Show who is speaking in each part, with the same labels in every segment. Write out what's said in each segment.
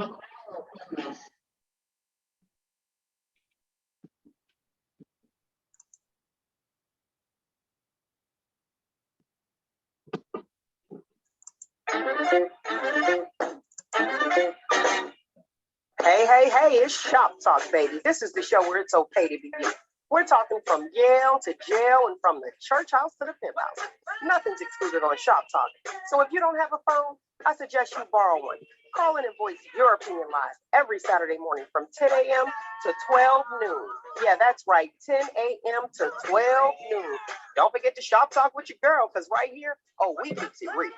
Speaker 1: Hey, it's Shop Talk, baby. This is the show where it's okay to be you. We're talking from Yale to jail and from the church house to the pimp house. Nothing's excluded on Shop Talk. So if you don't have a phone, I suggest you borrow one. Call in and voice your opinion live every Saturday morning from 10 a.m. to 12 noon. Yeah, that's right, 10 a.m. to 12 noon. Don't forget to Shop Talk with your girl, because right here, we keeps it real.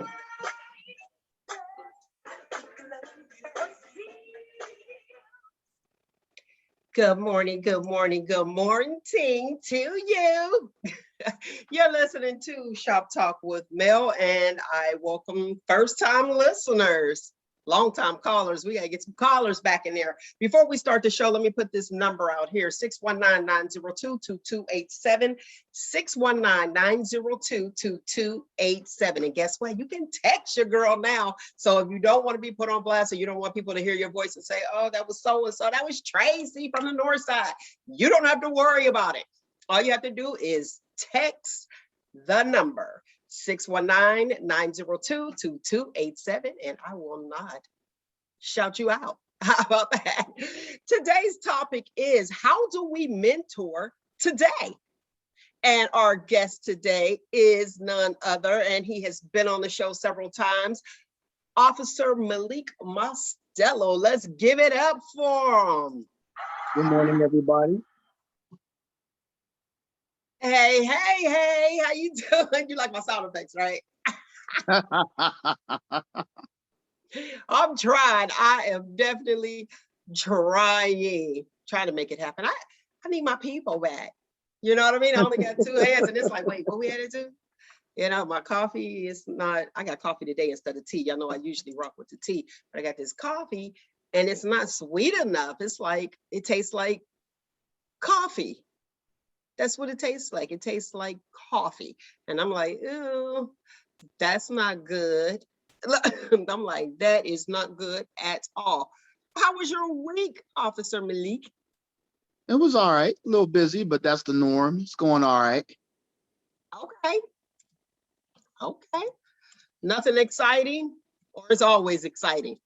Speaker 1: Good morning to you. You're listening to Shop Talk with Mel, and I welcome first-time listeners, long-time callers. We got to get some callers back in there. Before we start the show, let me put this number out here, 619-902-2287, 619-902-2287. And guess what? You can text your girl now. So if you don't want to be put on blast or you don't want people to hear your voice and say, oh, that was so-and-so, that was Tracy from the north side, you don't have to worry about it. All you have to do is text the number 619-902-2287, and I will not shout you out. How about that? Today's topic is, how do we mentor today? And our guest today is none other, and he has been on the show several times, Officer Malik Mostella. Let's give it up for him.
Speaker 2: Good morning, everybody.
Speaker 1: Hey, how you doing? You like my sound effects, right? I'm trying. I am definitely trying to make it happen. I need my people back. You know what I mean? I only got two hands, and it's like, wait, what we had to do? You know, my coffee is not, I got coffee today instead of tea. Y'all know I usually rock with the tea, but I got this coffee, and it's not sweet enough. It's like, it tastes like coffee. That's what it tastes like. It tastes like coffee. And I'm like, ew, that's not good. I'm like, that is not good at all. How was your week, Officer Malik?
Speaker 2: It was all right. A little busy, but that's the norm. It's going all right.
Speaker 1: Okay. Nothing exciting, or it's always exciting?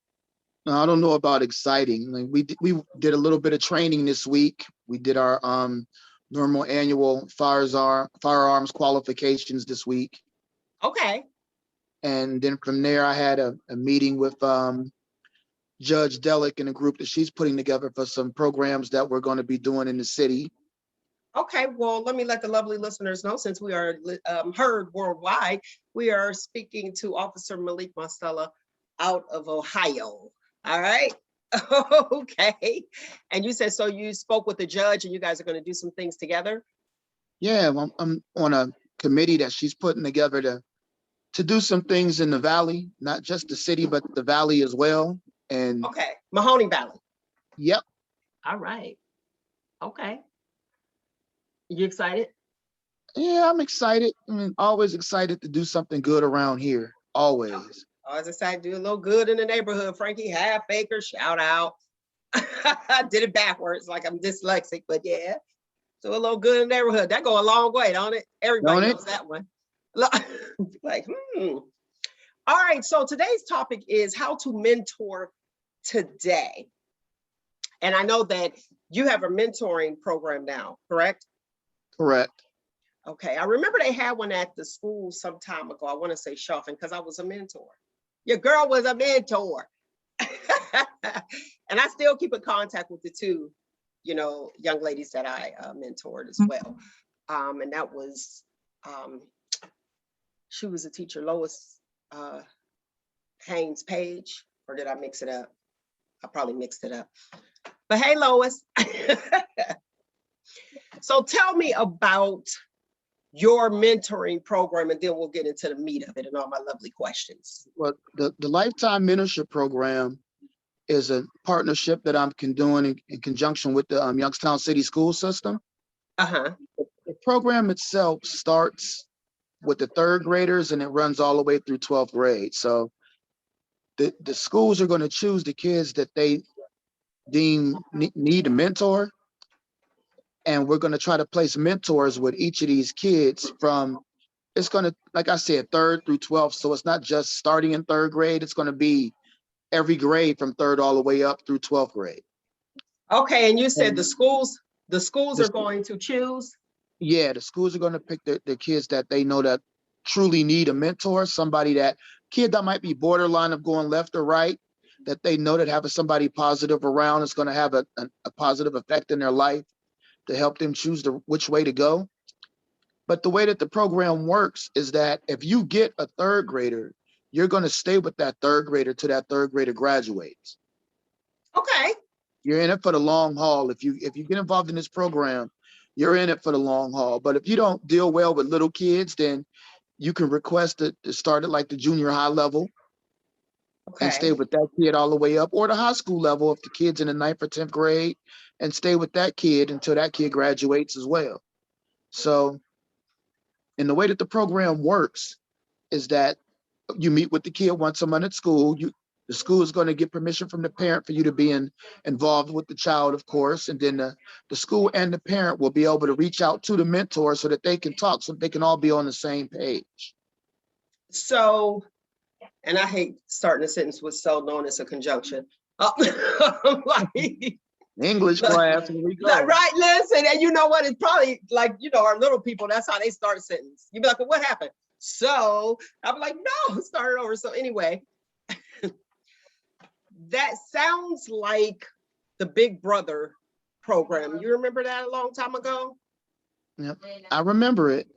Speaker 2: No, I don't know about exciting. Like we did a little bit of training this week. We did our normal annual firearms qualifications this week.
Speaker 1: Okay.
Speaker 2: And then from there, I had a meeting with Judge Delic and a group that she's putting together for some programs that we're going to be doing in the city.
Speaker 1: Okay, well, let me let the lovely listeners know, since we are heard worldwide, we are speaking to Officer Malik Mostella out of Ohio. All right. Okay. And you said, so you spoke with the judge and you guys are going to do some things together?
Speaker 2: Yeah, I'm on a committee that she's putting together to do some things in the valley, not just the city, but the valley as well. And
Speaker 1: okay, Mahoney Valley.
Speaker 2: Yep.
Speaker 1: All right. Okay. You excited?
Speaker 2: Yeah, I'm excited. I mean, always excited to do something good around here. Always.
Speaker 1: Always excited to do a little good in the neighborhood. Frankie Halfacre, shout out. I did it backwards, like I'm dyslexic, but yeah. So a little good in the neighborhood. That go a long way, don't it? Everybody knows that one. Like, All right, so today's topic is how to mentor today. And I know that you have a mentoring program now, correct?
Speaker 2: Correct.
Speaker 1: Okay, I remember they had one at the school some time ago. I want to say Shuffin, because I was a mentor. Your girl was a mentor. And I still keep in contact with the two, young ladies that I mentored as well. And that was, she was a teacher, Lois Haynes Page, or did I mix it up? I probably mixed it up. But hey, Lois. So tell me about your mentoring program, and then we'll get into the meat of it and all my lovely questions.
Speaker 2: Well, the Lifetime Mentorship Program is a partnership that I'm doing in conjunction with the Youngstown City School System. The program itself starts with the third graders and it runs all the way through 12th grade. So the schools are going to choose the kids that they deem need a mentor. And we're going to try to place mentors with each of these kids from, it's going to, like I said, 3rd through 12th. So it's not just starting in 3rd grade. It's going to be every grade from 3rd all the way up through 12th grade.
Speaker 1: Okay, and you said
Speaker 2: And
Speaker 1: the schools
Speaker 2: the,
Speaker 1: are going to choose?
Speaker 2: yeah, the schools are going to pick the kids that they know that truly need a mentor, somebody that, kid that might be borderline of going left or right, that they know that having somebody positive around is going to have a positive effect in their life to help them choose which way to go. But the way that the program works is that if you get a 3rd grader, you're going to stay with that 3rd grader till that 3rd grader graduates.
Speaker 1: Okay.
Speaker 2: You're in it for the long haul. If you get involved in this program, you're in it for the long haul. But if you don't deal well with little kids, then you can request to start at like the junior high level and stay with that kid all the way up, or the high school level if the kid's in the 9th or 10th grade, and stay with that kid until that kid graduates as well. So, and the way that the program works is that you meet with the kid once a month at school. The school is going to get permission from the parent for you to be involved with the child, of course, and then the school and the parent will be able to reach out to the mentor so that they can talk, so they can all be on the same page.
Speaker 1: So, and I hate starting a sentence with so known as a conjunction. Like,
Speaker 2: English class, here we go.
Speaker 1: Right, listen, and you know what? It's probably like, our little people, that's how they start a sentence. You'd be like, well, what happened? So I'm like, no, start it over. So anyway, that sounds like the Big Brother program. You remember that a long time ago?
Speaker 2: Yep, I remember it.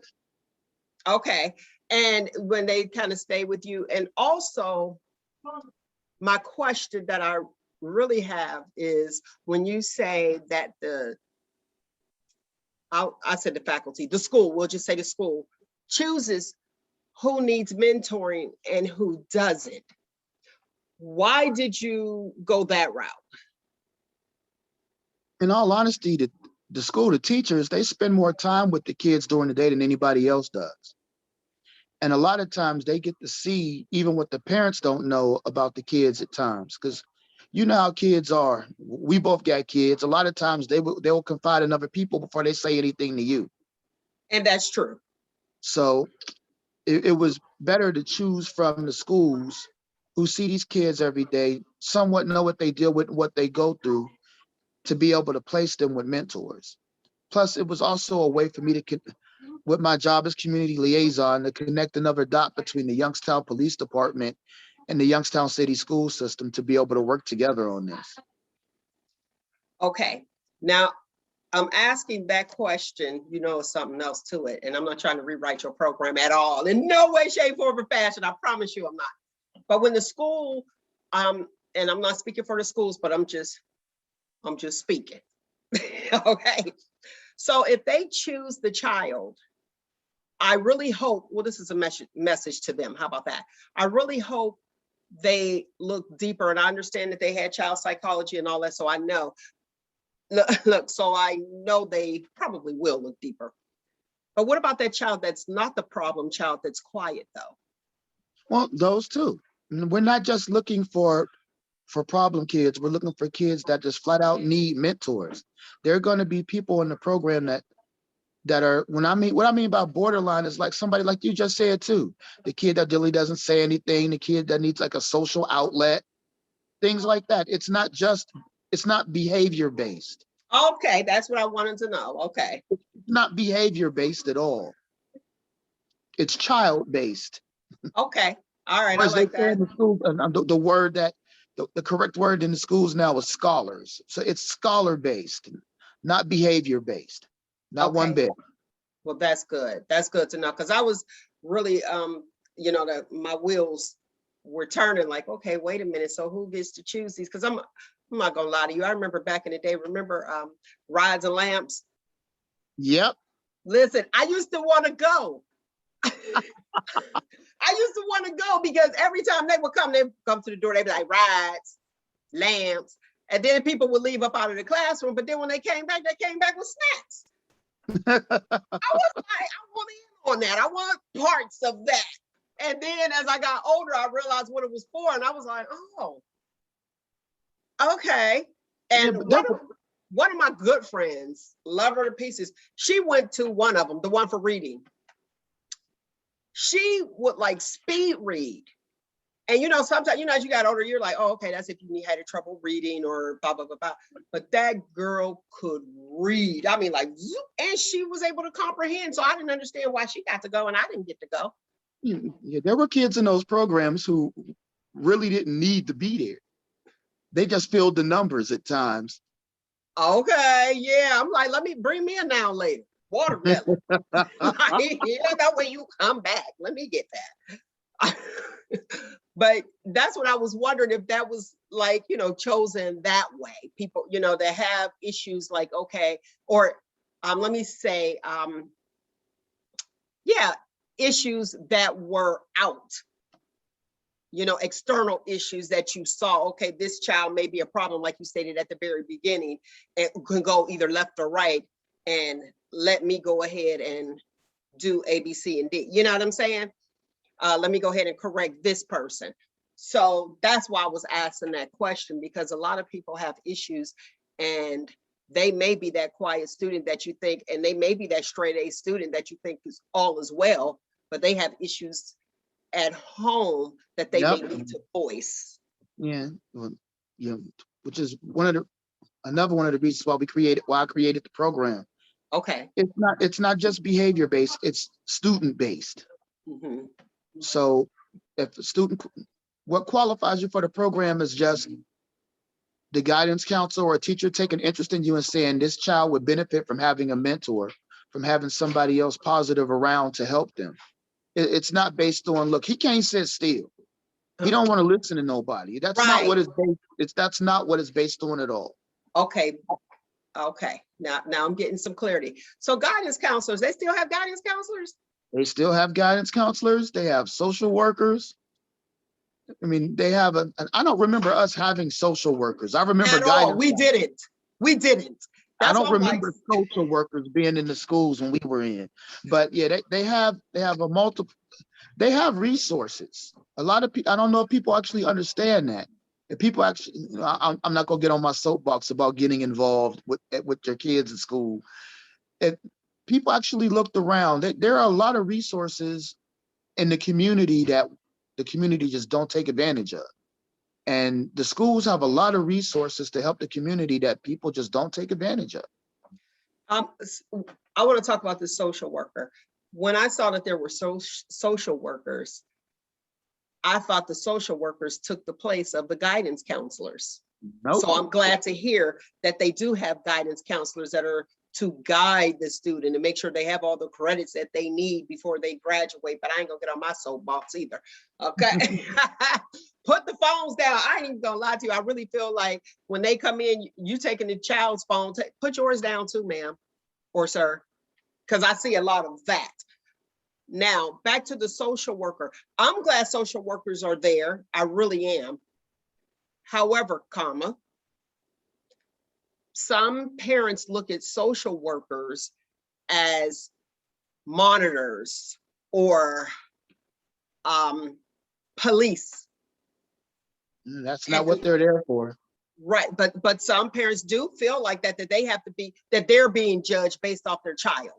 Speaker 1: Okay. And when they kind of stay with you. And also, my question that I really have is when you say that I said the faculty, the school, we'll just say the school, chooses who needs mentoring and who doesn't. Why did you go that route?
Speaker 2: In all honesty, the school, the teachers, they spend more time with the kids during the day than anybody else does. And a lot of times they get to see even what the parents don't know about the kids at times, because you know how kids are. We both got kids. A lot of times they will confide in other people before they say anything to you.
Speaker 1: And that's true.
Speaker 2: So it was better to choose from the schools who see these kids every day, somewhat know what they deal with, what they go through, to be able to place them with mentors. Plus, it was also a way for me to, with my job as community liaison, to connect another dot between the Youngstown Police Department and the Youngstown City School System to be able to work together on this.
Speaker 1: Okay. Now, I'm asking that question, something else to it. And I'm not trying to rewrite your program at all. In no way, shape, form, or fashion. I promise you I'm not. But when the school, and I'm not speaking for the schools, but I'm just speaking. Okay. So if they choose the child, I really hope, well, this is a message to them. How about that? I really hope they look deeper, and I understand that they had child psychology and all that. So I know, so I know they probably will look deeper. But what about that child that's not the problem child, that's quiet though?
Speaker 2: Well, those too. We're not just looking for problem kids. We're looking for kids that just flat out need mentors. There are going to be people in the program that are, what I mean by borderline is like somebody like you just said too. The kid that really doesn't say anything, the kid that needs like a social outlet, things like that. It's not behavior based.
Speaker 1: Okay, that's what I wanted to know. Okay.
Speaker 2: It's not behavior based at all. It's child based.
Speaker 1: Okay. All right.
Speaker 2: Or
Speaker 1: I
Speaker 2: as they
Speaker 1: like
Speaker 2: say
Speaker 1: that.
Speaker 2: in the school, the word that the correct word in the schools now is scholars. So it's scholar based, not behavior based, not one bit.
Speaker 1: Well, that's good. That's good to know, because I was really, my wheels were turning like, okay, wait a minute. So who gets to choose these? Because I'm not gonna lie to you. I remember back in the day. Remember Rides and Lamps?
Speaker 2: Yep.
Speaker 1: Listen, I used to want to go. I used to want to go because every time they would come to the door, they'd be like, rides, lamps. And then people would leave up out of the classroom. But then when they came back with snacks. I was like, I want in on that. I want parts of that. And then as I got older, I realized what it was for. And I was like, oh, okay.
Speaker 2: Yeah,
Speaker 1: And
Speaker 2: but
Speaker 1: one of my good friends, love her to pieces, she went to one of them, the one for reading. She would like speed read. And sometimes, as you got older, you're like, oh, okay, that's if you had trouble reading or blah, blah, blah, blah. But that girl could read. I mean, like, and she was able to comprehend. So I didn't understand why she got to go and I didn't get to go.
Speaker 2: Yeah, there were kids in those programs who really didn't need to be there. They just filled the numbers at times.
Speaker 1: Okay, yeah. I'm like, bring me a noun later. Watermelon. That way you come back. Let me get that. But that's what I was wondering, if that was like, chosen that way. People, that have issues like, okay, or let me say, issues that were out, external issues that you saw. Okay, this child may be a problem, like you stated at the very beginning. It can go either left or right, and let me go ahead and do A, B, C, and D. You know what I'm saying? Let me go ahead and correct this person. So that's why I was asking that question, because a lot of people have issues, and they may be that quiet student that you think, and they may be that straight A student that you think is all is well, but they have issues at home that they may need to voice.
Speaker 2: Yeah, well, which is another one of the reasons why I created the program.
Speaker 1: Okay.
Speaker 2: It's not just behavior based, it's student based.
Speaker 1: Mm-hmm.
Speaker 2: So if a student, what qualifies you for the program is just the guidance counselor or a teacher taking interest in you and saying this child would benefit from having a mentor, from having somebody else positive around to help them. It's not based on, look, he can't sit still. He don't want to listen to nobody. That's not what it's based. That's not what it's based on at all.
Speaker 1: Okay. Now I'm getting some clarity. So guidance counselors, they still have guidance counselors?
Speaker 2: They still have guidance counselors. They have social workers. I mean, they have I don't remember us having social workers. I remember guidance.
Speaker 1: We didn't.
Speaker 2: I don't remember social workers being in the schools when we were in. But yeah, they have they have resources. A lot of people, I don't know if people actually understand that. If people actually, I'm not gonna get on my soapbox about getting involved with your kids in school. If people actually looked around, there are a lot of resources in the community that the community just don't take advantage of. And the schools have a lot of resources to help the community that people just don't take advantage of.
Speaker 1: I want to talk about the social worker. When I saw that there were social workers, I thought the social workers took the place of the guidance counselors. Nope. So I'm glad to hear that they do have guidance counselors that are to guide the student and make sure they have all the credits that they need before they graduate. But I ain't gonna get on my soapbox either. Okay. Put the phones down. I ain't even gonna lie to you. I really feel like when they come in, you taking the child's phone, put yours down too, ma'am or sir, because I see a lot of that. Now, back to the social worker. I'm glad social workers are there. I really am. However, some parents look at social workers as monitors or police.
Speaker 2: That's not what they're there for.
Speaker 1: Right, but some parents do feel like that they have to be, that they're being judged based off their child.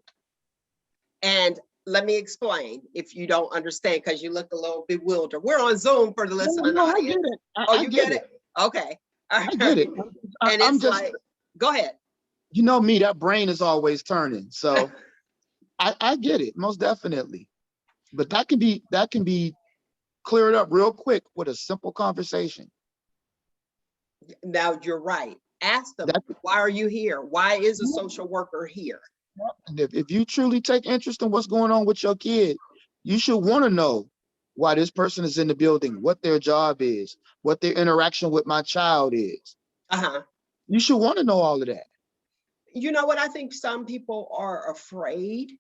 Speaker 1: And let me explain if you don't understand, because you look a little bewildered. We're on Zoom for the listening audience. You get it? Okay.
Speaker 2: I get it.
Speaker 1: And it's like, go ahead.
Speaker 2: You know me, that brain is always turning. So I get it, most definitely. But that can be cleared up real quick with a simple conversation.
Speaker 1: Now you're right. Ask them, why are you here? Why is a social worker here?
Speaker 2: And if you truly take interest in what's going on with your kid, you should want to know why this person is in the building, what their job is, what their interaction with my child is. You should want to know all of that.
Speaker 1: You know what? I think some people are afraid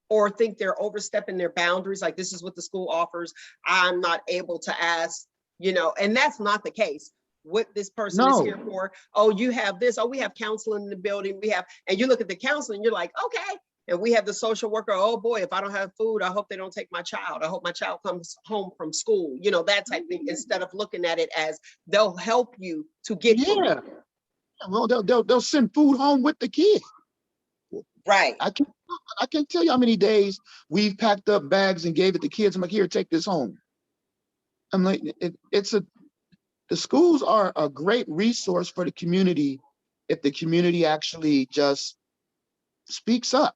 Speaker 1: or think they're overstepping their boundaries. Like, this is what the school offers. I'm not able to ask, and that's not the case. What this person is here for. Oh, you have this. Oh, we have counseling in the building. And you look at the counseling, you're like, okay, And we have the social worker, oh boy, if I don't have food, I hope they don't take my child. I hope my child comes home from school, you know, that type of thing, instead of looking at it as they'll help you to get food.
Speaker 2: Yeah. Well, they'll send food home with the kid.
Speaker 1: Right.
Speaker 2: I can't tell you how many days we've packed up bags and gave it to kids. I'm like, here, take this home. I'm like, the schools are a great resource for the community if the community actually just speaks up.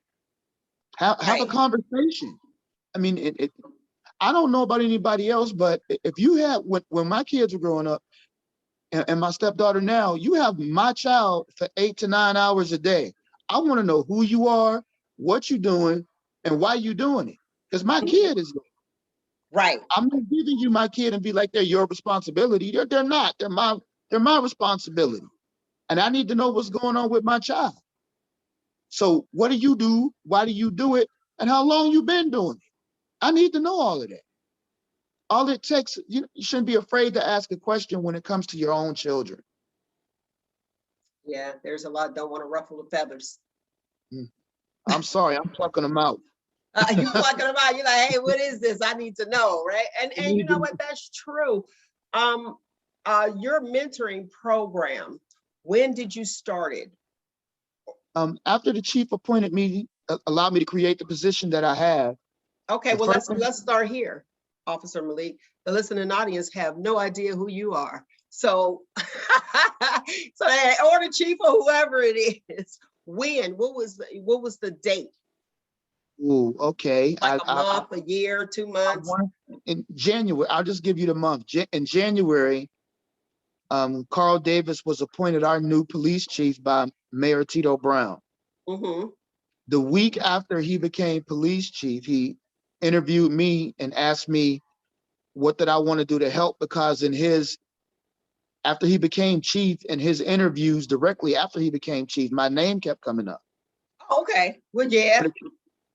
Speaker 2: Have a
Speaker 1: Right.
Speaker 2: conversation. I mean, I don't know about anybody else, but if you had, when my kids were growing up, and my stepdaughter now, you have my child for 8 to 9 hours a day. I want to know who you are, what you're doing, and why you're doing it. Because my kid is there.
Speaker 1: Right.
Speaker 2: I'm not giving you my kid and be like, they're your responsibility. They're not. They're my responsibility. And I need to know what's going on with my child. So what do you do? Why do you do it? And how long you been doing it? I need to know all of that. All it takes, you shouldn't be afraid to ask a question when it comes to your own children.
Speaker 1: Yeah, there's a lot don't want to ruffle the feathers.
Speaker 2: I'm sorry, I'm plucking them out.
Speaker 1: You plucking them out. You're like, hey, what is this? I need to know, right? And you know what? That's true. Your mentoring program, when did you start it?
Speaker 2: After the chief appointed me, allowed me to create the position that I have.
Speaker 1: Okay, well, let's start here, Officer Malik. The listening audience have no idea who you are. So, or the chief or whoever it is. When? What was the date?
Speaker 2: Ooh, okay.
Speaker 1: Like a month, a year, 2 months?
Speaker 2: In January, I'll just give you the month. In January, Carl Davis was appointed our new police chief by Mayor Tito Brown.
Speaker 1: Mm-hmm.
Speaker 2: The week after he became police chief, he interviewed me and asked me what did I want to do to help, because after he became chief, in his interviews directly after he became chief, my name kept coming up.
Speaker 1: Okay, well, yeah.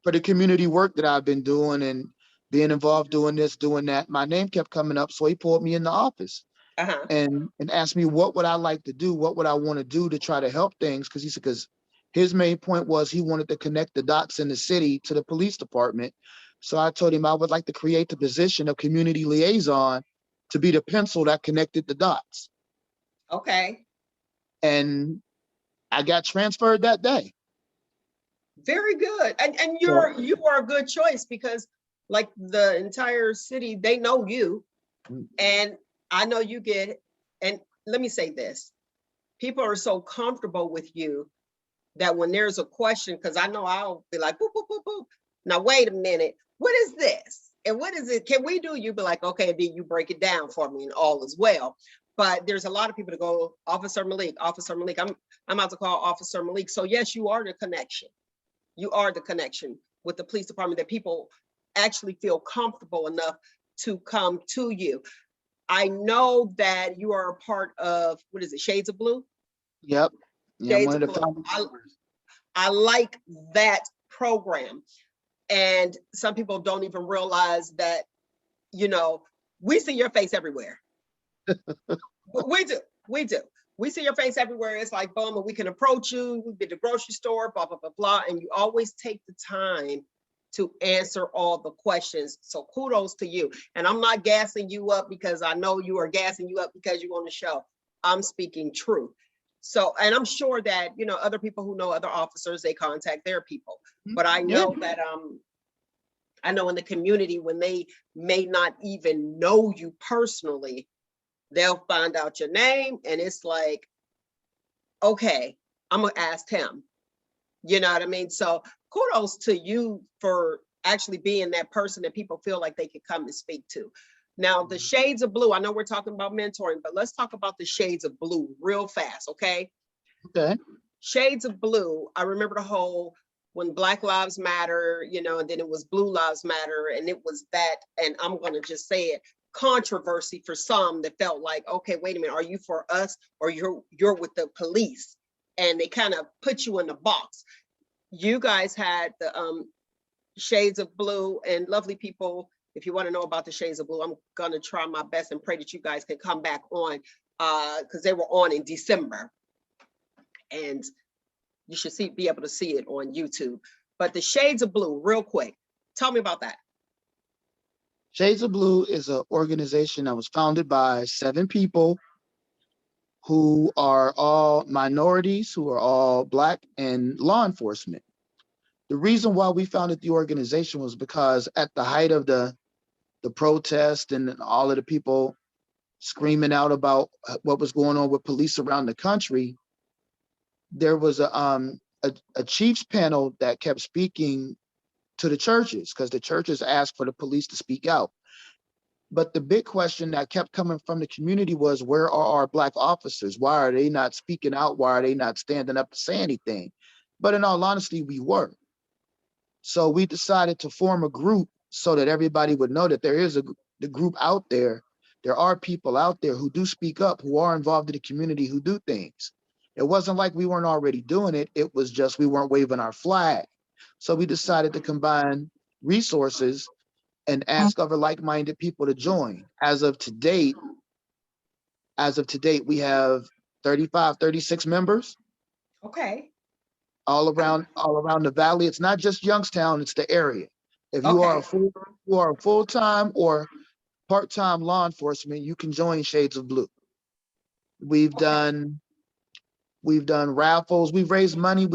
Speaker 2: For the community work that I've been doing and being involved doing this, doing that, my name kept coming up. So he pulled me in the office and asked me what would I like to do, what would I want to do to try to help things, because he said, because his main point was he wanted to connect the dots in the city to the police department. So I told him I would like to create the position of community liaison to be the pencil that connected the dots.
Speaker 1: Okay.
Speaker 2: And I got transferred that day.
Speaker 1: Very good. And you are a good choice, because like the entire city, they know you. And I know you get, and let me say this, people are so comfortable with you that when there's a question, because I know I'll be like, boop, boop, boop, boop. Now, wait a minute, what is this? And what is it? Can we do? You be like, okay, then you break it down for me and all is well. But there's a lot of people that go, Officer Malik, I'm about to call Officer Malik. So yes, you are the connection. You are the connection with the police department that people actually feel comfortable enough to come to you. I know that you are a part of, what is it, Shades of Blue?
Speaker 2: Yep. Yeah,
Speaker 1: Shades of Blue. I like that program. And some people don't even realize that, we see your face everywhere. We do. We see your face everywhere. It's like, boom, and we can approach you. We've been to the grocery store, blah, blah, blah, blah. And you always take the time to answer all the questions. So kudos to you. And I'm not gassing you up because I know you are gassing you up because you're on the show. I'm speaking truth. So, and I'm sure that, other people who know other officers, they contact their people. But I know that, I know in the community, when they may not even know you personally, they'll find out your name and it's like, okay, I'm gonna ask him. You know what I mean? So kudos to you for actually being that person that people feel like they can come and speak to. Now, the Shades of Blue, I know we're talking about mentoring, but let's talk about the Shades of Blue real fast, okay?
Speaker 2: Okay.
Speaker 1: Shades of Blue, I remember the whole, when Black Lives Matter, and then it was Blue Lives Matter, and it was that, and I'm gonna just say it, controversy for some that felt like, okay, wait a minute, are you for us or you're with the police? And they kind of put you in the box. You guys had the Shades of Blue, and lovely people, if you want to know about the Shades of Blue, I'm gonna try my best and pray that you guys can come back on, because they were on in December, and you should be able to see it on YouTube. But the Shades of Blue, real quick, tell me about that.
Speaker 2: Shades of Blue is an organization that was founded by 7 people who are all minorities, who are all Black, and law enforcement. The reason why we founded the organization was because at the height of the protest and all of the people screaming out about what was going on with police around the country, there was a chiefs panel that kept speaking to the churches because the churches asked for the police to speak out. But the big question that kept coming from the community was, where are our Black officers? Why are they not speaking out? Why are they not standing up to say anything? But in all honesty, we were. So we decided to form a group so that everybody would know that there is the group out there. There are people out there who do speak up, who are involved in the community, who do things. It wasn't like we weren't already doing it. It was just we weren't waving our flag. So we decided to combine resources and ask other like-minded people to join. As of to date, we have 35, 36 members.
Speaker 1: Okay.
Speaker 2: All around the valley. It's not just Youngstown, it's the area. If you are a full-time or part-time law enforcement, you can join Shades of Blue. We've done raffles, we've raised money,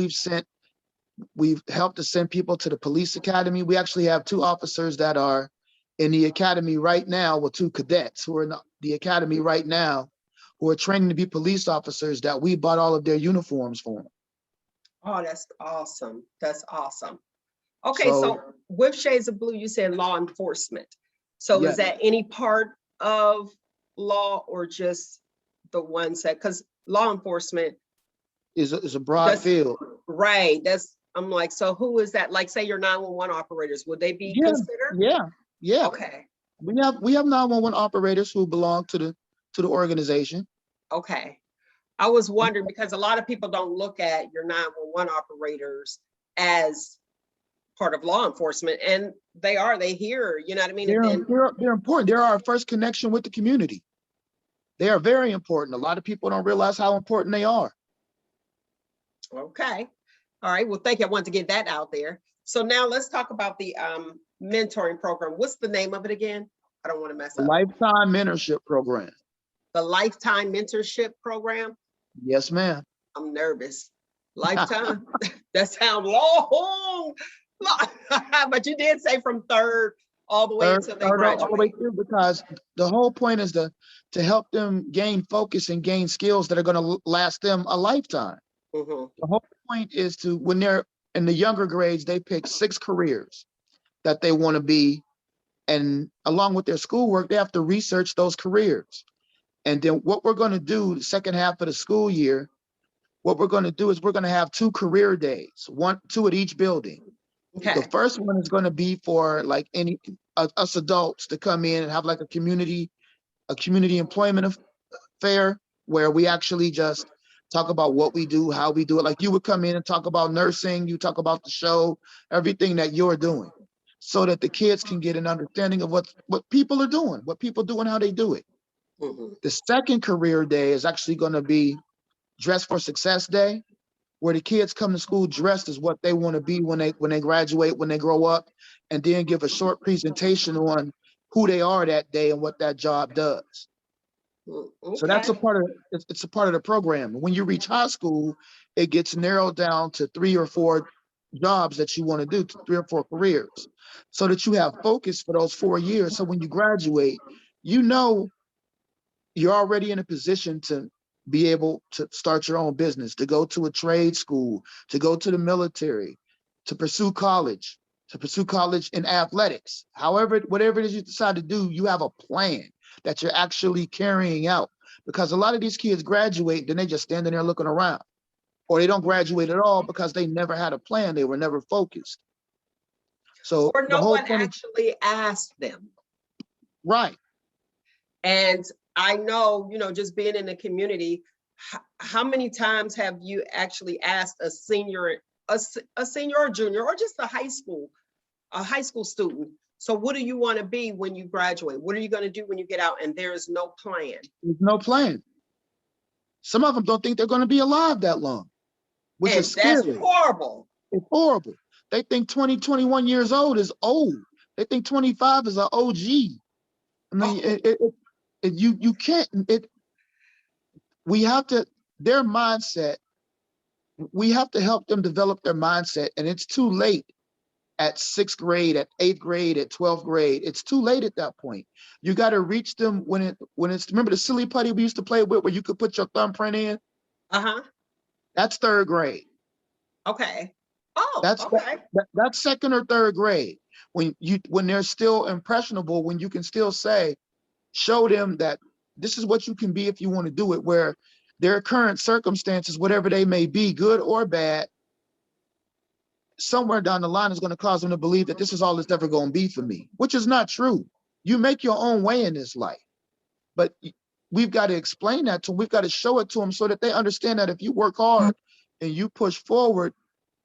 Speaker 2: we've helped to send people to the police academy. We actually have 2 officers that are in the academy right now, with 2 cadets who are in the academy right now, who are training to be police officers, that we bought all of their uniforms for them.
Speaker 1: Oh, that's awesome. That's awesome. Okay, so with Shades of Blue, you said law enforcement. So
Speaker 2: yes.
Speaker 1: Is that any part of law or just the ones that, because law enforcement
Speaker 2: is a broad field.
Speaker 1: Right. I'm like, so who is that? Like, say your 911 operators, would they be considered?
Speaker 2: Yeah.
Speaker 1: Okay.
Speaker 2: We have 911 operators who belong to the organization.
Speaker 1: Okay. I was wondering because a lot of people don't look at your 911 operators as part of law enforcement, and they hear, you know what I mean?
Speaker 2: They're important. They're our first connection with the community. They are very important. A lot of people don't realize how important they are.
Speaker 1: Okay. All right. Well, thank you. I wanted to get that out there. So now let's talk about the mentoring program. What's the name of it again? I don't want to mess up.
Speaker 2: Lifetime Mentorship Program.
Speaker 1: The Lifetime Mentorship Program?
Speaker 2: Yes, ma'am.
Speaker 1: I'm nervous. Lifetime? That sounds long. But you did say from 3rd all the way until they graduate.
Speaker 2: All the way through, because the whole point is to help them gain focus and gain skills that are going to last them a lifetime.
Speaker 1: Mm-hmm.
Speaker 2: The whole point is to, when they're in the younger grades, they pick 6 careers that they want to be, and along with their schoolwork, they have to research those careers. And then what we're going to do the second half of the school year, what we're going to do is we're going to have 2 career days, 2 at each building.
Speaker 1: Okay.
Speaker 2: The first one is going to be for like us adults to come in and have like a community employment fair, where we actually just talk about what we do, how we do it. Like you would come in and talk about nursing, you talk about the show, everything that you're doing, so that the kids can get an understanding of what people are doing, what people do and how they do it. Mm-hmm. The second career day is actually going to be Dress for Success Day, where the kids come to school dressed as what they want to be when they graduate, when they grow up, and then give a short presentation on who they are that day and what that job does. Okay. So that's it's a part of the program. When you reach high school, it gets narrowed down to 3 or 4 jobs that you want to do, 3 or 4 careers, so that you have focus for those 4 years. So when you graduate, you know you're already in a position to be able to start your own business, to go to a trade school, to go to the military, to pursue college in athletics. However, whatever it is you decide to do, you have a plan that you're actually carrying out. Because a lot of these kids graduate, then they just standing there looking around, or they don't graduate at all because they never had a plan. They were never focused. So
Speaker 1: or no one actually asked them.
Speaker 2: Right.
Speaker 1: And I know, just being in the community, how many times have you actually asked a senior or junior, or just a high school student, so what do you want to be when you graduate? What are you going to do when you get out? And there is no plan. There's
Speaker 2: no plan. Some of them don't think they're going to be alive that long, which is scary.
Speaker 1: That's horrible.
Speaker 2: It's horrible. They think 20, 21 years old is old. They think 25 is an OG. I mean, you can't, we have to, their mindset, we have to help them develop their mindset. And it's too late at 6th grade, at 8th grade, at 12th grade. It's too late at that point. You got to reach them when it's, remember the silly putty we used to play with where you could put your thumbprint in?
Speaker 1: Uh-huh.
Speaker 2: That's 3rd grade.
Speaker 1: Okay. Oh,
Speaker 2: That's
Speaker 1: okay.
Speaker 2: that's 2nd or 3rd grade. When they're still impressionable, when you can still say, show them that this is what you can be if you want to do it, where their current circumstances, whatever they may be, good or bad, somewhere down the line is going to cause them to believe that this is all it's ever going to be for me, which is not true. You make your own way in this life, but we've got to explain that to them. We've got to show it to them so that they understand that if you work hard and you push forward,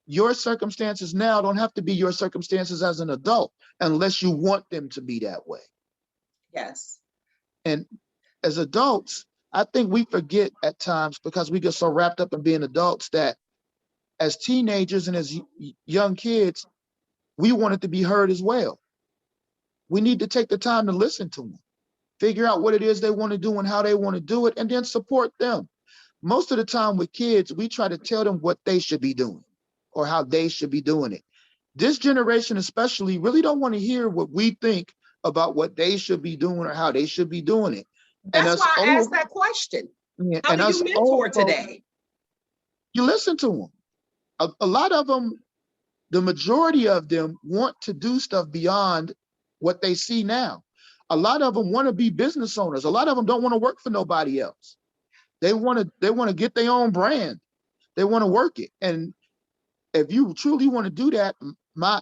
Speaker 2: your circumstances now don't have to be your circumstances as an adult unless you want them to be that way.
Speaker 1: Yes.
Speaker 2: And as adults, I think we forget at times, because we get so wrapped up in being adults, that as teenagers and as young kids, we want it to be heard as well. We need to take the time to listen to them, figure out what it is they want to do and how they want to do it, and then support them. Most of the time with kids, we try to tell them what they should be doing or how they should be doing it. This generation especially really don't want to hear what we think about what they should be doing or how they should be doing it.
Speaker 1: That's why I asked that question. How do you mentor today?
Speaker 2: You listen to them. A lot of them, the majority of them want to do stuff beyond what they see now. A lot of them want to be business owners. A lot of them don't want to work for nobody else. They want to get their own brand. They want to work it. And if you truly want to do that, my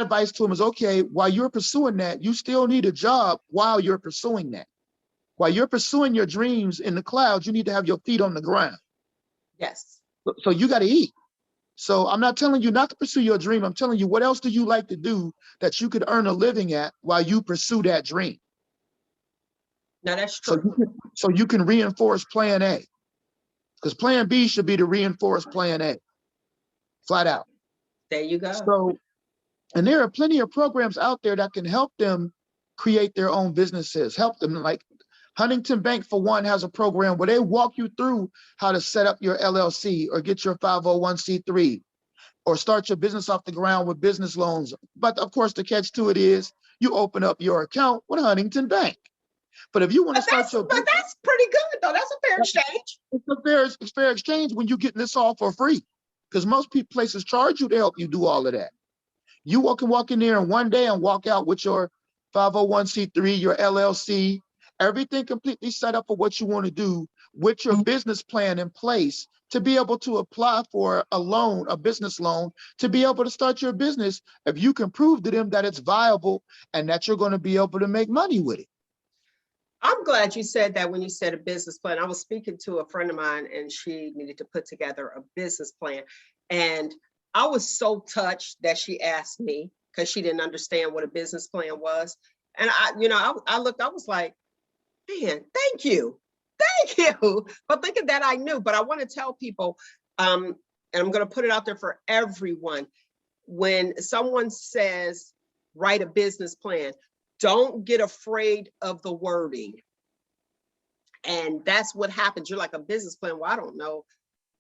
Speaker 2: advice to them is, okay, while you're pursuing that, you still need a job while you're pursuing that. While you're pursuing your dreams in the clouds, you need to have your feet on the ground.
Speaker 1: Yes.
Speaker 2: So you got to eat. So I'm not telling you not to pursue your dream. I'm telling you, what else do you like to do that you could earn a living at while you pursue that dream?
Speaker 1: No, that's true.
Speaker 2: So you can reinforce plan A, because plan B should be to reinforce plan A, flat out.
Speaker 1: There you go.
Speaker 2: So, and there are plenty of programs out there that can help them create their own businesses, help them. Like Huntington Bank, for one, has a program where they walk you through how to set up your LLC or get your 501c3 or start your business off the ground with business loans. But of course, the catch to it is you open up your account with Huntington Bank. But if you want to start your business,
Speaker 1: but that's pretty good though. That's a fair exchange.
Speaker 2: It's fair exchange when you're getting this all for free, because most places charge you to help you do all of that. You can walk in there in one day and walk out with your 501c3, your LLC, everything completely set up for what you want to do with your business plan in place to be able to apply for a loan, a business loan, to be able to start your business if you can prove to them that it's viable and that you're going to be able to make money with it.
Speaker 1: I'm glad you said that when you said a business plan. I was speaking to a friend of mine and she needed to put together a business plan. And I was so touched that she asked me, because she didn't understand what a business plan was. And I looked, I was like, man, thank you for thinking that I knew. But I want to tell people, and I'm going to put it out there for everyone, when someone says write a business plan, don't get afraid of the wording. And that's what happens. You're like, a business plan, well, I don't know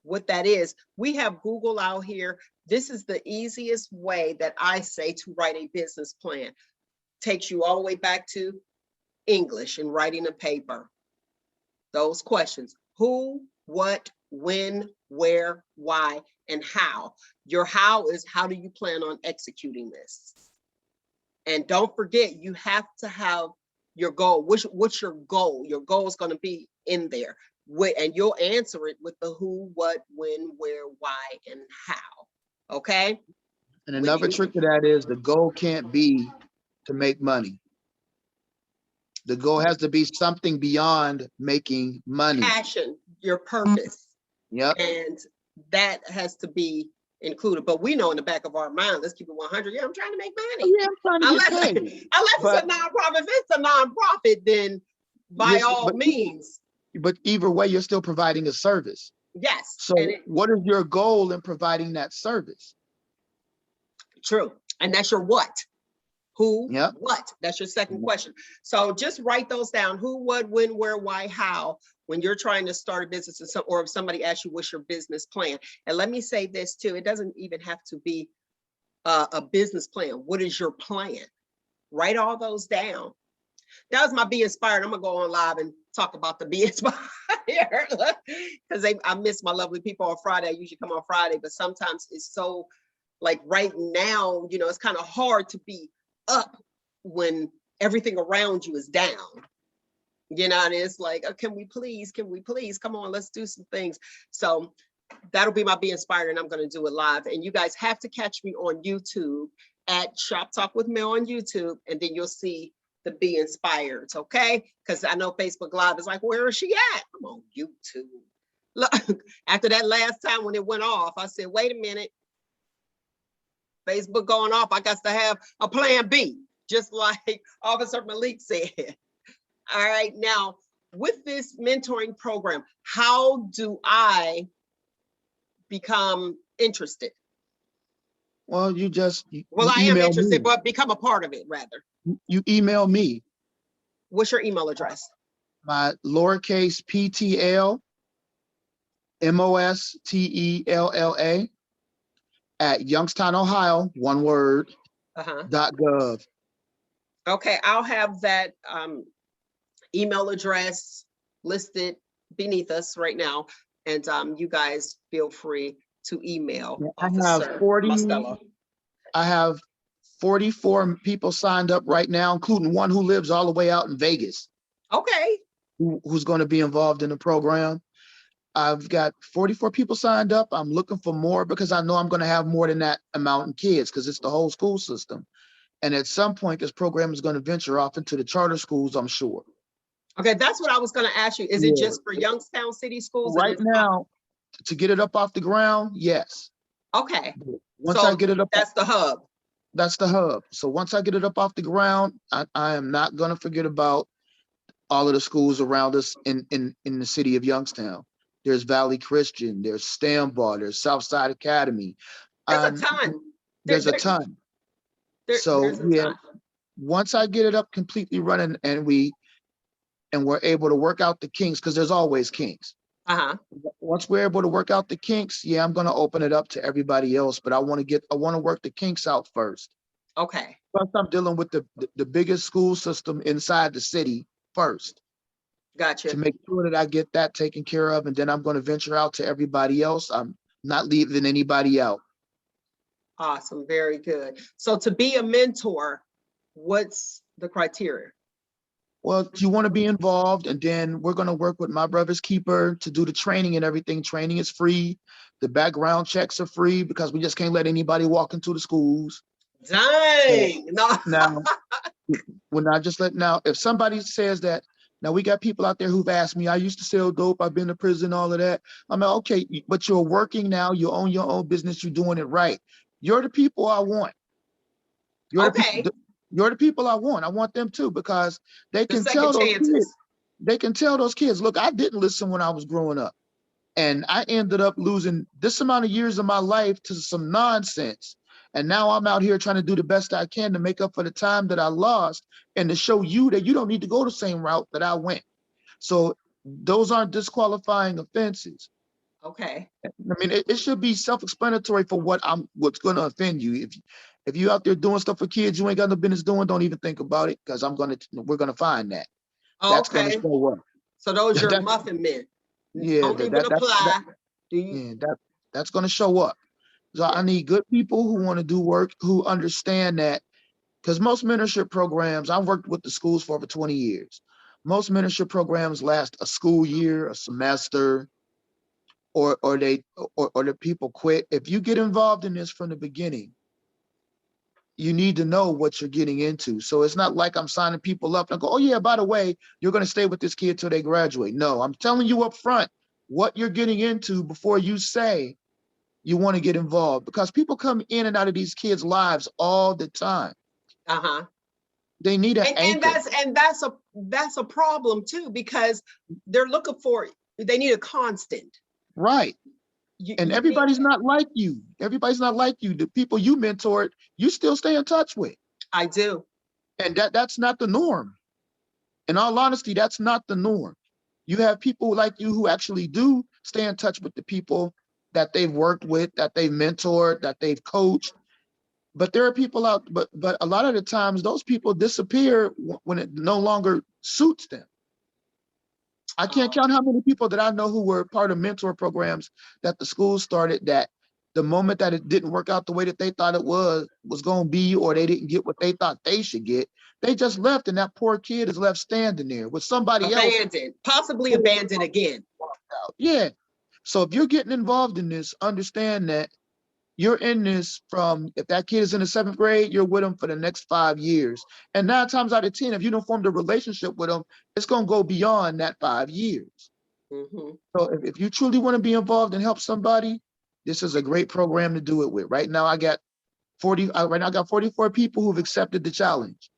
Speaker 1: what that is. We have Google out here. This is the easiest way that I say to write a business plan. Takes you all the way back to English and writing a paper. Those questions: who, what, when, where, why, and how. Your how is, how do you plan on executing this? And don't forget, you have to have your goal. What's your goal? Your goal is going to be in there. And you'll answer it with the who, what, when, where, why, and how. Okay?
Speaker 2: And another trick to that is the goal can't be to make money. The goal has to be something beyond making money.
Speaker 1: Passion, your purpose.
Speaker 2: Yep.
Speaker 1: And that has to be included. But we know in the back of our mind, let's keep it 100. Yeah, I'm trying to make money.
Speaker 2: Yeah, I'm trying to get paid.
Speaker 1: Unless it's a nonprofit. If it's a nonprofit, then by all means.
Speaker 2: But either way, you're still providing a service.
Speaker 1: Yes.
Speaker 2: So what is your goal in providing that service?
Speaker 1: True. And that's your what? Who,
Speaker 2: Yep.
Speaker 1: what? That's your second question. So just write those down. Who, what, when, where, why, how, when you're trying to start a business, or if somebody asks you what's your business plan. And let me say this too, it doesn't even have to be a business plan. What is your plan? Write all those down. That was my Be Inspired. I'm gonna go on live and talk about the Be Inspired because I miss my lovely people on Friday. I usually come on Friday, but sometimes it's so, like right now, you know, it's kind of hard to be up when everything around you is down. You know, and it's like, oh, can we please, come on, let's do some things. So that'll be my Be Inspired, and I'm going to do it live. And you guys have to catch me on YouTube at Shop Talk with Mel on YouTube, and then you'll see the Be Inspired, okay? Because I know Facebook Live is like, where is she at? I'm on YouTube. Look, after that last time when it went off, I said, wait a minute. Facebook going off, I got to have a plan B, just like Officer Malik said. All right, now with this mentoring program, how do I become interested?
Speaker 2: Well, you
Speaker 1: I am
Speaker 2: email
Speaker 1: interested,
Speaker 2: me.
Speaker 1: but become a part of it rather.
Speaker 2: You email me.
Speaker 1: What's your email address?
Speaker 2: My lowercase PTL MOSTELLA at Youngstown, Ohio, one word, .gov.
Speaker 1: Okay, I'll have that email address listed beneath us right now, and you guys feel free to email Officer Mostella.
Speaker 2: I have 44 people signed up right now, including one who lives all the way out in Vegas.
Speaker 1: Okay.
Speaker 2: Who's going to be involved in the program. I've got 44 people signed up. I'm looking for more because I know I'm going to have more than that amount in kids because it's the whole school system. And at some point, this program is going to venture off into the charter schools, I'm sure.
Speaker 1: Okay, that's what I was going to ask you. Is it just for Youngstown City Schools?
Speaker 2: Right now, to get it up off the ground, yes.
Speaker 1: Okay.
Speaker 2: Once I get it up,
Speaker 1: that's the hub.
Speaker 2: That's the hub. So once I get it up off the ground, I am not going to forget about all of the schools around us in the city of Youngstown. There's Valley Christian, there's Stambaugh, there's Southside Academy.
Speaker 1: There's a ton.
Speaker 2: There's a ton. So yeah, once I get it up completely running and we're able to work out the kinks, because there's always kinks. Once we're able to work out the kinks, yeah, I'm going to open it up to everybody else, but I want to work the kinks out first.
Speaker 1: Okay.
Speaker 2: Plus, I'm dealing with the biggest school system inside the city first.
Speaker 1: Gotcha.
Speaker 2: To make sure that I get that taken care of, and then I'm going to venture out to everybody else. I'm not leaving anybody out.
Speaker 1: Awesome. Very good. So to be a mentor, what's the criteria?
Speaker 2: Well, you want to be involved, and then we're going to work with My Brother's Keeper to do the training and everything. Training is free. The background checks are free because we just can't let anybody walk into the schools.
Speaker 1: Dang.
Speaker 2: So, now, we're not just letting now. If somebody says that, now we got people out there who've asked me, I used to sell dope, I've been to prison, all of that. I'm like, okay, but you're working now, you own your own business, you're doing it right. You're the people I want. You're the people I want. I want them too, because they can tell those kids, those kids, look, I didn't listen when I was growing up. And I ended up losing this amount of years of my life to some nonsense. And now I'm out here trying to do the best I can to make up for the time that I lost and to show you that you don't need to go the same route that I went. So those aren't disqualifying offenses.
Speaker 1: Okay.
Speaker 2: I mean, it should be self-explanatory for what's going to offend you. If you out there doing stuff for kids you ain't got no business doing, don't even think about it, because we're gonna find that. That's going to show up.
Speaker 1: So those are muffin men.
Speaker 2: Yeah,
Speaker 1: don't even apply.
Speaker 2: That's going to show up. So I need good people who want to do work, who understand that, because most mentorship programs, I've worked with the schools for over 20 years. Most mentorship programs last a school year, a semester, or the people quit. If you get involved in this from the beginning, you need to know what you're getting into. So it's not like I'm signing people up and go, oh yeah, by the way, you're going to stay with this kid till they graduate. No, I'm telling you up front what you're getting into before you say you want to get involved, because people come in and out of these kids' lives all the time. They need an anchor.
Speaker 1: And that's a problem too, because they're looking for, they need a constant.
Speaker 2: Right. And
Speaker 1: you need
Speaker 2: everybody's
Speaker 1: that.
Speaker 2: not like you. Everybody's not like you. The people you mentored, you still stay in touch with.
Speaker 1: I do.
Speaker 2: And that's not the norm. In all honesty, that's not the norm. You have people like you who actually do stay in touch with the people that they've worked with, that they've mentored, that they've coached. But there are people out, but a lot of the times those people disappear when it no longer suits them. I can't
Speaker 1: Oh,
Speaker 2: count how many people that I know who were part of mentor programs that the school started, that the moment that it didn't work out the way that they thought it was going to be, or they didn't get what they thought they should get, they just left, and that poor kid is left standing there with somebody else.
Speaker 1: abandoned, possibly abandoned again.
Speaker 2: Yeah. So if you're getting involved in this, understand that you're in this from, if that kid is in the 7th grade, you're with them for the next 5 years. And 9 times out of 10, if you don't form a relationship with them, it's going to go beyond that 5 years.
Speaker 1: Mhm.
Speaker 2: So if you truly want to be involved and help somebody, this is a great program to do it with. Right now, I got 44 people who've accepted the challenge.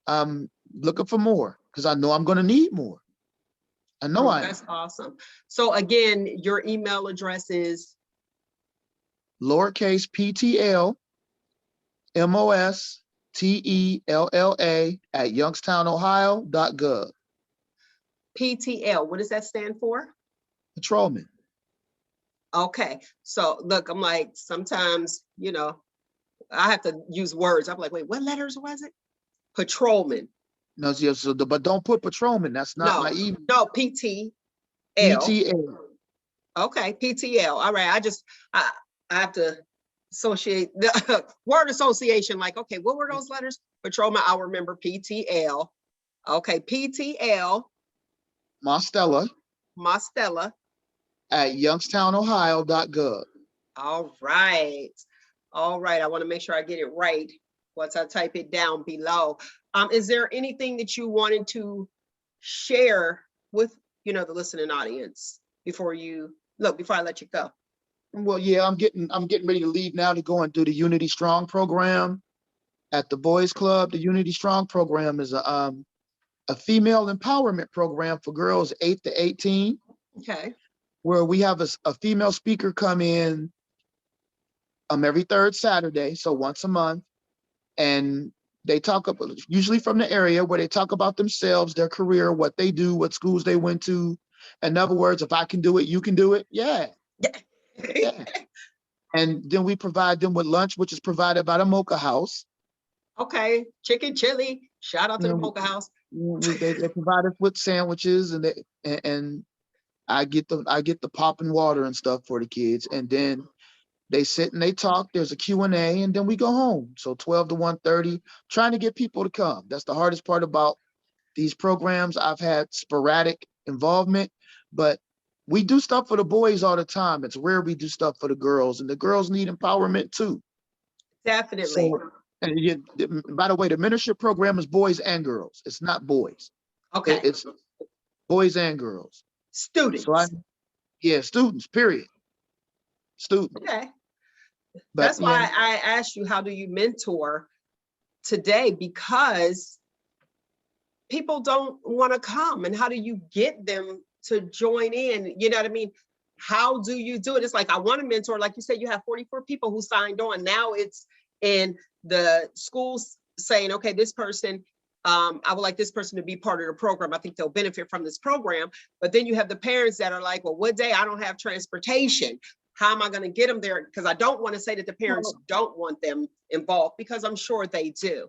Speaker 2: I'm looking for more because I know I'm going to need more. I know I am.
Speaker 1: That's awesome. So again, your email address is
Speaker 2: Lowercase PTL MOSTELLA at youngstownohio.gov.
Speaker 1: PTL. What does that stand for?
Speaker 2: Patrolman.
Speaker 1: Okay. So look, I'm like, sometimes, I have to use words. I'm like, wait, what letters was it? Patrolman.
Speaker 2: No, so but don't put patrolman. That's not my
Speaker 1: No,
Speaker 2: email.
Speaker 1: no, PTL.
Speaker 2: PTL.
Speaker 1: Okay, PTL. All right. I have to associate the word association. Like, okay, what were those letters? Patrolman. I'll remember PTL. Okay, PTL.
Speaker 2: Mostella
Speaker 1: Mostella.
Speaker 2: at youngstownohio.gov.
Speaker 1: All right. All right. I want to make sure I get it right once I type it down below. Is there anything that you wanted to share with, the listening audience before I let you go?
Speaker 2: Well, yeah, I'm getting ready to leave now to go and do the Unity Strong program at the Boys Club. The Unity Strong program is a female empowerment program for girls 8 to 18.
Speaker 1: Okay.
Speaker 2: Where we have a female speaker come in every 3rd Saturday, so once a month, and they talk about, usually from the area, where they talk about themselves, their career, what they do, what schools they went to. In other words, if I can do it, you can do it. Yeah. Yeah. And then we provide them with lunch, which is provided by the Mocha House.
Speaker 1: Okay. Chicken chili. Shout out to the Mocha House.
Speaker 2: They provide us with sandwiches, and I get the popping water and stuff for the kids, and then they sit and they talk. There's a Q&A, and then we go home. So 12 to 1:30, trying to get people to come. That's the hardest part about these programs. I've had sporadic involvement, but we do stuff for the boys all the time. It's rare we do stuff for the girls, and the girls need empowerment too.
Speaker 1: Definitely.
Speaker 2: So, and by the way, the mentorship program is boys and girls. It's not boys.
Speaker 1: Okay.
Speaker 2: It's boys and girls.
Speaker 1: Students.
Speaker 2: So students, period. Students.
Speaker 1: Okay.
Speaker 2: But
Speaker 1: That's why I asked you, how do you mentor today? Because people don't want to come, and how do you get them to join in? You know what I mean? How do you do it? It's like, I want to mentor. Like you said, you have 44 people who signed on. Now it's in the schools saying, okay, this person, I would like this person to be part of the program. I think they'll benefit from this program. But then you have the parents that are like, well, what day? I don't have transportation. How am I going to get them there? Because I don't want to say that the parents don't want them involved, because I'm sure they do.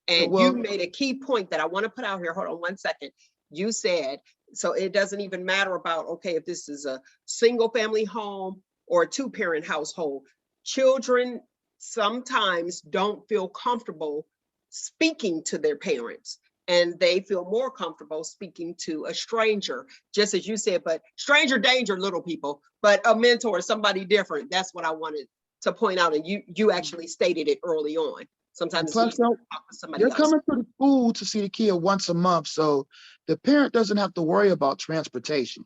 Speaker 1: And you made a key point that I want to put out here. Hold on one second. You said, so it doesn't even matter about, okay, if this is a single family home or a 2-parent household. Children sometimes don't feel comfortable speaking to their parents, and they feel more comfortable speaking to a stranger, just as you said. But stranger danger, little people, but a mentor is somebody different. That's what I wanted to point out. And you actually stated it early on. Sometimes
Speaker 2: plus,
Speaker 1: talk with somebody
Speaker 2: you're
Speaker 1: else.
Speaker 2: coming to the school to see the kid once a month, so the parent doesn't have to worry about transportation,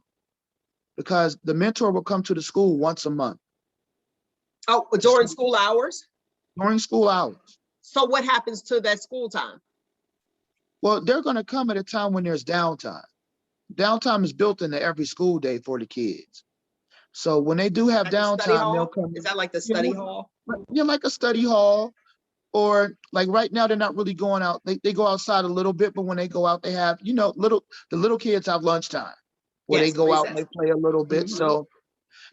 Speaker 2: because the mentor will come to the school once a month.
Speaker 1: Oh, during school hours?
Speaker 2: During school hours.
Speaker 1: So what happens to that school time?
Speaker 2: Well, they're going to come at a time when there's downtime. Downtime is built into every school day for the kids. So when they do have
Speaker 1: At the study
Speaker 2: downtime, they'll
Speaker 1: hall?
Speaker 2: come
Speaker 1: Is
Speaker 2: in,
Speaker 1: that like the
Speaker 2: you
Speaker 1: study
Speaker 2: know,
Speaker 1: hall?
Speaker 2: like a study hall, or like right now they're not really going out. They go outside a little bit, but when they go out, they have, the little kids have lunchtime where they
Speaker 1: Yes,
Speaker 2: go out and
Speaker 1: recess.
Speaker 2: they play a little bit.
Speaker 1: Mhm.
Speaker 2: So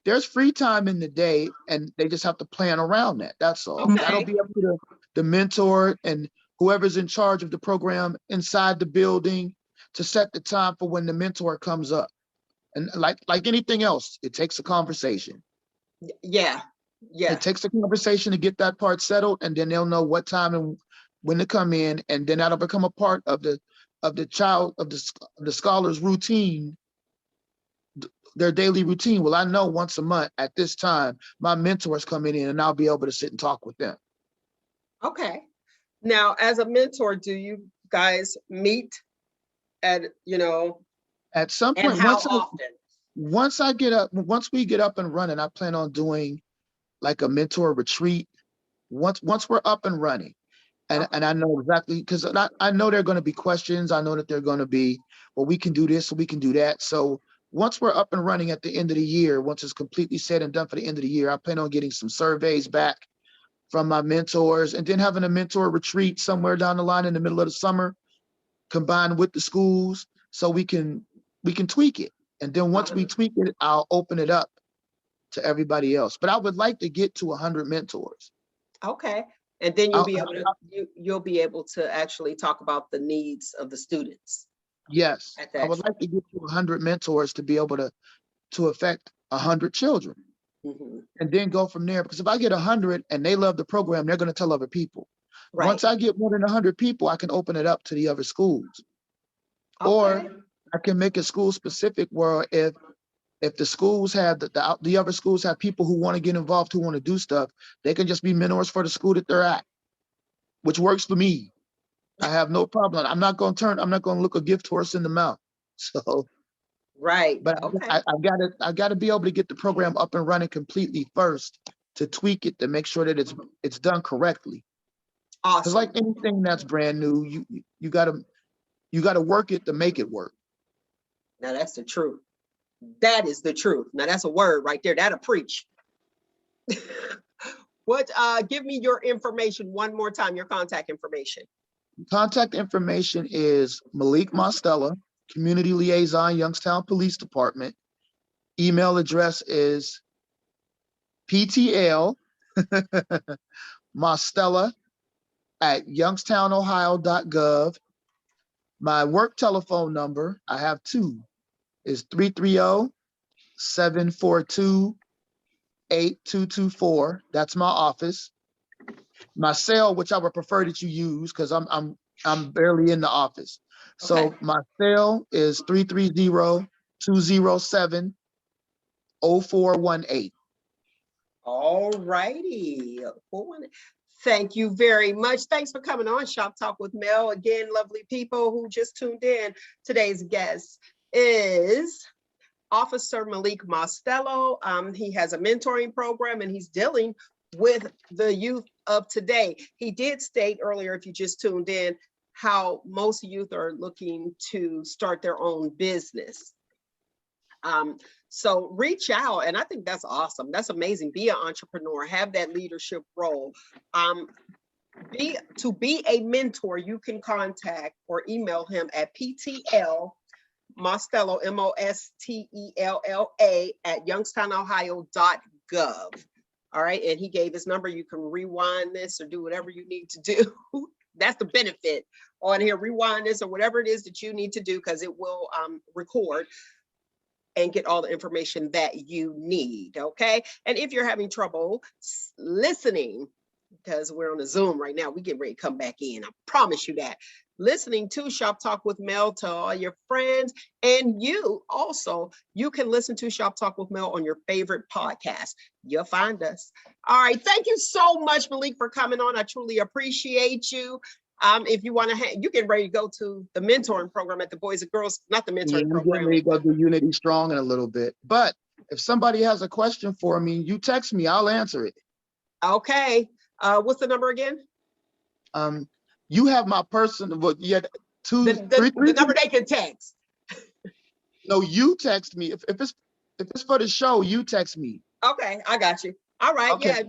Speaker 2: there's free time in the day, and they just have to plan around that. That's all. That'll
Speaker 1: Okay.
Speaker 2: be up to the mentor and whoever's in charge of the program inside the building to set the time for when the mentor comes up. And like anything else, it takes a conversation.
Speaker 1: Yeah.
Speaker 2: It
Speaker 1: Yeah.
Speaker 2: takes a conversation to get that part settled, and then they'll know what time and when to come in, and then that'll become a part of the scholar's routine, their daily routine. Well, I know once a month at this time, my mentor's coming in, and I'll be able to sit and talk with them.
Speaker 1: Okay. Now, as a mentor, do you guys meet at,
Speaker 2: At some
Speaker 1: and
Speaker 2: point,
Speaker 1: how often?
Speaker 2: once we get up and running, I plan on doing like a mentor retreat. Once we're up and running, and
Speaker 1: Okay.
Speaker 2: I know exactly, because I know there are going to be questions. I know that they're going to be, well, we can do this, we can do that. So once we're up and running at the end of the year, once it's completely said and done for the end of the year, I plan on getting some surveys back from my mentors, and then having a mentor retreat somewhere down the line in the middle of the summer, combined with the schools, so we can tweak it. And then once we tweak it, I'll open it up to everybody else. But I would like to get to 100 mentors.
Speaker 1: Okay. And then
Speaker 2: I,
Speaker 1: you'll be able to actually talk about the needs of the students
Speaker 2: yes,
Speaker 1: at
Speaker 2: I
Speaker 1: that.
Speaker 2: would like to get to 100 mentors to be able to affect 100 children,
Speaker 1: Mhm.
Speaker 2: and then go from there. Because if I get 100 and they love the program, they're going to tell other people.
Speaker 1: Right.
Speaker 2: Once I get more than 100 people, I can open it up to the other schools, or
Speaker 1: Okay.
Speaker 2: I can make it school specific, where if the schools have the other schools have people who want to get involved, who want to do stuff, they can just be mentors for the school that they're at, which works for me. I have no problem. I'm not going to look a gift horse in the mouth. So,
Speaker 1: Right.
Speaker 2: but
Speaker 1: Okay.
Speaker 2: I gotta be able to get the program up and running completely first, to tweak it, to make sure that it's done correctly. Because like
Speaker 1: Awesome.
Speaker 2: anything that's brand new, you gotta work it to make it work.
Speaker 1: Now that's the truth. That is the truth. Now that's a word right there. That'll preach. Give me your information one more time, your contact information.
Speaker 2: Contact information is Malik Mostella, Community Liaison, Youngstown Police Department. Email address is PTL Mostella at youngstownohio.gov. My work telephone number, I have two, is 330-742-8224. That's my office. My cell, which I would prefer that you use, because I'm barely in the office.
Speaker 1: Okay.
Speaker 2: So my cell is 330-207-0418.
Speaker 1: All righty. Thank you very much. Thanks for coming on Shop Talk with Mel. Again, lovely people who just tuned in. Today's guest is Officer Malik Mostella. He has a mentoring program, and he's dealing with the youth of today. He did state earlier, if you just tuned in, how most youth are looking to start their own business. So reach out, and I think that's awesome. That's amazing. Be an entrepreneur, have that leadership role. To be a mentor, you can contact or email him at PTL Mostella, Mostella at youngstownohio.gov. All right. And he gave his number. You can rewind this or do whatever you need to do. That's the benefit on here. Rewind this or whatever it is that you need to do, because it will record and get all the information that you need. Okay. And if you're having trouble listening, because we're on a Zoom right now, we get ready to come back in. I promise you that. Listening to Shop Talk with Mel to all your friends, and you can listen to Shop Talk with Mel on your favorite podcast. You'll find us. All right. Thank you so much, Malik, for coming on. I truly appreciate you. If you want to, you get ready to go to the mentoring program at the Boys and Girls, not the
Speaker 2: Yeah,
Speaker 1: mentoring
Speaker 2: we get
Speaker 1: program.
Speaker 2: ready to go do Unity Strong in a little bit. But if somebody has a question for me, you text me, I'll answer it.
Speaker 1: Okay. What's the number again?
Speaker 2: You have my personal, but yeah,
Speaker 1: The number they can text.
Speaker 2: No, you text me. If it's If it's for the show, you text me.
Speaker 1: Okay, I got you. All right,
Speaker 2: Okay.
Speaker 1: yeah.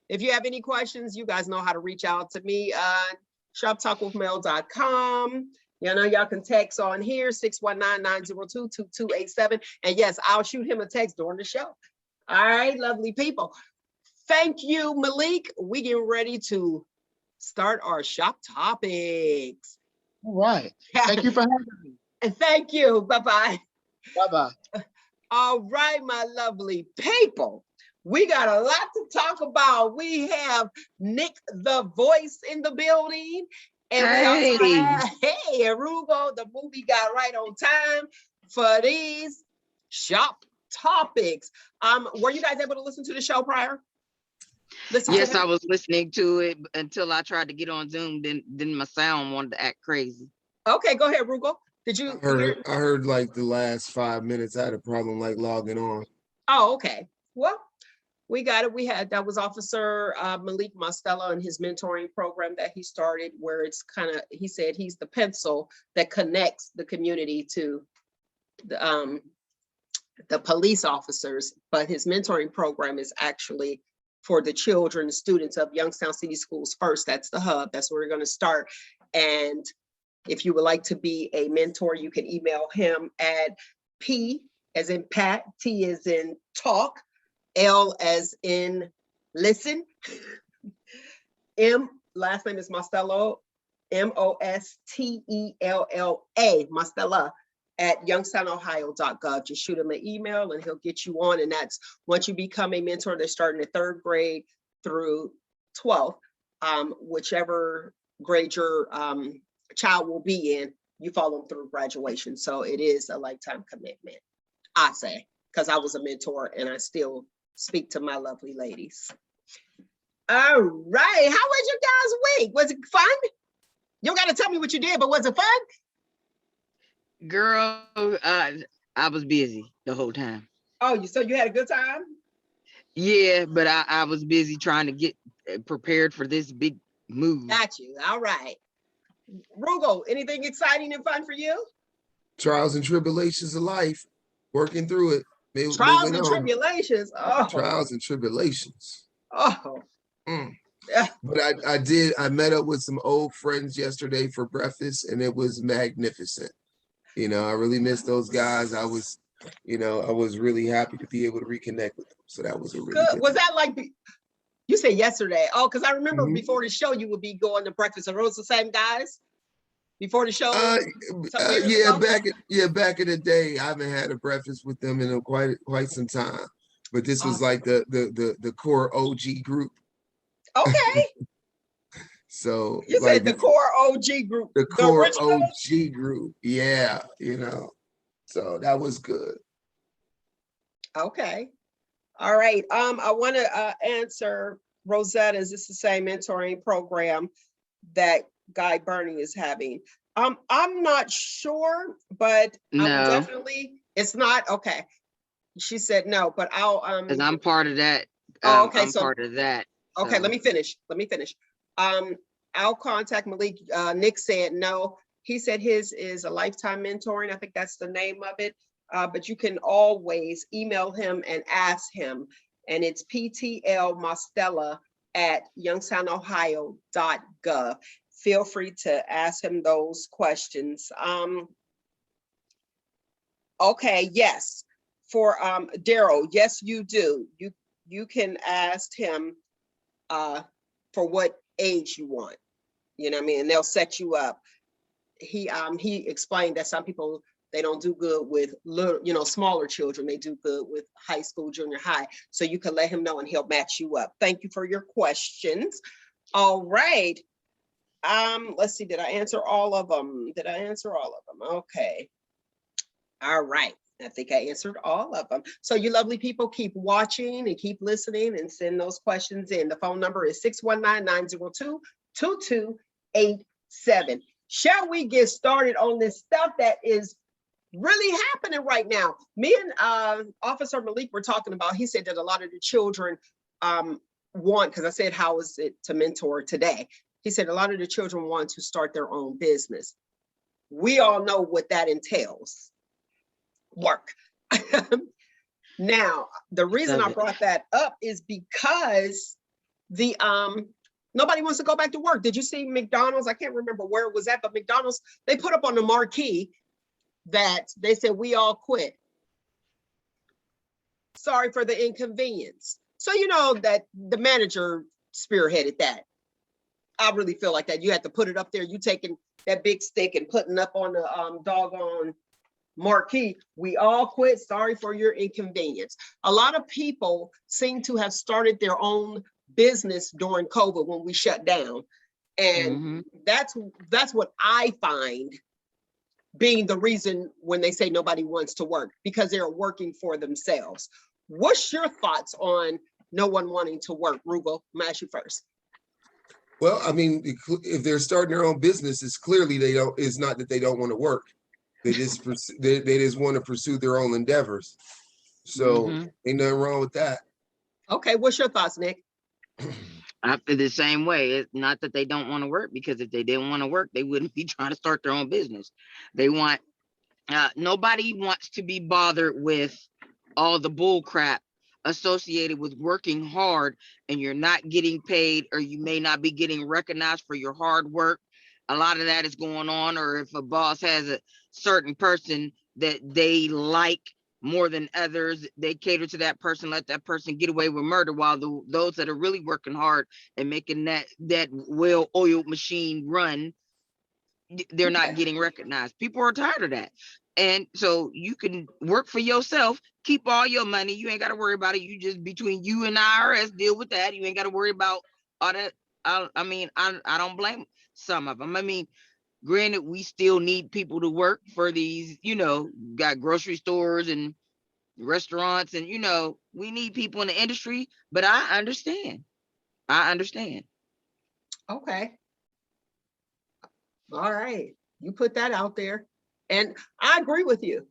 Speaker 1: If you have any questions, you guys know how to reach out to me on shoptalkwithmel.com. You know, y'all can text on here, 619-902-2287. And yes, I'll shoot him a text during the show. All right, lovely people. Thank you, Malik. We get ready to start our shop topics.
Speaker 2: All right. Thank you for having me.
Speaker 1: And thank you. Bye-bye.
Speaker 2: Bye-bye.
Speaker 1: All right, my lovely people. We got a lot to talk about. We have Nick the Voice in the building. And we also have, Arugo, the movie guy, right on time for these shop topics. Were you guys able to listen to the show prior?
Speaker 3: Yes, I was listening to it until I tried to get on Zoom. Then my sound wanted to act crazy.
Speaker 1: Okay, go ahead, Rugo. Did you
Speaker 4: I heard like the last 5 minutes. I had a problem like logging on.
Speaker 1: Oh, okay. Well, we got it. That was Officer Malik Mostella and his mentoring program that he started, where it's he said he's the pencil that connects the community to the police officers, but his mentoring program is actually for the children, students of Youngstown City Schools First. That's the hub. That's where we're going to start. And if you would like to be a mentor, you can email him at P as in Pat, T as in talk, L as in listen, M, last name is Mostella, Mostella, Mostella, at youngstownohio.gov. Just shoot him an email and he'll get you on. And that's once you become a mentor, they're starting at 3rd grade through 12th, whichever grade your child will be in, you follow them through graduation. So it is a lifetime commitment, I say, because I was a mentor and I still speak to my lovely ladies. All right, how was your guys' week? Was it fun? You don't got to tell me what you did, but was it fun?
Speaker 3: Girl, I was busy the whole time.
Speaker 1: Oh, so you had a good time?
Speaker 3: Yeah, but I was busy trying to get prepared for this big move.
Speaker 1: Got you. All right. Rugo, anything exciting and fun for you?
Speaker 4: Trials and tribulations of life, working through it.
Speaker 1: Trials and tribulations. Oh.
Speaker 4: Trials and tribulations.
Speaker 1: Oh.
Speaker 4: But I met up with some old friends yesterday for breakfast and it was magnificent. You know, I really missed those guys. I was really happy to be able to reconnect with them. So that was a really good.
Speaker 1: Was that like, you said yesterday? Oh, because I remember before the show, you would be going to breakfast. Are those the same guys before the show?
Speaker 4: Back in the day, I haven't had a breakfast with them in quite some time. But this was like the core OG group.
Speaker 1: Okay.
Speaker 4: So
Speaker 1: you said the core OG group.
Speaker 4: The core OG group. Yeah, so that was good.
Speaker 1: Okay. All right. I want to answer Rosetta. Is this the same mentoring program that Guy Burning is having? I'm not sure, but
Speaker 3: no.
Speaker 1: I will definitely. It's not okay. She said no, but I'll
Speaker 3: because I'm part of that.
Speaker 1: Okay,
Speaker 3: I'm part of that.
Speaker 1: Okay, let me finish. I'll contact Malik. Nick said no. He said his is a lifetime mentoring. I think that's the name of it. But you can always email him and ask him. And it's ptlmostella@youngstownohio.gov. Feel free to ask him those questions. Okay, yes. For Daryl, yes, you do. You can ask him for what age you want. You know what I mean? And they'll set you up. He explained that some people, they don't do good with little, smaller children. They do good with high school, junior high. So you can let him know and he'll match you up. Thank you for your questions. All right. Let's see, did I answer all of them? Okay. All right. I think I answered all of them. So you lovely people, keep watching and keep listening and send those questions in. The phone number is 619-902-2287. Shall we get started on this stuff that is really happening right now? Me and Officer Malik were talking about, he said that a lot of the children want, because I said, how is it to mentor today? He said a lot of the children want to start their own business. We all know what that entails. Work. Now, the reason I brought that up is because the nobody wants to go back to work. Did you see McDonald's? I can't remember where it was at, but McDonald's, they put up on the marquee that they said, we all quit. Sorry for the inconvenience. So you know that the manager spearheaded that. I really feel like that. You had to put it up there. You taking that big stick and putting up on the doggone marquee, we all quit. Sorry for your inconvenience. A lot of people seem to have started their own business during COVID when we shut down. And that's what I find being the reason when they say nobody wants to work, because they're working for themselves. What's your thoughts on no one wanting to work? Rugal, I'm gonna ask you first.
Speaker 4: Well, I mean, if they're starting their own business, it's clearly it's not that they don't want to work. They just they just want to pursue their own endeavors. So ain't nothing wrong with that.
Speaker 1: Okay, what's your thoughts, Nick?
Speaker 3: I feel the same way. It's not that they don't want to work, because if they didn't want to work, they wouldn't be trying to start their own business. They want, nobody wants to be bothered with all the bull crap associated with working hard and you're not getting paid, or you may not be getting recognized for your hard work. A lot of that is going on. Or if a boss has a certain person that they like more than others, they cater to that person, let that person get away with murder, while those that are really working hard and making that well-oiled machine run, they're not getting recognized. People are tired of that. And so you can work for yourself, keep all your money. You ain't got to worry about it. You just, between you and the IRS, deal with that. You ain't got to worry about all that. I mean, I don't blame some of them. I mean, granted, we still need people to work for these, got grocery stores and restaurants, and, we need people in the industry, but I understand.
Speaker 1: Okay. All right. You put that out there. And I agree with you.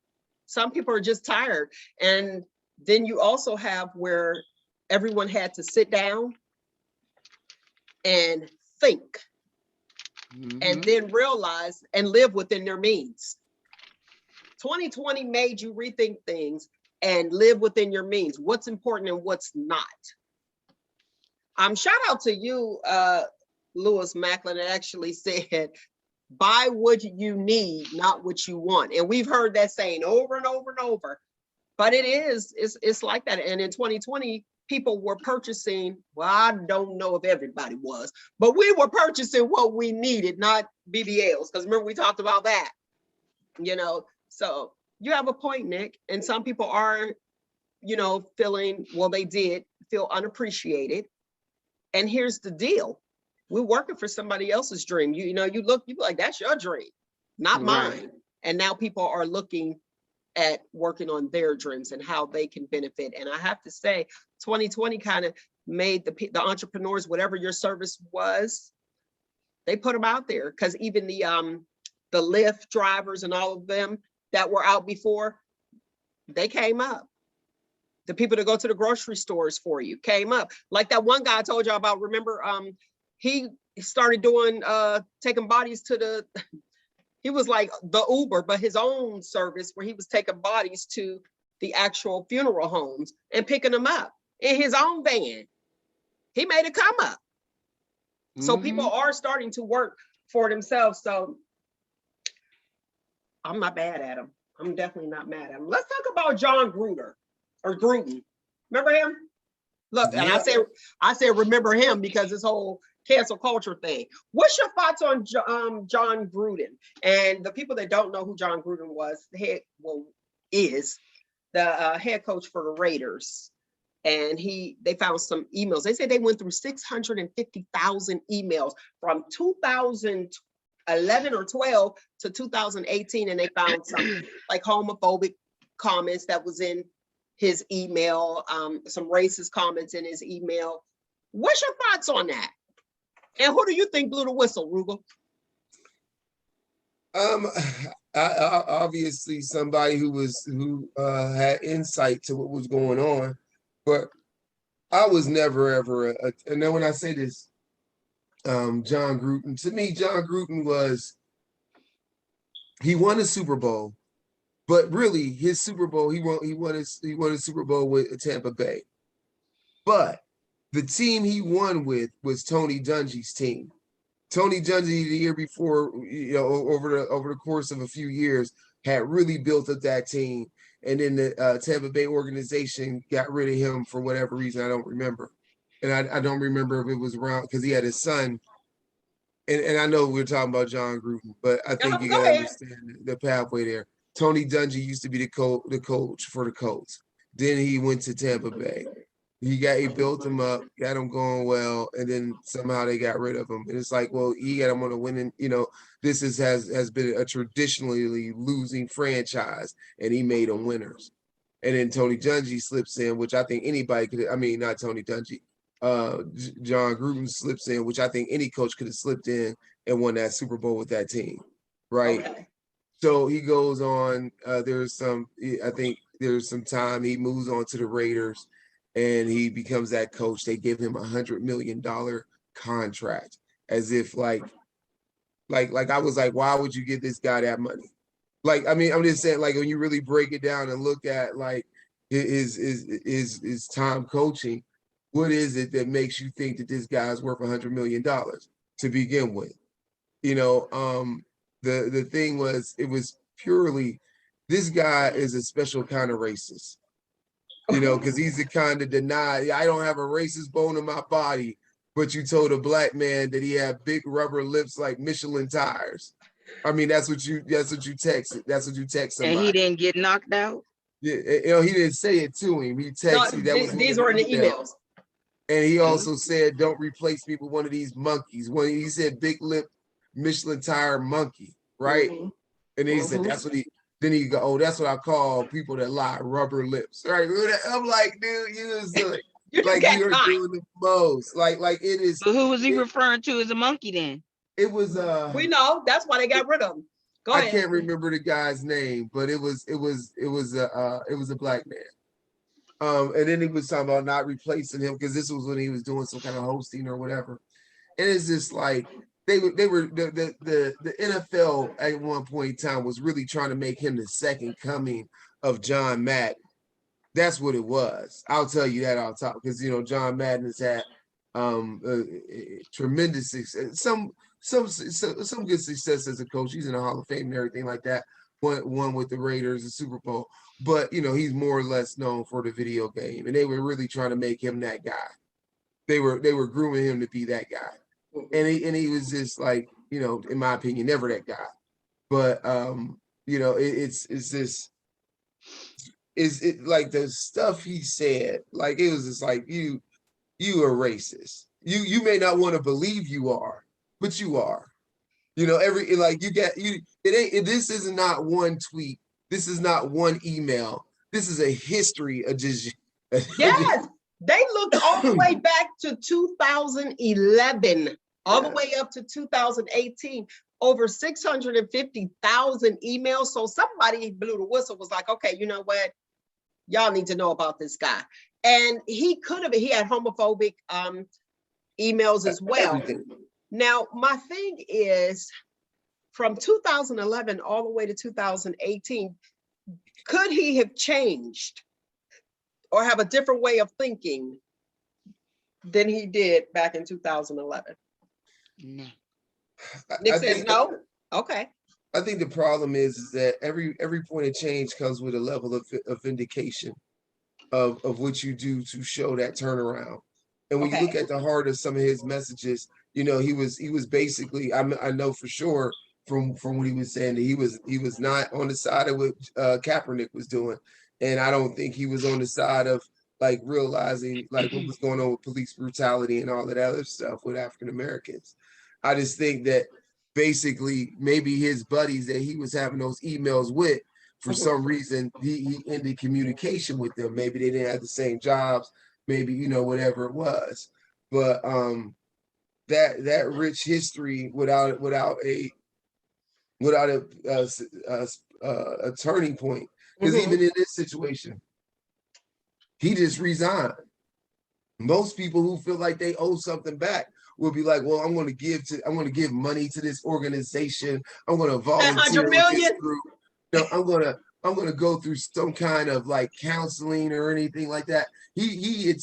Speaker 1: Some people are just tired. And then you also have where everyone had to sit down and think, and then realize and live within their means. 2020 made you rethink things and live within your means. What's important and what's not. Shout out to you, Lewis Macklin, that actually said, buy what you need, not what you want. And we've heard that saying over and over and over, but it's like that. And in 2020, people were purchasing, well, I don't know if everybody was, but we were purchasing what we needed, not BBLs. Because remember, we talked about that, so you have a point, Nick. And some people are, feeling, well, they did feel unappreciated. And here's the deal. We're working for somebody else's dream. You be like, that's your dream, not mine. And now people are looking at working on their dreams and how they can benefit. And I have to say, 2020 kind of made the entrepreneurs, whatever your service was, they put them out there. Because even the Lyft drivers and all of them that were out before, they came up. The people that go to the grocery stores for you came up. Like that one guy I told y'all about, remember, he started doing, taking bodies to he was like the Uber, but his own service where he was taking bodies to the actual funeral homes and picking them up in his own van. He made it come up. So people are starting to work for themselves. So I'm not mad at him. I'm definitely not mad at him. Let's talk about John Gruden. Remember him? Look, and I say remember him because this whole cancel culture thing. What's your thoughts on John Gruden? And the people that don't know who John Gruden was, is the head coach for the Raiders. And they found some emails. They said they went through 650,000 emails from 2011 or 12 to 2018, and they found some like homophobic comments that was in his email, some racist comments in his email. What's your thoughts on that? And who do you think blew the whistle, Rugal?
Speaker 4: Obviously somebody who had insight to what was going on, but I was never ever. And then when I say this, John Gruden, to me, John Gruden he won a Super Bowl, But really, his Super Bowl, he won his Super Bowl with Tampa Bay. But the team he won with was Tony Dungy's team. Tony Dungy the year before, over the course of a few years, had really built up that team. And then the Tampa Bay organization got rid of him for whatever reason. I don't remember. And I don't remember if it was around because he had his son. And I know we're talking about John Gruden, but I think you got to understand the pathway there. Tony Dungy used to be the coach for the Colts. Then he went to Tampa Bay. He built him up, got him going well, and then somehow they got rid of him. And it's like, well, he got him on a winning, this has been a traditionally losing franchise, and he made them winners. And then Tony Dungy slips in, which I think anybody could, not Tony Dungy, John Gruden slips in, which I think any coach could have slipped in and won that Super Bowl with that team, right? Okay. So he goes on, there's some time, he moves on to the Raiders, and he becomes that coach. They give him $100 million contract, as if like I was like, why would you give this guy that money? I'm just saying, like, when you really break it down and look at like his time coaching, what is it that makes you think that this guy's worth $100 million to begin with? The thing was, it was purely, this guy is a special kind of racist. Because he's the kind of deny, I don't have a racist bone in my body, but you told a black man that he had big rubber lips like Michelin tires. That's what you texted. That's what you text somebody.
Speaker 3: And he didn't get knocked out?
Speaker 4: Yeah, he didn't say it to him. He texted.
Speaker 1: These were in the emails.
Speaker 4: And he also said, don't replace me with one of these monkeys. When he said big lip Michelin tire monkey, right? Mm-hmm. And then he said, then he go, oh, that's what I call people that lie, rubber lips, right? I'm like, dude, you was like you're doing the most. Like it is.
Speaker 3: So who was he referring to as a monkey then?
Speaker 4: It was
Speaker 1: we know that's why they got rid of him. Go ahead.
Speaker 4: I can't remember the guy's name, but it was a black man. And then he was talking about not replacing him because this was when he was doing some kind of hosting or whatever. And it's just like the NFL at one point in time was really trying to make him the second coming of John Madden. That's what it was. I'll tell you that off top because John Madden has had tremendous success, some good success as a coach. He's in the Hall of Fame and everything like that. Won with the Raiders, the Super Bowl, but he's more or less known for the video game, and they were really trying to make him that guy. They were grooming him to be that guy. And he was just like, in my opinion, never that guy. But it's like the stuff he said, like it was just like you are racist. You may not want to believe you are, but you are. This is not one tweet. This is not one email. This is a history of just
Speaker 1: yes. They looked all the way back to 2011, all the way up to 2018, over 650,000 emails. So somebody blew the whistle, was like, okay, you know what? Y'all need to know about this guy. And he had homophobic emails as well. Now, my thing is, from 2011 all the way to 2018, could he have changed or have a different way of thinking than he did back in 2011?
Speaker 3: No.
Speaker 1: Nick says no? Okay.
Speaker 4: I think the problem is that every point of change comes with a level of vindication of what you do to show that turnaround. And when you look at the heart of some of his messages, he was basically, I know for sure from what he was saying that he was not on the side of what Kaepernick was doing. And I don't think he was on the side of like realizing like what was going on with police brutality and all of that other stuff with African Americans. I just think that basically maybe his buddies that he was having those emails with, for some reason, he ended communication with them. Maybe they didn't have the same jobs, maybe, whatever it was. But that rich history without a turning point. Because even in this situation, he just resigned. Most people who feel like they owe something back will be like, well, I'm going to give money to this organization. I'm going to volunteer with this group. I'm going I'm gonna go through some kind of like counseling or anything like that. He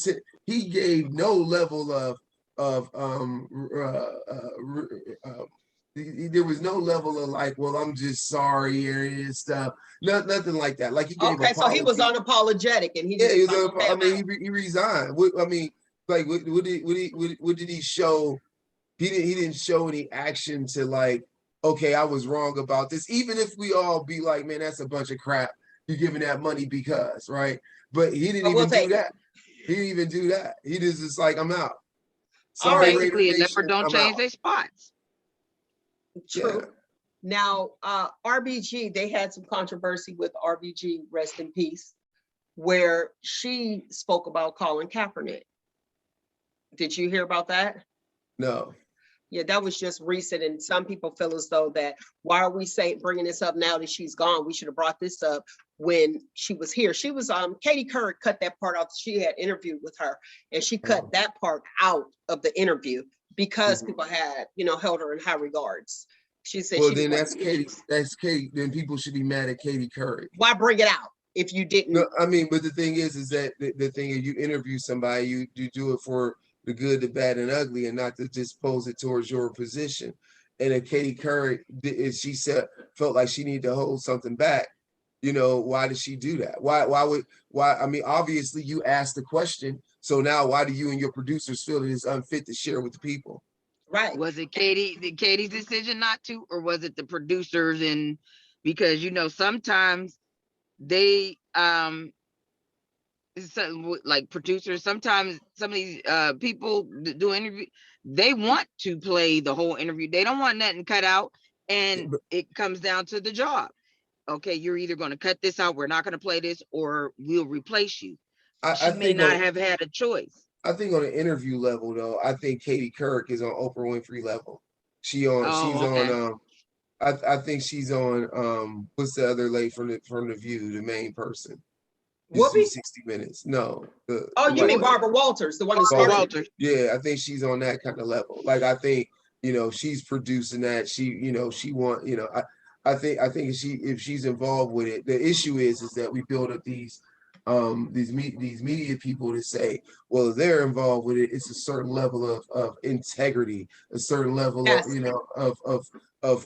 Speaker 4: gave no level of there was no level of like, well, I'm just sorry or any of this stuff. Nothing like that. Like he gave
Speaker 1: Okay, so he was
Speaker 4: apology.
Speaker 1: unapologetic and he
Speaker 4: Yeah,
Speaker 1: just
Speaker 4: he
Speaker 1: was
Speaker 4: was.
Speaker 1: like, okay,
Speaker 4: I
Speaker 1: I'm
Speaker 4: mean,
Speaker 1: out.
Speaker 4: he resigned. I mean, like, what did he show? He didn't show any action to like, okay, I was wrong about this. Even if we all be like, man, that's a bunch of crap. You're giving that money because, right? But he didn't
Speaker 1: But we'll
Speaker 4: even do
Speaker 1: take it.
Speaker 4: that. He didn't even do that. He just like, I'm out.
Speaker 1: All
Speaker 4: Sorry,
Speaker 1: right,
Speaker 4: Raider
Speaker 3: Basically, a leopard
Speaker 4: Nation,
Speaker 3: don't
Speaker 4: I'm
Speaker 3: change
Speaker 4: out.
Speaker 3: their spots.
Speaker 4: Yeah.
Speaker 1: true. Now, RBG, they had some controversy with RBG, rest in peace, where she spoke about Colin Kaepernick. Did you hear about that?
Speaker 4: No.
Speaker 1: Yeah, that was just recent, and some people feel as though that why are we bringing this up now that she's gone? We should have brought this up when she was here. She was Katie Couric cut that part off. She had interviewed with her, and she cut that part out of the interview because people had held her in high regards. She said,
Speaker 4: well, then that's Katie. That's Katie. Then people should be mad at Katie Couric.
Speaker 1: Why bring it out if you didn't?
Speaker 4: No, I mean, but the thing is that the thing is, you interview somebody, you do it for the good, the bad, and ugly, and not to just pose it towards your position. And if Katie Couric, she said, felt like she needed to hold something back, why did she do that? Why? I mean, obviously you asked the question, so now why do you and your producers feel it is unfit to share with the people?
Speaker 1: Right.
Speaker 3: Was it Katie's decision not to, or was it the producers? And because sometimes they like producers, sometimes some of these people that do interview, they want to play the whole interview. They don't want nothing cut out, and it comes down to the job. Okay, you're either going to cut this out, we're not going to play this, or we'll replace you. She may not have had a choice.
Speaker 4: I think on an interview level, though, I think Katie Couric is on Oprah Winfrey level. She's on I think she's on what's the other lady from the View, the main person.
Speaker 1: Whoopi?
Speaker 4: 60 Minutes. No.
Speaker 1: You mean Barbara Walters, the one who
Speaker 3: Barbara
Speaker 1: started.
Speaker 3: Walters.
Speaker 4: Yeah, I think she's on that kind of level. Like I think, she's producing that. She want, I think if she's involved with it, the issue is that we build up these media people to say, well, if they're involved with it, it's a certain level of integrity, a certain level
Speaker 1: Yes.
Speaker 4: of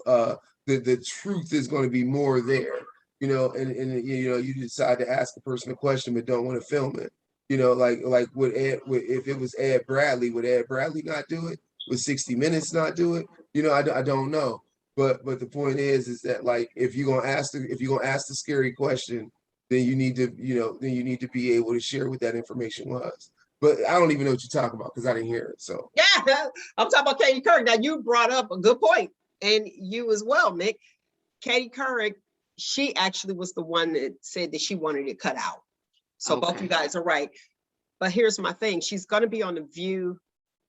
Speaker 4: the truth is going to be more there. And you decide to ask a person a question but don't want to film it. Like if it was Ed Bradley, would Ed Bradley not do it? Would 60 Minutes not do it? I don't know. But the point is that like if you're gonna ask the scary question, then you need to be able to share what that information was. But I don't even know what you're talking about because I didn't hear it. So
Speaker 1: yeah, I'm talking about Katie Couric. Now you brought up a good point, and you as well, Mick. Katie Couric, she actually was the one that said that she wanted it cut out. So both you guys are right. But here's my thing. She's going to be on The View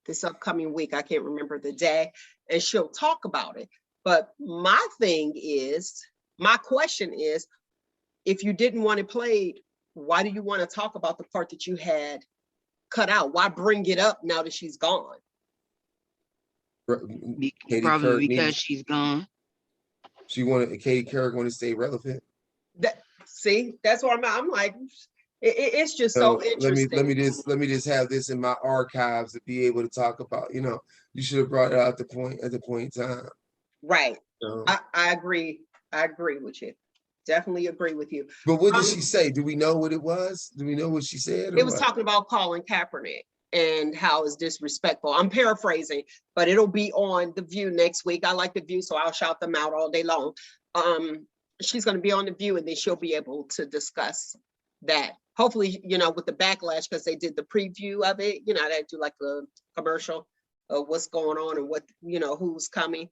Speaker 1: this upcoming week. I can't remember the day. And she'll talk about it. But my question is, if you didn't want it played, why do you want to talk about the part that you had cut out? Why bring it up now that she's gone?
Speaker 3: Probably because she's gone.
Speaker 4: Katie Couric want to stay relevant.
Speaker 1: That's what I'm like. It's just so interesting.
Speaker 4: Let me just have this in my archives to be able to talk about. You should have brought it out at the point in time.
Speaker 1: Right. So. I agree. I agree with you. Definitely agree with you.
Speaker 4: But what did she say? Do we know what it was? Do we know what she said?
Speaker 1: It was talking about Colin Kaepernick and how it's disrespectful. I'm paraphrasing, but it'll be on The View next week. I like The View, so I'll shout them out all day long. She's going to be on The View, and then she'll be able to discuss that. Hopefully, with the backlash, because they did the preview of it, they do like a commercial of what's going on and what, who's coming.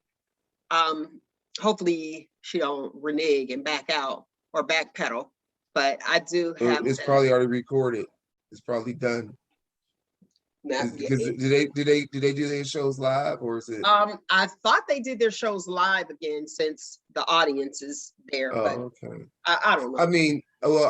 Speaker 1: Hopefully she don't renege and back out or backpedal, but I do have.
Speaker 4: It's probably already recorded. It's probably done. Because did they do their shows live, or is it?
Speaker 1: I thought they did their shows live again since the audience is there.
Speaker 4: Oh,
Speaker 1: but
Speaker 4: okay.
Speaker 1: I don't know.
Speaker 4: I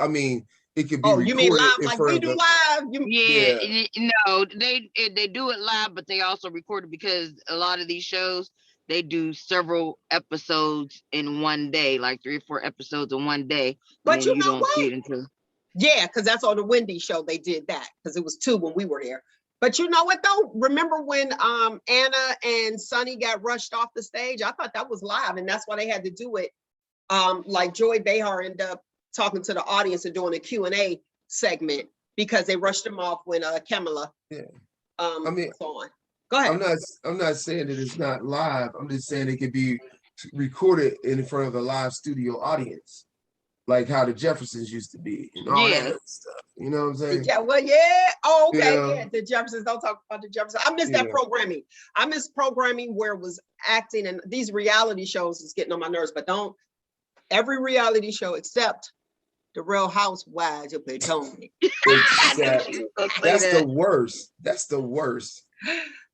Speaker 4: mean, it could be.
Speaker 1: Oh, you mean live like we do live?
Speaker 3: No, they do it live, but they also record it because a lot of these shows they do several episodes in one day, like 3 or 4 episodes in one day, and
Speaker 1: But
Speaker 3: then
Speaker 1: you
Speaker 3: you
Speaker 1: know
Speaker 3: don't see
Speaker 1: what?
Speaker 3: it until.
Speaker 1: Yeah, because that's on the Wendy show. They did that because it was 2 when we were there. But you know what though? Remember when Anna and Sonny got rushed off the stage? I thought that was live, and that's why they had to do it. Like Joy Behar ended up talking to the audience and doing a Q&A segment because they rushed them off when Kamala
Speaker 4: Yeah.
Speaker 1: I
Speaker 4: mean,
Speaker 1: was on. Go ahead.
Speaker 4: I'm not saying that it's not live. I'm just saying it could be recorded in front of a live studio audience, like how the Jeffersons used to be and all
Speaker 3: Yeah.
Speaker 4: that stuff. You know what I'm saying?
Speaker 1: Yeah, well, yeah. Oh, okay.
Speaker 4: You know?
Speaker 1: Yeah, the Jeffersons. Don't talk about the Jeffersons. I miss that
Speaker 4: Yeah.
Speaker 1: programming. I miss programming where it was acting, and these reality shows is getting on my nerves. But don't every reality show except the Real Housewives of Potomac.
Speaker 4: Exactly.
Speaker 3: Don't say
Speaker 4: That's the
Speaker 3: that.
Speaker 4: worst. That's the worst.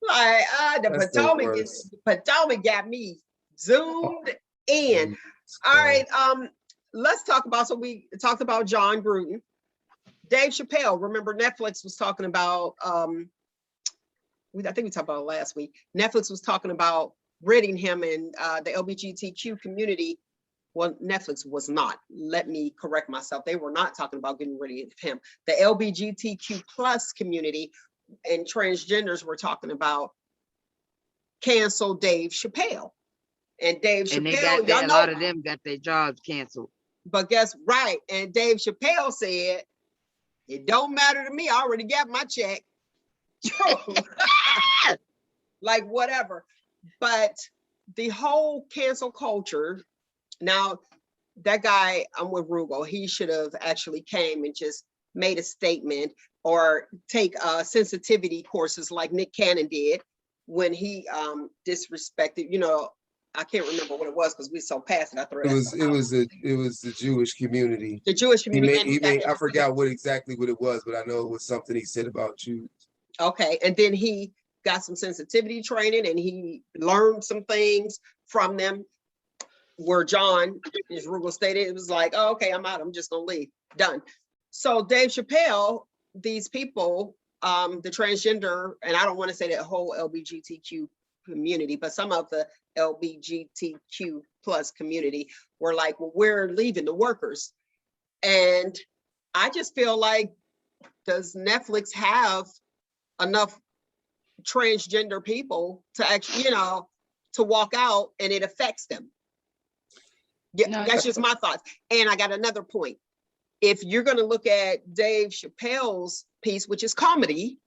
Speaker 1: Like the
Speaker 4: That's the
Speaker 1: Potomac
Speaker 4: worst.
Speaker 1: Potomac got me zoomed in.
Speaker 4: Jesus
Speaker 1: All right.
Speaker 4: Christ.
Speaker 1: Let's talk about, so we talked about John Gruden. Dave Chappelle, remember Netflix was talking about, I think we talked about it last week. Netflix was talking about ridding him and the LGBTQ community. Well, Netflix was not. Let me correct myself. They were not talking about getting rid of him. The LGBTQ plus community and transgenders were talking about cancel Dave Chappelle. And Dave
Speaker 3: And they
Speaker 1: Chappelle,
Speaker 3: got
Speaker 1: y'all
Speaker 3: a
Speaker 1: know,
Speaker 3: lot of them got their jobs canceled.
Speaker 1: but guess right. And Dave Chappelle said, it don't matter to me. I already got my check. Like whatever. But the whole cancel culture, now that guy, I'm with Rugo, he should have actually came and just made a statement or take sensitivity courses like Nick Cannon did when he disrespected, I can't remember what it was because we so past it. I threw
Speaker 4: It was
Speaker 1: out.
Speaker 4: the Jewish community.
Speaker 1: The Jewish
Speaker 4: He
Speaker 1: community.
Speaker 4: made I forgot what exactly what it was, but I know it was something he said about Jews.
Speaker 1: Okay, and then he got some sensitivity training and he learned some things from them where John, as Rugal stated, it was like, oh, okay, I'm out. I'm just gonna leave. Done. So Dave Chappelle, these people, the transgender, and I don't want to say that whole LGBTQ community, but some of the LGBTQ plus community were like, well, we're leaving the workers. And I just feel like, does Netflix have enough transgender people to actually, to walk out and it affects them? Yeah,
Speaker 3: No,
Speaker 1: that's just my thoughts. And I got another point. If you're going to look at Dave Chappelle's piece, which is comedy,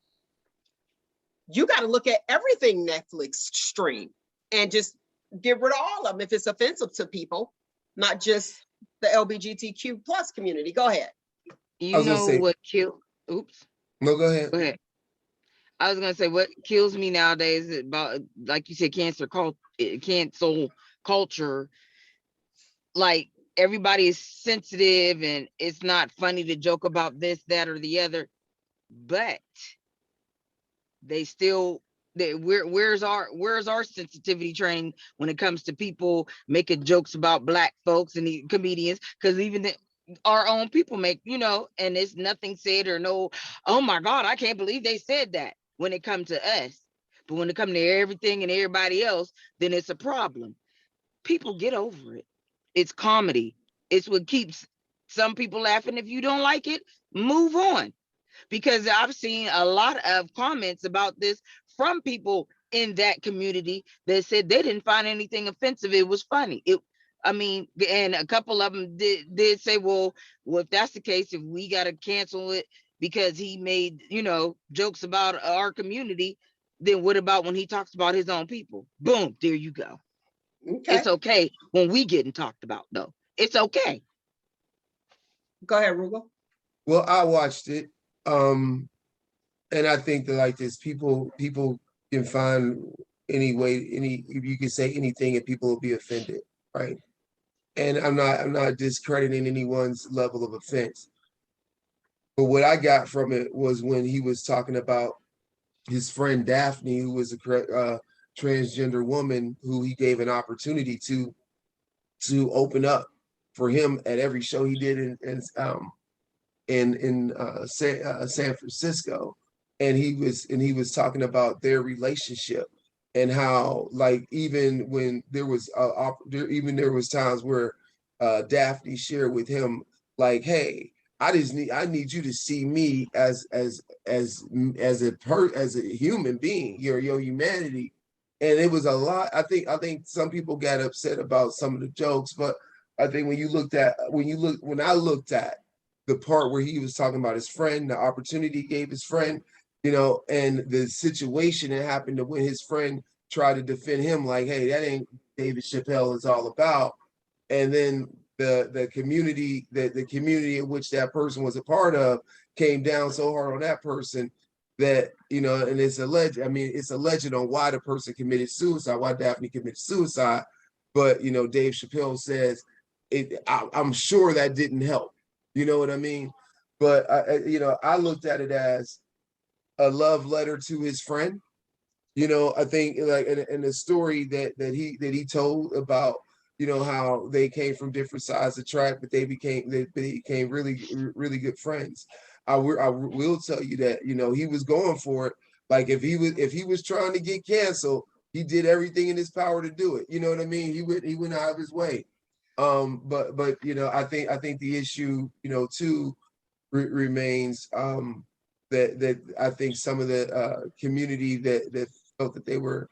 Speaker 1: you got to look at everything Netflix stream and just get rid of all of them if it's offensive to people, not just the LGBTQ plus community. Go ahead.
Speaker 3: you know what killed? Oops.
Speaker 4: No, go ahead.
Speaker 3: Go ahead. I was gonna say what kills me nowadays is about, like you said, cancel culture. Like everybody is sensitive and it's not funny to joke about this, that, or the other, but they still where's our sensitivity training when it comes to people making jokes about Black folks and the comedians? Because even our own people make, and it's nothing said or no, oh my God, I can't believe they said that when it comes to us. But when it comes to everything and everybody else, then it's a problem. People get over it. It's comedy. It's what keeps some people laughing. If you don't like it, move on. Because I've seen a lot of comments about this from people in that community that said they didn't find anything offensive. It was funny. And a couple of them did say, well, if that's the case, if we got to cancel it because he made, jokes about our community, then what about when he talks about his own people? Boom, there you go.
Speaker 1: Okay.
Speaker 3: It's okay when we getting talked about, though. It's okay.
Speaker 1: Go ahead, Rugal.
Speaker 4: Well, I watched it. And I think that like this, people can find if you can say anything and people will be offended, right? And I'm not discrediting anyone's level of offense. But what I got from it was when he was talking about his friend Daphne, who was a transgender woman who he gave an opportunity to open up for him at every show he did in San Francisco, and he was talking about their relationship and how like even when there was there was times where Daphne shared with him like, hey, I need you to see me as a human being, your humanity. And it was a lot. I think some people got upset about some of the jokes, but I think when I looked at the part where he was talking about his friend, the opportunity he gave his friend, and the situation that happened to when his friend tried to defend him, like, hey, that ain't David Chappelle is all about. And then the community, the community in which that person was a part of came down so hard on that person that, and it's alleged, it's alleged on why the person committed suicide, why Daphne committed suicide. But, Dave Chappelle says, I'm sure that didn't help. You know what I mean? But, I looked at it as a love letter to his friend. I think like in the story that he told about, how they came from different sides of the track, but they became really, really good friends. I will tell you that, he was going for it. Like if he was trying to get canceled, he did everything in his power to do it. You know what I mean? He went out of his way. But I think the issue, too, remains that I think some of the community that felt that they were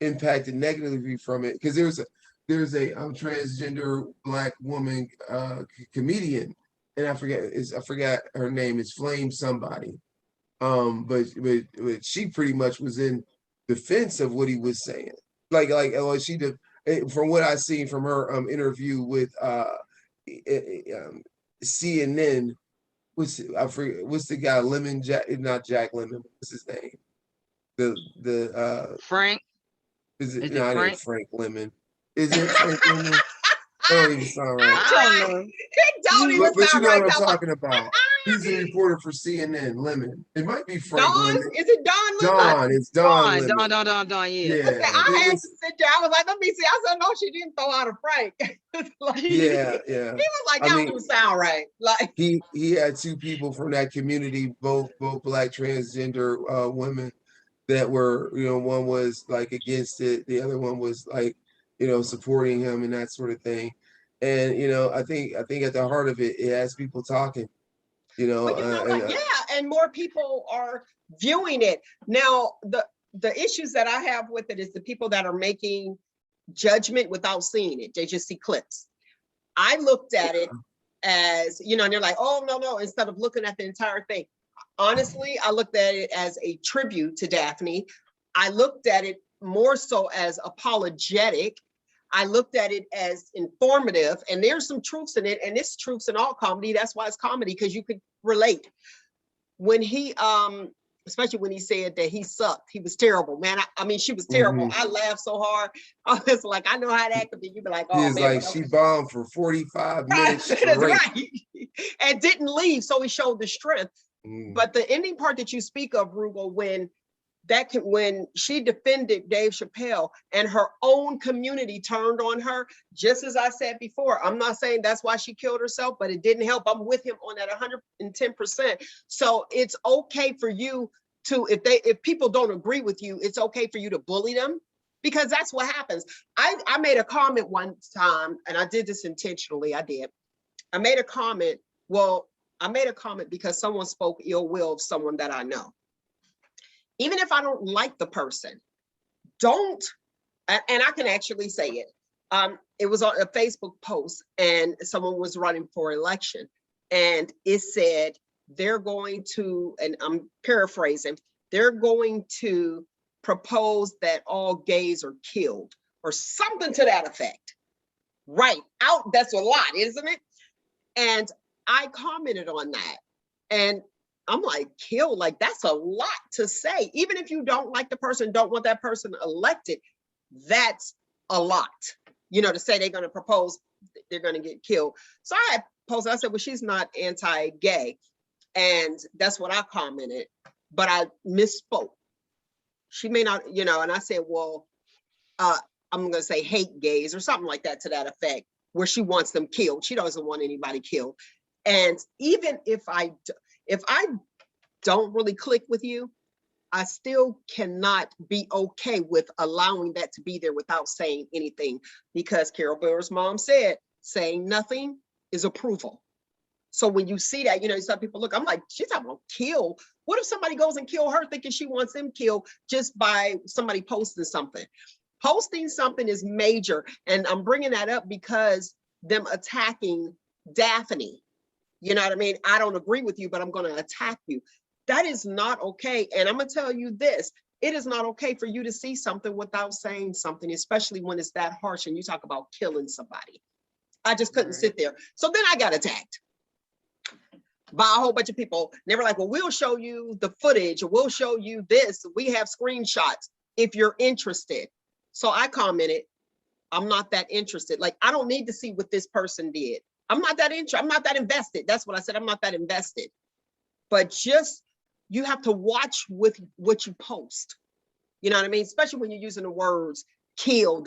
Speaker 4: impacted negatively from it, because there's a transgender Black woman comedian, and I forgot her name. It's Flame somebody. But she pretty much was in defense of what he was saying. She did, from what I seen from her interview with CNN. I forget what's the guy, Lemon Jack, not Jack Lemon, what's his name? The
Speaker 3: Frank.
Speaker 4: is it
Speaker 3: Is
Speaker 4: no,
Speaker 3: it
Speaker 4: it ain't
Speaker 3: Frank?
Speaker 4: Frank Lemon. Is it Frank Lemon? That don't even sound right.
Speaker 1: I'm
Speaker 3: I don't
Speaker 1: trying.
Speaker 3: know.
Speaker 1: It don't even
Speaker 4: But you
Speaker 1: sound
Speaker 4: know
Speaker 1: right.
Speaker 4: what I'm
Speaker 1: Talking about
Speaker 4: talking about. He's a reporter for CNN, Lemon. It might be Frank
Speaker 1: Don.
Speaker 4: Lemon.
Speaker 1: Is it Don Lemon?
Speaker 4: Don, it's Don
Speaker 3: Don,
Speaker 4: Lemon.
Speaker 3: yeah.
Speaker 1: Listen,
Speaker 4: Yeah,
Speaker 1: I
Speaker 4: it
Speaker 1: had
Speaker 4: was,
Speaker 1: to sit there. I was like, let me see. I said, no, she didn't throw out a Frank.
Speaker 4: yeah.
Speaker 1: He was like,
Speaker 4: I
Speaker 1: that
Speaker 4: mean,
Speaker 1: don't sound right. Like,
Speaker 4: he had two people from that community, both Black transgender women that were, one was like against it, the other one was like, supporting him and that sort of thing. And I think at the heart of it, it has people talking.
Speaker 1: well, you know what? Yeah, and more people are viewing it now. The issues that I have with it is the people that are making judgment without seeing it. They just see clips. I looked at it as, and they're like, oh, no, instead of looking at the entire thing. Honestly, I looked at it as a tribute to Daphne. I looked at it more so as apologetic. I looked at it as informative, and there's some truths in it, and it's truths in all comedy. That's why it's comedy, because you could relate. When he, especially when he said that he sucked, he was terrible, man. I mean, she was terrible. I laughed so hard. I was like, I know how that could be. You'd be like,
Speaker 4: He
Speaker 1: oh
Speaker 4: was
Speaker 1: man,
Speaker 4: like, she bombed for 45 minutes
Speaker 1: that's
Speaker 4: straight.
Speaker 1: right, and didn't leave. So he showed the strength. But the ending part that you speak of, Rugal, when she defended Dave Chappelle and her own community turned on her, just as I said before, I'm not saying that's why she killed herself, but it didn't help. I'm with him on that 110%. So it's okay for you to, if people don't agree with you, it's okay for you to bully them, because that's what happens. I made a comment one time, and I did this intentionally. I made a comment. Well, I made a comment because someone spoke ill will of someone that I know. Even if I don't like the person, don't, and I can actually say it. It was on a Facebook post, and someone was running for election, and it said they're going to, and I'm paraphrasing, they're going to propose that all gays are killed, or something to that effect. Right out, that's a lot, isn't it? And I commented on that, and I'm like, kill, like that's a lot to say. Even if you don't like the person, don't want that person elected, that's a lot, to say they're going to propose, they're going to get killed. So I had posted, I said, well, she's not anti-gay. And that's what I commented, but I misspoke. She may not, and I said, well, I'm going to say hate gays or something like that, to that effect, where she wants them killed. She doesn't want anybody killed. And even if I don't really click with you, I still cannot be okay with allowing that to be there without saying anything, because Carol Bear's mom said, saying nothing is approval. So when you see that, you know, some people look, I'm like, she's talking about kill. What if somebody goes and kill her thinking she wants them killed just by somebody posting something? Posting something is major. And I'm bringing that up because them attacking Daphne, you know what I mean? I don't agree with you, but I'm going to attack you. That is not okay. And I'm going to tell you this, it is not okay for you to see something without saying something, especially when it's that harsh and you talk about killing somebody. I just couldn't sit there. So then I got attacked by a whole bunch of people. They were like, well, we'll show you the footage, or we'll show you this. We have screenshots if you're interested. So I commented, I'm not that interested. Like, I don't need to see what this person did. I'm not that invested. That's what I said. I'm not that invested. But just, you have to watch with what you post. You know what I mean? Especially when you're using the words kill.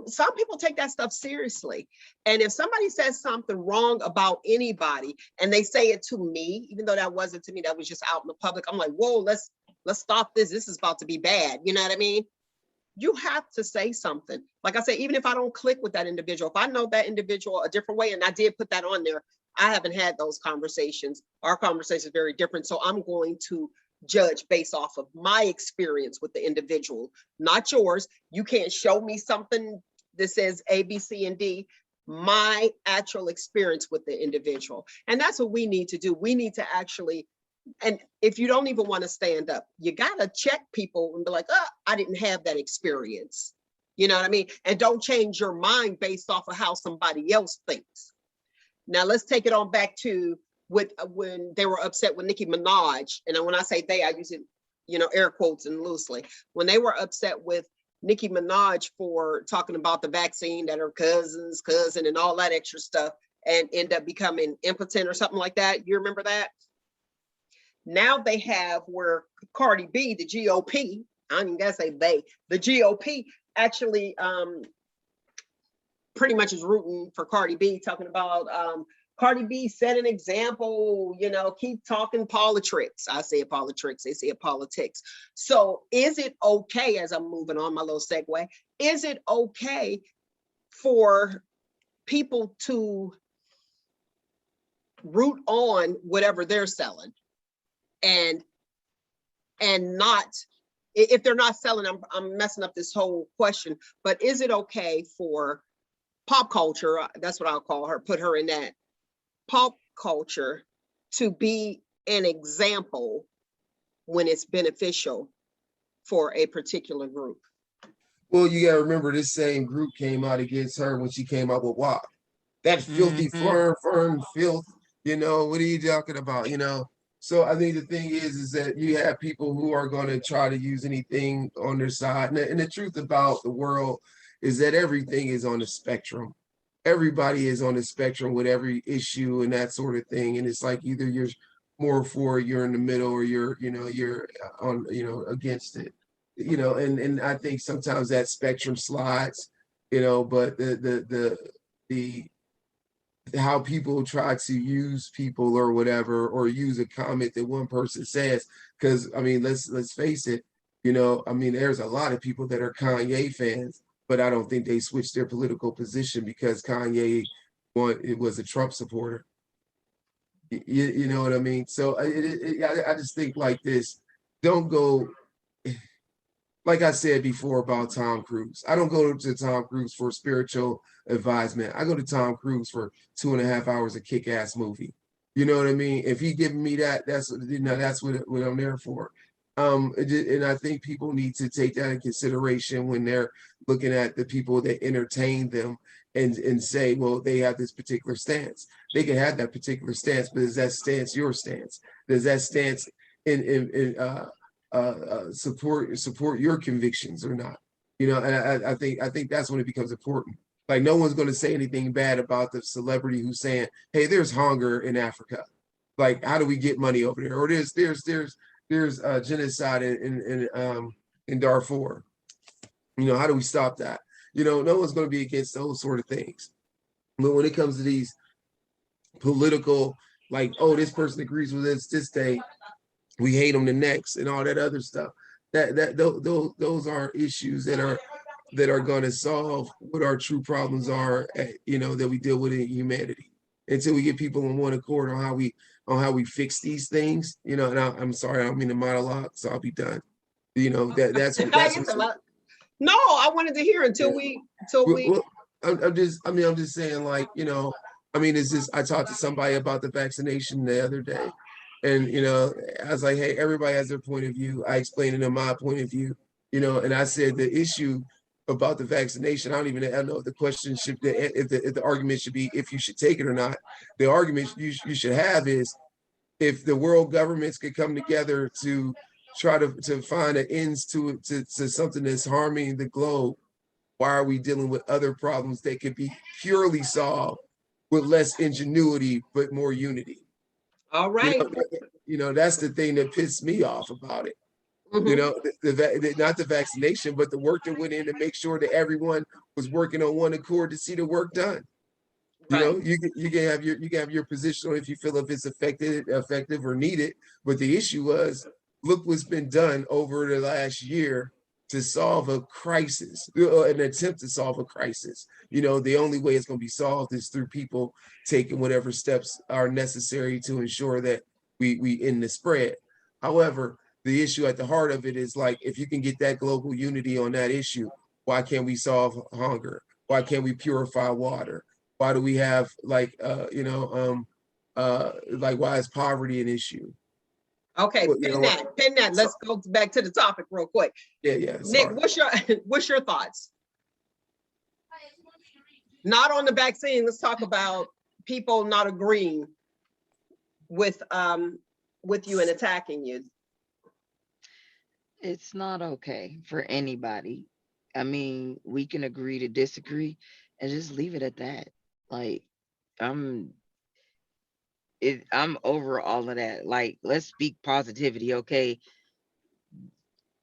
Speaker 1: Some people take that stuff seriously. And if somebody says something wrong about anybody and they say it to me, even though that wasn't to me, that was just out in the public, I'm like, whoa, let's stop this. This is about to be bad. You know what I mean? You have to say something. Like I said, even if I don't click with that individual, if I know that individual a different way, and I did put that on there, I haven't had those conversations. Our conversation is very different. So I'm going to judge based off of my experience with the individual, not yours. You can't show me something that says A, B, C, and D. My actual experience with the individual. And that's what we need to do. We need to actually, and if you don't even want to stand up, you got to check people and be like, oh, I didn't have that experience. You know what I mean? And don't change your mind based off of how somebody else thinks. Now let's take it on back to when they were upset with Nicki Minaj. And when I say they, I use it, you know, air quotes and loosely. When they were upset with Nicki Minaj for talking about the vaccine, that her cousin and all that extra stuff, and end up becoming impotent or something like that. You remember that? Now they have where Cardi B, the GOP, I don't even gotta say they, the GOP actually pretty much is rooting for Cardi B, talking about Cardi B set an example, you know, keep talking politics. I say politics, they say politics. So is it okay, as I'm moving on my little segue, is it okay for people to root on whatever they're selling? And not, if they're not selling, I'm messing up this whole question, but is it okay for pop culture, that's what I'll call her, put her in that, pop culture, to be an example when it's beneficial for a particular group?
Speaker 4: Well, you got to remember, this same group came out against her when she came out with WAP. That filthy firm filth, you know, what are you talking about, you know? So I think the thing is that you have people who are going to try to use anything on their side. And the truth about the world is that everything is on the spectrum. Everybody is on the spectrum with every issue and that sort of thing. And it's like either you're more for it, you're in the middle, or you're on, against it. And I think sometimes that spectrum slides, but the how people try to use people or whatever, or use a comment that one person says, because I mean, let's face it, there's a lot of people that are Kanye fans, but I don't think they switched their political position because Kanye was a Trump supporter. You know what I mean? So I just think like this, don't go, like I said before about Tom Cruise. I don't go to Tom Cruise for spiritual advisement. I go to Tom Cruise for 2.5 hours of kick-ass movie. You know what I mean? If he giving me that, that's what I'm there for. And I think people need to take that in consideration when they're looking at the people that entertain them and say, well, they have this particular stance. They can have that particular stance, but is that stance your stance? Does that stance support your convictions or not? And I think that's when it becomes important. Like, no one's going to say anything bad about the celebrity who's saying, hey, there's hunger in Africa. Like, how do we get money over there? Or there's genocide in Darfur. How do we stop that? No one's going to be against those sort of things. But when it comes to these political, like, oh, this person agrees with this thing, we hate them the next and all that other stuff. Those are issues that are going to solve what our true problems are, that we deal with in humanity. Until we get people on one accord on how we fix these things, and I'm sorry, I don't mean to monologue, so I'll be done. That's
Speaker 1: It's a lot. No, I wanted to hear until we.
Speaker 4: well, I'm just saying, like, it's just, I talked to somebody about the vaccination the other day, and I was like, hey, everybody has their point of view. I explained to them my point of view, and I said the issue about the vaccination, I don't know if the question should, if the argument should be if you should take it or not. The argument you should have is, if the world governments could come together to try to find an ends to something that's harming the globe, why are we dealing with other problems that could be purely solved with less ingenuity but more unity?
Speaker 1: All right.
Speaker 4: That's the thing that pissed me off about it.
Speaker 1: Mm-hmm.
Speaker 4: Not the vaccination, but the work that went in to make sure that everyone was working on one accord to see the work done.
Speaker 1: Right.
Speaker 4: You can have your position on if you feel if it's effective or needed, but the issue was, look what's been done over the last year to solve a crisis, an attempt to solve a crisis. The only way it's going to be solved is through people taking whatever steps are necessary to ensure that we end the spread. However, the issue at the heart of it is, like, if you can get that global unity on that issue, why can't we solve hunger? Why can't we purify water? Why do we have, like, why is poverty an issue?
Speaker 1: Okay, pin that. Let's go back to the topic real quick.
Speaker 4: Yeah.
Speaker 1: Nick, what's your thoughts? Not on the vaccine. Let's talk about people not agreeing with you and attacking you.
Speaker 3: It's not okay for anybody. I mean, we can agree to disagree and just leave it at that. Like, I'm over all of that. Like, let's speak positivity, okay?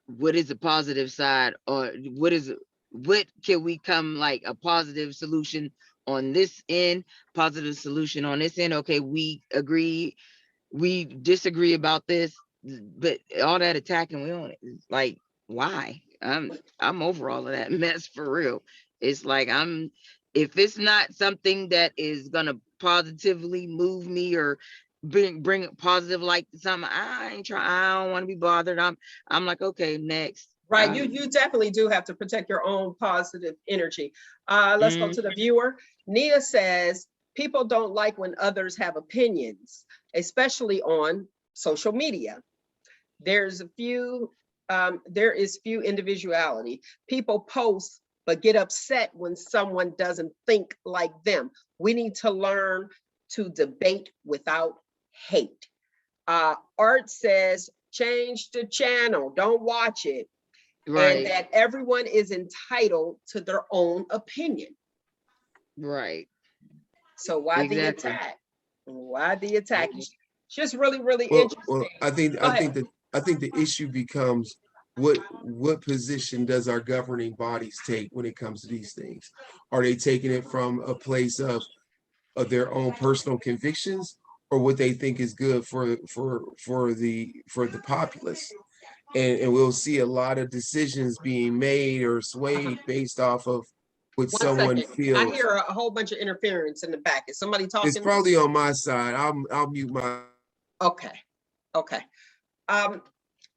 Speaker 3: What is the positive side, or what can we come, like, a positive solution on this end, positive solution on this end? Okay, we agree, we disagree about this, but all that attacking, we on it. Like, why? I'm over all of that mess for real. It's like, if it's not something that is gonna positively move me or bring positive, like something, I don't want to be bothered. I'm like, okay, next.
Speaker 1: Right, you definitely do have to protect your own positive energy. Let's go to the viewer. Nia says, people don't like when others have opinions, especially on social media. There is few individuality. People post but get upset when someone doesn't think like them. We need to learn to debate without hate. Art says, change the channel, don't watch it. Right. And that everyone is entitled to their own opinion.
Speaker 3: Right.
Speaker 1: So why the attack? Why the attack? It's just really, really interesting.
Speaker 4: Well, I think the issue becomes, what position does our governing bodies take when it comes to these things? Are they taking it from a place of their own personal convictions, or what they think is good for the populace? And we'll see a lot of decisions being made or swayed based off of what someone feels.
Speaker 1: I hear a whole bunch of interference in the back. Is somebody talking?
Speaker 4: It's probably on my side. I'll mute my.
Speaker 1: Okay.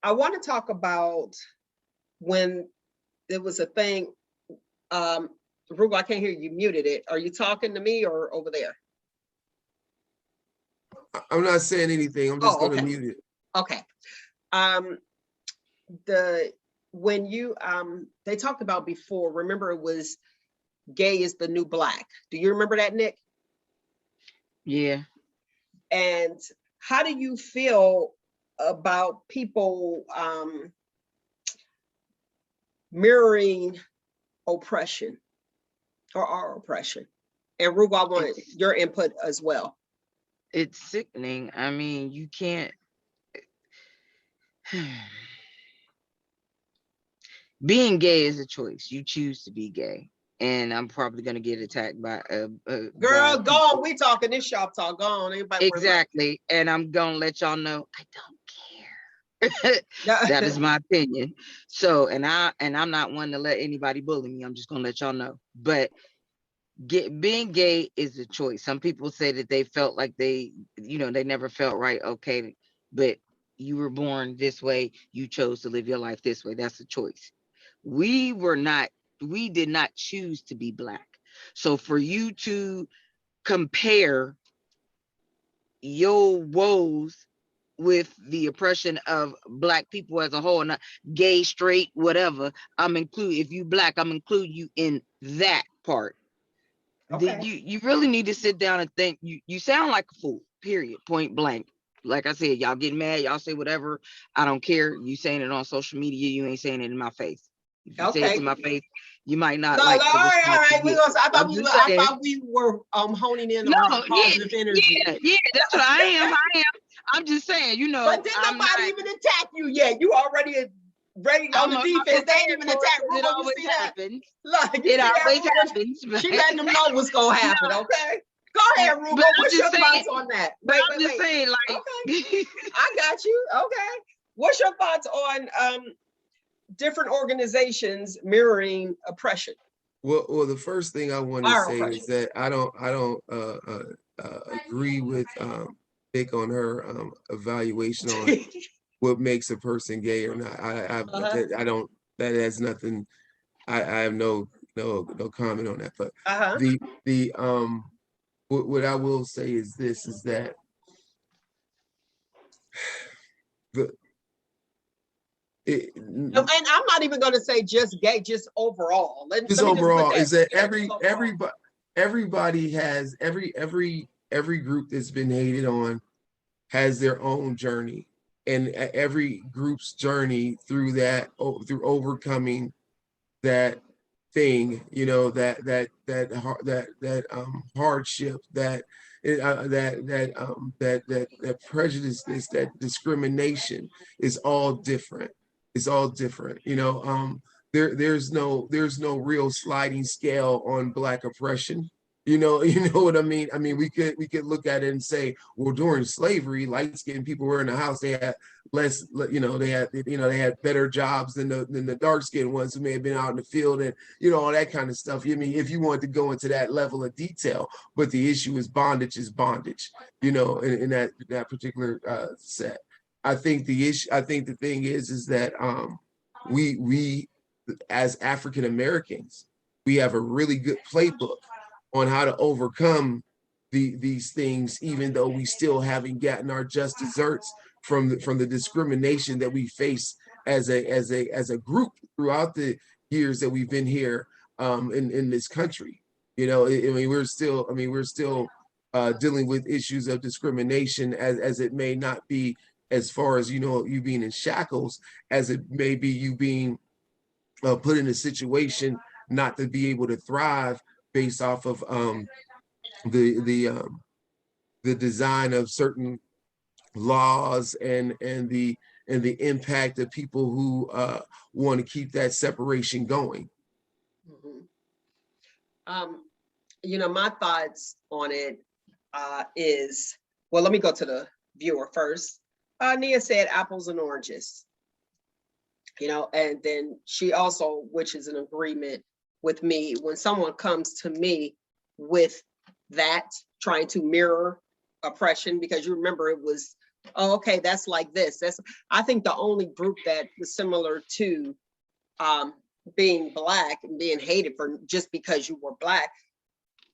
Speaker 1: I want to talk about when there was a thing. Rugo, I can't hear you. Muted it. Are you talking to me or over there?
Speaker 4: I'm not saying anything. I'm just going to mute it.
Speaker 1: Okay. When you they talked about before, remember, it was gay is the new black. Do you remember that, Nick?
Speaker 3: Yeah.
Speaker 1: And how do you feel about people mirroring oppression or our oppression? And Rugo, I want your input as well.
Speaker 3: It's sickening. I mean, you can't. Being gay is a choice. You choose to be gay. And I'm probably going to get attacked by
Speaker 1: girl, go on. We talking this shop talk. Go on. Everybody.
Speaker 3: Exactly. And I'm going to let y'all know, I don't care. That is my opinion. So, and I'm not one to let anybody bully me. I'm just gonna let y'all know. But being gay is a choice. Some people say that they felt like they never felt right. Okay, but you were born this way. You chose to live your life this way. That's a choice. We did not choose to be Black. So for you to compare your woes with the oppression of Black people as a whole, not gay, straight, whatever, if you Black, I'm include you in that part.
Speaker 1: Okay.
Speaker 3: You really need to sit down and think. You sound like a fool, period, point blank. Like I said, y'all get mad, y'all say whatever, I don't care. You saying it on social media, you ain't saying it in my face. If you say it to my face, you might not
Speaker 1: No,
Speaker 3: like the
Speaker 1: all
Speaker 3: response
Speaker 1: right.
Speaker 3: you get.
Speaker 1: I thought we were honing in on our positive energy.
Speaker 3: Yeah, that's what I am. I'm just saying,
Speaker 1: But did nobody even attack you yet? You already ready on the defense. They ain't even attack Rubo.
Speaker 3: It always
Speaker 1: You see that?
Speaker 3: happens.
Speaker 1: Look,
Speaker 3: It always happens.
Speaker 1: She letting them know what's gonna happen. Okay. Go ahead, Rubo. What's your thoughts on that?
Speaker 3: Wait. Saying, like,
Speaker 1: okay. I got you. Okay. What's your thoughts on different organizations mirroring oppression?
Speaker 4: Well, the first thing I want to say is that I don't agree with Nick on her evaluation on what makes a person gay or not. I don't. That has nothing. I have no comment on that. But what I will say is this: is that
Speaker 1: and I'm not even going to say just gay, just overall.
Speaker 4: Overall is that everybody has every group that's been hated on has their own journey, and every group's journey through overcoming that thing, that hardship, that prejudice, that discrimination is all different. It's all different. There's no real sliding scale on Black oppression. You know what I mean? I mean, we could look at it and say, well, during slavery, light-skinned people were in the house. They had less, they had better jobs than the dark-skinned ones who may have been out in the field and all that kind of stuff. I mean, if you wanted to go into that level of detail, but the issue is bondage, in that particular set. I think the thing is that we as African Americans, we have a really good playbook on how to overcome these things, even though we still haven't gotten our just desserts from the discrimination that we face as a group throughout the years that we've been here in this country. We're still dealing with issues of discrimination as it may not be as far as you being in shackles, as it may be you being put in a situation not to be able to thrive based off of the design of certain laws and the impact of people who want to keep that separation going.
Speaker 1: My thoughts on it is, well, let me go to the viewer first. Nia said apples and oranges, and then she also, which is an agreement with me, when someone comes to me with that, trying to mirror oppression, because you remember it was, oh, okay, that's like this. I think the only group that was similar to being Black and being hated for just because you were Black.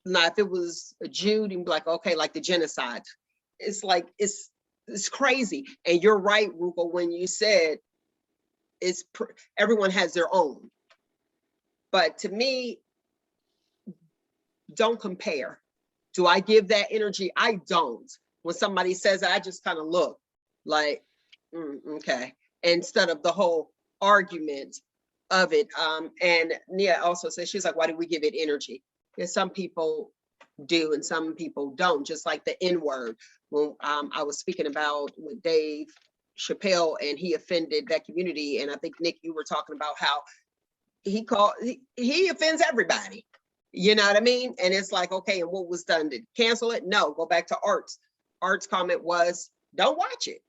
Speaker 1: Now, if it was a Jew, you'd be like, okay, like the genocide. It's like, it's crazy. And you're right, Rupa, when you said everyone has their own. But to me, don't compare. Do I give that energy? I don't. When somebody says that, I just kind of look like, okay, instead of the whole argument of it. And Nia also says, she's like, why do we give it energy? Because some people do and some people don't, just like the N-word. When I was speaking about with Dave Chappelle and he offended that community, and I think, Nick, you were talking about how he offends everybody. You know what I mean? And it's like, okay, and what was done? Did cancel it? No, go back to Art's. Art's comment was, don't watch it.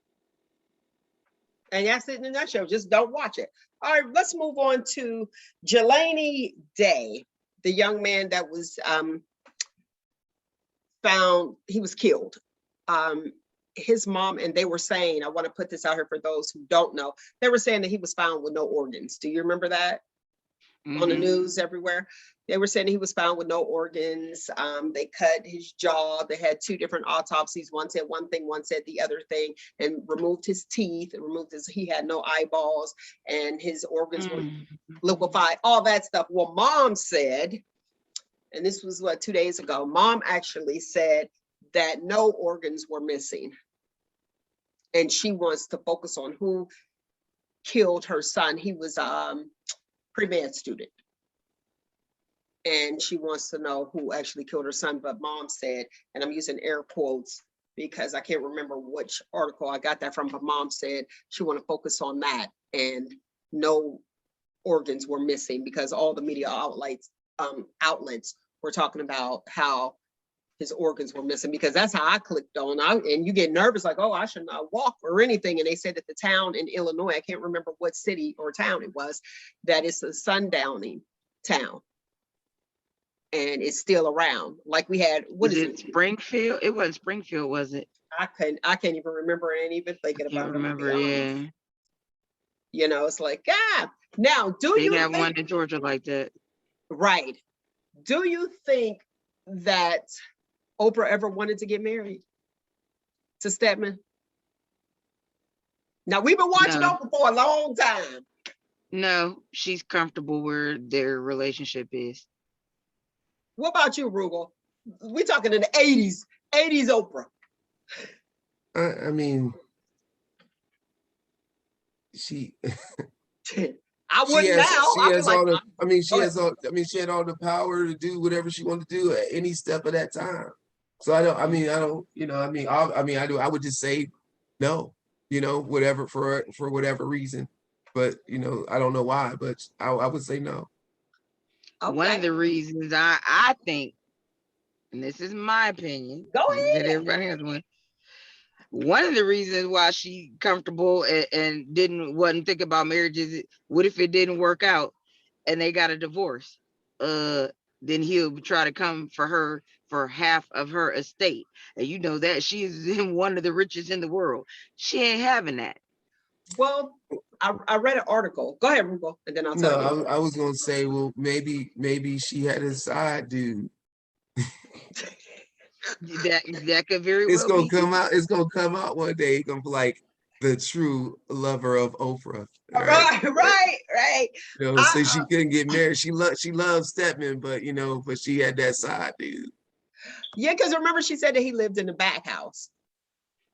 Speaker 1: And that's it in a nutshell. Just don't watch it. All right, let's move on to Jelani Day, the young man that was found, he was killed. His mom, and they were saying, I want to put this out here for those who don't know, they were saying that he was found with no organs. Do you remember that? On the news everywhere? They were saying he was found with no organs. They cut his jaw. They had two different autopsies. One said one thing, one said the other thing, and removed his teeth and removed his, he had no eyeballs and his organs were liquefied, all that stuff. Well, mom said, and this was what, 2 days ago, mom actually said that no organs were missing. And she wants to focus on who killed her son. He was pre-med student. And she wants to know who actually killed her son. But mom said, and I'm using air quotes because I can't remember which article I got that from, but mom said she want to focus on that, and no organs were missing, because all the media outlets were talking about how his organs were missing, because that's how I clicked on. And you get nervous, like, oh, I should not walk or anything. And they said that the town in Illinois, I can't remember what city or town it was, that it's a sundowning town. And it's still around. Like we had, what is it?
Speaker 3: Springfield? It wasn't Springfield, was it?
Speaker 1: I can't even remember. I ain't even thinking about it.
Speaker 3: Remember, yeah.
Speaker 1: You know, it's like, ah. Now, do you
Speaker 3: have
Speaker 1: think,
Speaker 3: one in Georgia like that?
Speaker 1: Right. Do you think that Oprah ever wanted to get married to Stedman? Now, we've been watching Oprah for a long time.
Speaker 3: No, she's comfortable where their relationship is.
Speaker 1: What about you, Rugal? We're talking in the 80s Oprah.
Speaker 4: I mean, she
Speaker 1: I wouldn't now.
Speaker 4: She had all the power to do whatever she wanted to do at any step of that time. So I would just say no, whatever, for whatever reason. But I don't know why, but I would say no.
Speaker 1: Okay.
Speaker 3: One of the reasons I think, and this is my opinion,
Speaker 1: go ahead.
Speaker 3: Everybody has one. One of the reasons why she comfortable and wasn't thinking about marriage is, what if it didn't work out and they got a divorce? Then he'll try to come for her for half of her estate. And you know that she's one of the richest in the world. She ain't having that.
Speaker 1: Well, I read an article. Go ahead, Rugal, and then I'll tell you.
Speaker 4: I was gonna say, well, maybe she had a side dude.
Speaker 3: that could very well
Speaker 4: it's gonna come out. It's gonna come out one day. He's gonna be like the true lover of Oprah.
Speaker 1: Right.
Speaker 4: So she couldn't get married. She loved Stedman, but she had that side dude.
Speaker 1: Yeah, because remember she said that he lived in the back house.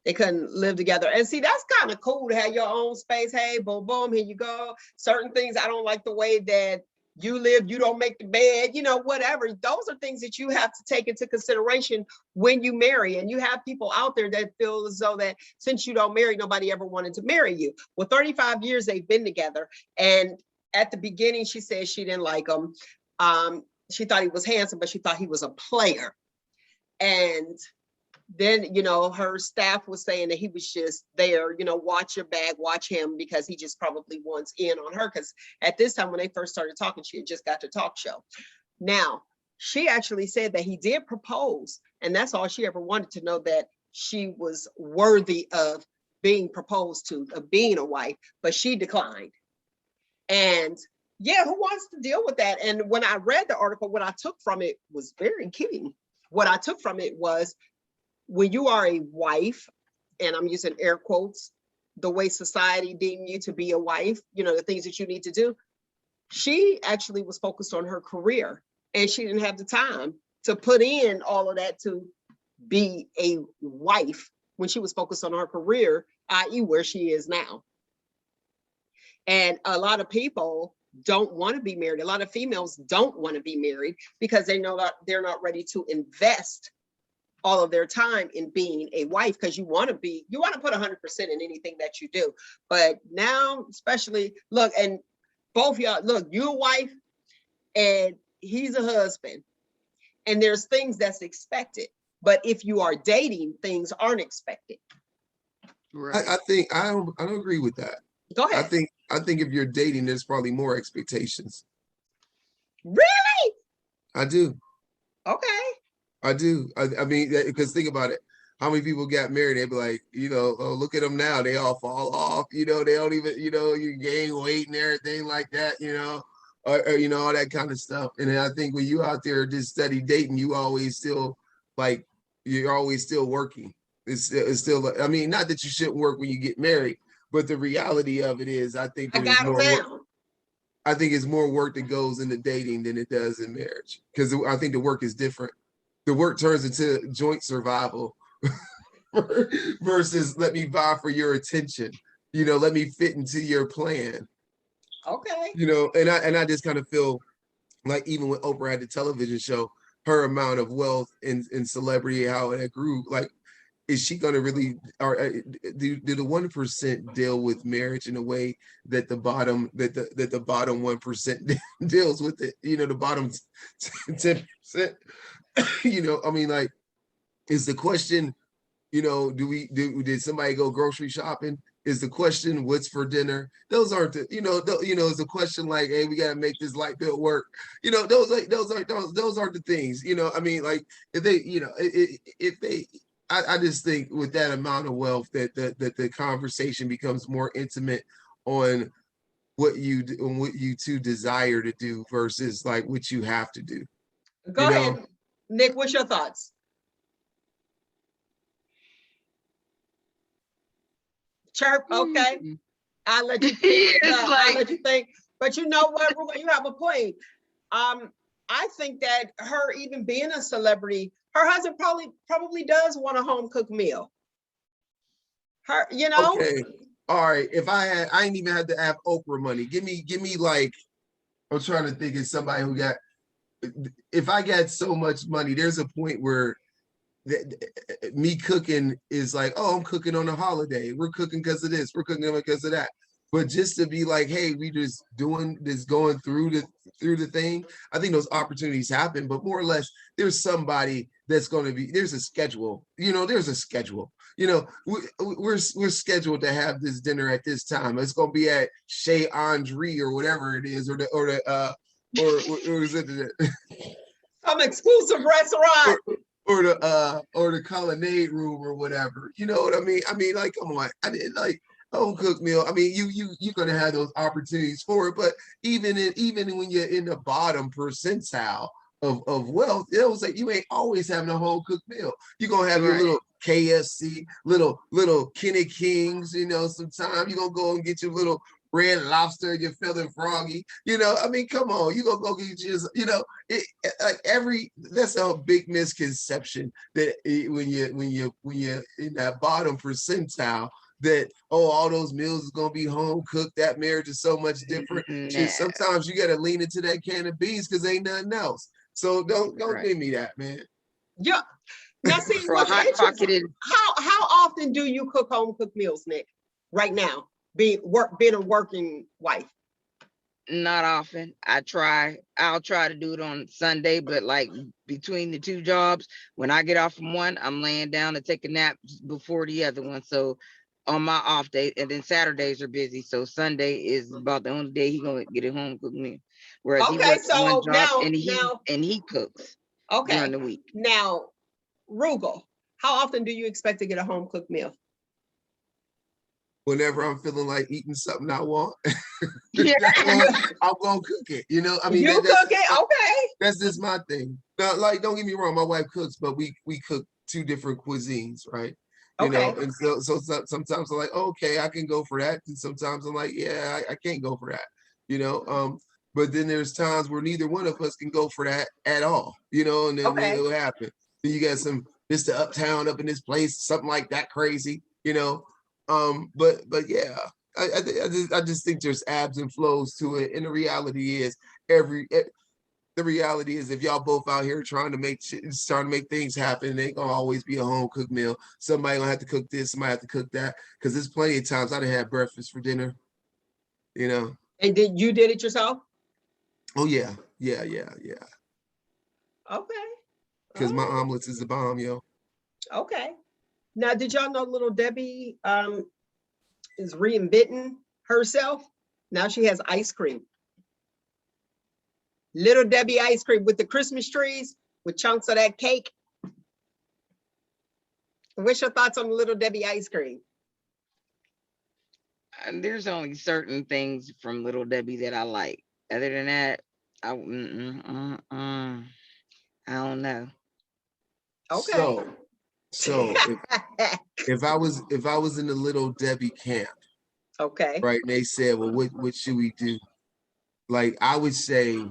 Speaker 1: They couldn't live together. And see, that's kind of cool to have your own space. Hey, boom, boom, here you go. Certain things, I don't like the way that you live, you don't make the bed, whatever. Those are things that you have to take into consideration when you marry. And you have people out there that feel as though that since you don't marry, nobody ever wanted to marry you. Well, 35 years they've been together. And at the beginning, she said she didn't like him. She thought he was handsome, but she thought he was a player. And then, her staff was saying that he was just there, watch your bag, watch him, because he just probably wants in on her. Because at this time, when they first started talking, she had just got the talk show. Now, she actually said that he did propose, and that's all she ever wanted to know, that she was worthy of being proposed to, of being a wife, but she declined. And yeah, who wants to deal with that? And when I read the article, what I took from it was very key. What I took from it was, when you are a wife, and I'm using air quotes, the way society deemed you to be a wife, the things that you need to do, she actually was focused on her career, and she didn't have the time to put in all of that to be a wife when she was focused on her career, i.e. where she is now. And a lot of people don't want to be married. A lot of females don't want to be married because they know that they're not ready to invest all of their time in being a wife, because you want to put 100% in anything that you do. But now, especially, look, and both y'all, look, you're a wife and he's a husband, and there's things that's expected. But if you are dating, things aren't expected.
Speaker 3: Right.
Speaker 4: I think I don't agree with that.
Speaker 1: Go ahead.
Speaker 4: I think if you're dating, there's probably more expectations.
Speaker 1: Really?
Speaker 4: I do.
Speaker 1: Okay.
Speaker 4: I do. I mean, because think about it. How many people got married? They'd be like, oh, look at them now. They all fall off. They don't even, you gain weight and everything like that, or all that kind of stuff. And then I think when you out there just steady dating, you always still like, you're always still working. It's still, I mean, not that you shouldn't work when you get married, but the reality of it is, I think
Speaker 1: I
Speaker 4: there's
Speaker 1: got
Speaker 4: more
Speaker 1: them
Speaker 4: work.
Speaker 1: down.
Speaker 4: I think it's more work that goes into dating than it does in marriage, because I think the work is different. The work turns into joint survival versus let me vie for your attention. Let me fit into your plan.
Speaker 1: Okay.
Speaker 4: And I just kind of feel like even when Oprah had the television show, her amount of wealth and celebrity, how it grew, like, is she going to really, or do the 1% deal with marriage in a way that the bottom 1% deals with it? The bottom 10%. I mean, like, is the question, did somebody go grocery shopping? Is the question what's for dinner? Those aren't the, is the question like, hey, we got to make this light bill work. Those aren't the things. I mean, like, if they, if they, I just think with that amount of wealth that the conversation becomes more intimate on what you two desire to do versus like what you have to do.
Speaker 1: Go ahead, Nick. What's your thoughts? Chirp. Okay. I'll let you think. I'll let you think. But you know what, Ruben, you have a point. I think that her even being a celebrity, her husband probably does want a home cooked meal.
Speaker 4: Okay. All right. If I ain't even had to have Oprah money. Give me like, I'm trying to think of somebody who got, if I got so much money, there's a point where me cooking is like, oh, I'm cooking on a holiday. We're cooking because of this. We're cooking because of that. But just to be like, hey, we just doing this, going through the thing. I think those opportunities happen, but more or less, there's somebody that's going to be. There's a schedule. There's a schedule. We're scheduled to have this dinner at this time. It's going to be at Chez Andre or whatever it is, or is it
Speaker 1: some exclusive restaurant.
Speaker 4: Or the culinary room or whatever. You know what I mean? I mean, like, come on. I didn't like home cooked meal. I mean, you're gonna have those opportunities for it, but even when you're in the bottom percentile of wealth, it was like you ain't always having a home cooked meal. You're gonna have your little KFC, little Kenny Kings, sometime you're gonna go and get your little Red Lobster, you're feeling froggy, I mean, come on, you gonna go get yours, that's a big misconception that when you're in that bottom percentile, that all those meals is gonna be home cooked. That marriage is so much different. Shit, sometimes you gotta lean into that can of beans because ain't nothing else. So don't give me that, man.
Speaker 1: Yeah. Now see, what's interesting, how often do you cook home cooked meals, Nick? Right now, being a working wife.
Speaker 3: Not often. I'll try to do it on Sunday, but like between the two jobs, when I get off from one, I'm laying down to take a nap before the other one. So on my off day, and then Saturdays are busy. So Sunday is about the only day he's gonna get a home cooked meal. Whereas he works one job and he cooks during the week.
Speaker 1: Now, Rugal, how often do you expect to get a home cooked meal?
Speaker 4: Whenever I'm feeling like eating something I want, I'm gonna cook it. I mean,
Speaker 1: you cook it, okay?
Speaker 4: That's just my thing. Now, like, don't get me wrong, my wife cooks, but we cook two different cuisines, right? And so sometimes I'm like, oh, okay, I can go for that, and sometimes I'm like, yeah, I can't go for that. But then there's times where neither one of us can go for that at all, and then it'll happen. Then you got some Mr. Uptown up in this place, something like that crazy, but yeah, I just think there's ebbs and flows to it, and the reality is if y'all both out here trying to make things happen, it ain't gonna always be a home cooked meal. Somebody gonna have to cook this, somebody have to cook that, because there's plenty of times I didn't have breakfast for dinner.
Speaker 1: And you did it yourself?
Speaker 4: Oh yeah.
Speaker 1: Okay.
Speaker 4: Because my omelets is the bomb, yo.
Speaker 1: Okay. Now, did y'all know little Debbie is reinventing herself? Now she has ice cream. Little Debbie ice cream with the Christmas trees, with chunks of that cake. What's your thoughts on Little Debbie ice cream?
Speaker 3: There's only certain things from Little Debbie that I like. Other than that, I don't know.
Speaker 1: Okay.
Speaker 4: So if I was in the Little Debbie camp,
Speaker 1: Okay.
Speaker 4: right, and they said, well, what should we do? Like, I would say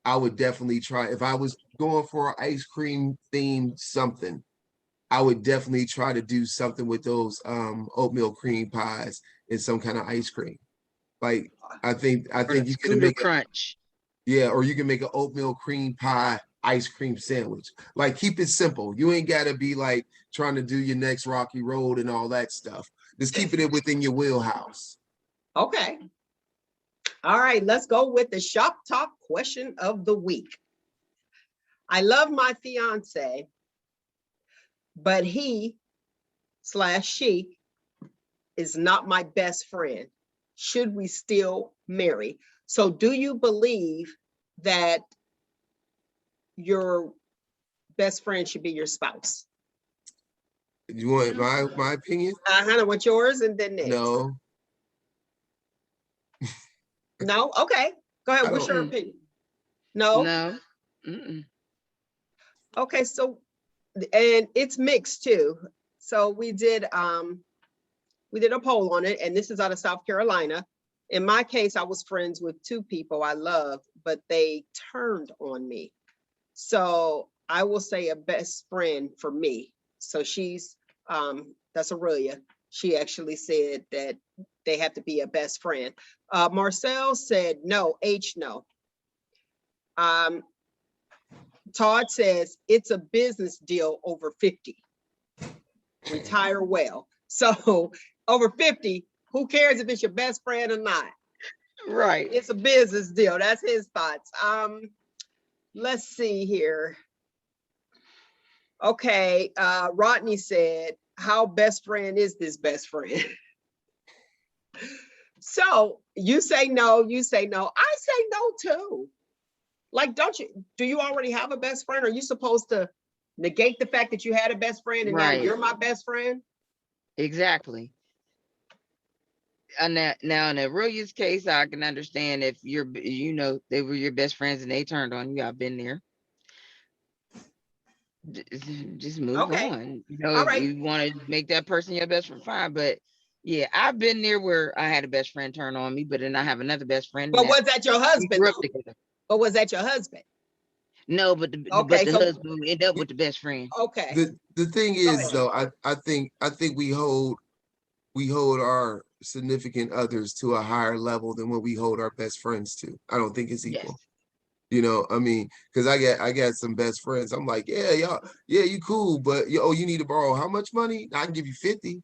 Speaker 4: I would definitely try, if I was going for an ice cream themed something, I would definitely try to do something with those oatmeal cream pies and some kind of ice cream. Like, I think
Speaker 3: Or the
Speaker 4: you can
Speaker 3: Scooter
Speaker 4: make
Speaker 3: Crunch.
Speaker 4: or you can make an oatmeal cream pie ice cream sandwich. Like, keep it simple. You ain't gotta be like trying to do your next Rocky Road and all that stuff. Just keeping it within your wheelhouse.
Speaker 1: Okay. All right, let's go with the shop talk question of the week. I love my fiance, but he/she is not my best friend. Should we still marry? So do you believe that your best friend should be your spouse?
Speaker 4: You want my opinion?
Speaker 1: Hannah, what's yours? And then next.
Speaker 4: No.
Speaker 1: No? Okay. Go ahead. What's your opinion? No?
Speaker 3: No.
Speaker 1: Okay, so, and it's mixed too. So we did a poll on it, and this is out of South Carolina. In my case, I was friends with two people I loved, but they turned on me. So I will say a best friend for me. So she's, that's Aurelia. She actually said that they have to be a best friend. Marcel said no, no. Todd says it's a business deal over 50. Retire well. So over 50, who cares if it's your best friend or not?
Speaker 3: Right.
Speaker 1: It's a business deal. That's his thoughts. Let's see here. Okay, Rodney said, how best friend is this best friend? So you say no, you say no. I say no too. Like, do you already have a best friend? Are you supposed to negate the fact that you had a best friend and now you're my best friend?
Speaker 3: Exactly. And now in Aurelia's case, I can understand if they were your best friends and they turned on you. I've been there. Just move on.
Speaker 1: All right.
Speaker 3: If you want to make that person your best friend, fine. But yeah, I've been there where I had a best friend turn on me, but then I have another best friend.
Speaker 1: But was that your husband? But was that your husband?
Speaker 3: No, but the husband will end up with the best friend.
Speaker 1: Okay.
Speaker 4: The thing is, though, I think we hold our significant others to a higher level than what we hold our best friends to. I don't think it's equal. Yes. You know, I mean, because I got some best friends. I'm like, yeah, you cool, but you need to borrow how much money? I can give you 50.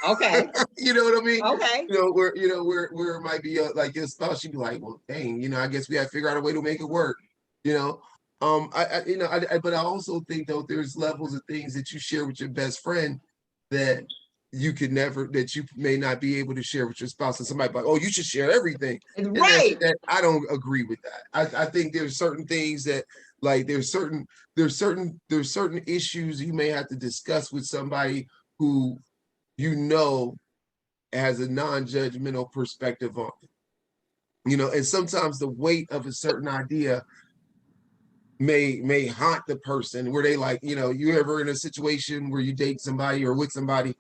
Speaker 1: Okay.
Speaker 4: You know what I mean?
Speaker 1: Okay.
Speaker 4: Where it might be like your spouse, you'd be like, well, dang, I guess we have to figure out a way to make it work. But I also think, though, there's levels of things that you share with your best friend that you may not be able to share with your spouse. And somebody like, oh, you should share everything.
Speaker 1: Right.
Speaker 4: I don't agree with that. I think there's certain things that, like, there's certain issues you may have to discuss with somebody who has a non-judgmental perspective on it. And sometimes the weight of a certain idea may haunt the person, where they like, you ever in a situation where you date somebody or with somebody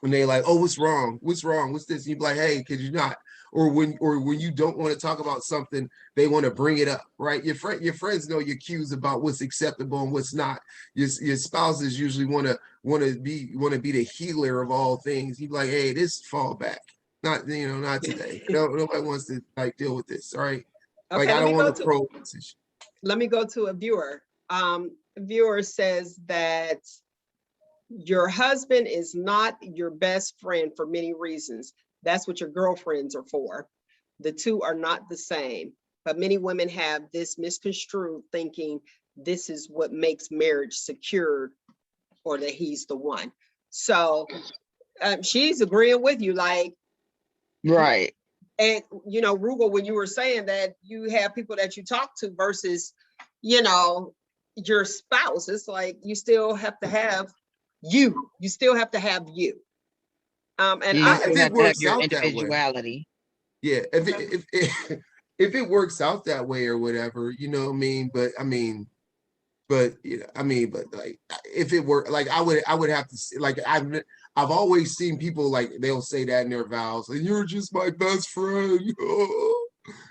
Speaker 4: and they like, oh, what's wrong? What's this? And you be like, hey, could you not? Or when you don't want to talk about something, they want to bring it up, right? Your friends know your cues about what's acceptable and what's not. Your spouses usually want to be the healer of all things. You be like, hey, this fall back. Not today. Nobody wants to like deal with this. All right.
Speaker 1: Okay,
Speaker 4: like, I don't want to probe this issue.
Speaker 1: Let me go to a viewer. Viewer says that your husband is not your best friend for many reasons. That's what your girlfriends are for. The two are not the same. But many women have this misconstrued thinking this is what makes marriage secure or that he's the one. So she's agreeing with you, like,
Speaker 3: Right.
Speaker 1: and Rugal, when you were saying that you have people that you talk to versus, your spouse, it's like you still have to have you. You still have to have you. And
Speaker 3: You
Speaker 1: I
Speaker 4: If
Speaker 3: still
Speaker 4: it
Speaker 3: have to have
Speaker 4: works
Speaker 3: your
Speaker 4: out that way.
Speaker 3: individuality.
Speaker 4: Yeah, if it works out that way or whatever, you know what I mean. But like if it were like I would have to like I've always seen people like they'll say that in their vows, and you're just my best friend.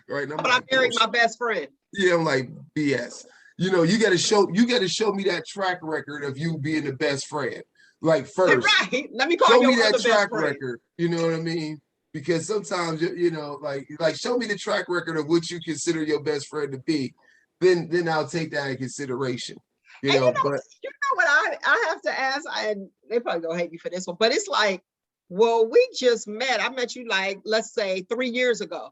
Speaker 4: Right. And I'm
Speaker 1: but I
Speaker 4: like,
Speaker 1: married my best friend.
Speaker 4: yeah, I'm like BS. You got to show me that track record of you being the best friend. Like first,
Speaker 1: Right. Let me call
Speaker 4: show
Speaker 1: your
Speaker 4: me that
Speaker 1: other best
Speaker 4: track
Speaker 1: friend.
Speaker 4: record. You know what I mean? Because sometimes like show me the track record of what you consider your best friend to be. Then I'll take that in consideration.
Speaker 1: And
Speaker 4: But
Speaker 1: what I have to ask, and they probably gonna hate me for this one, but it's like, well, we just met. I met you like, let's say 3 years ago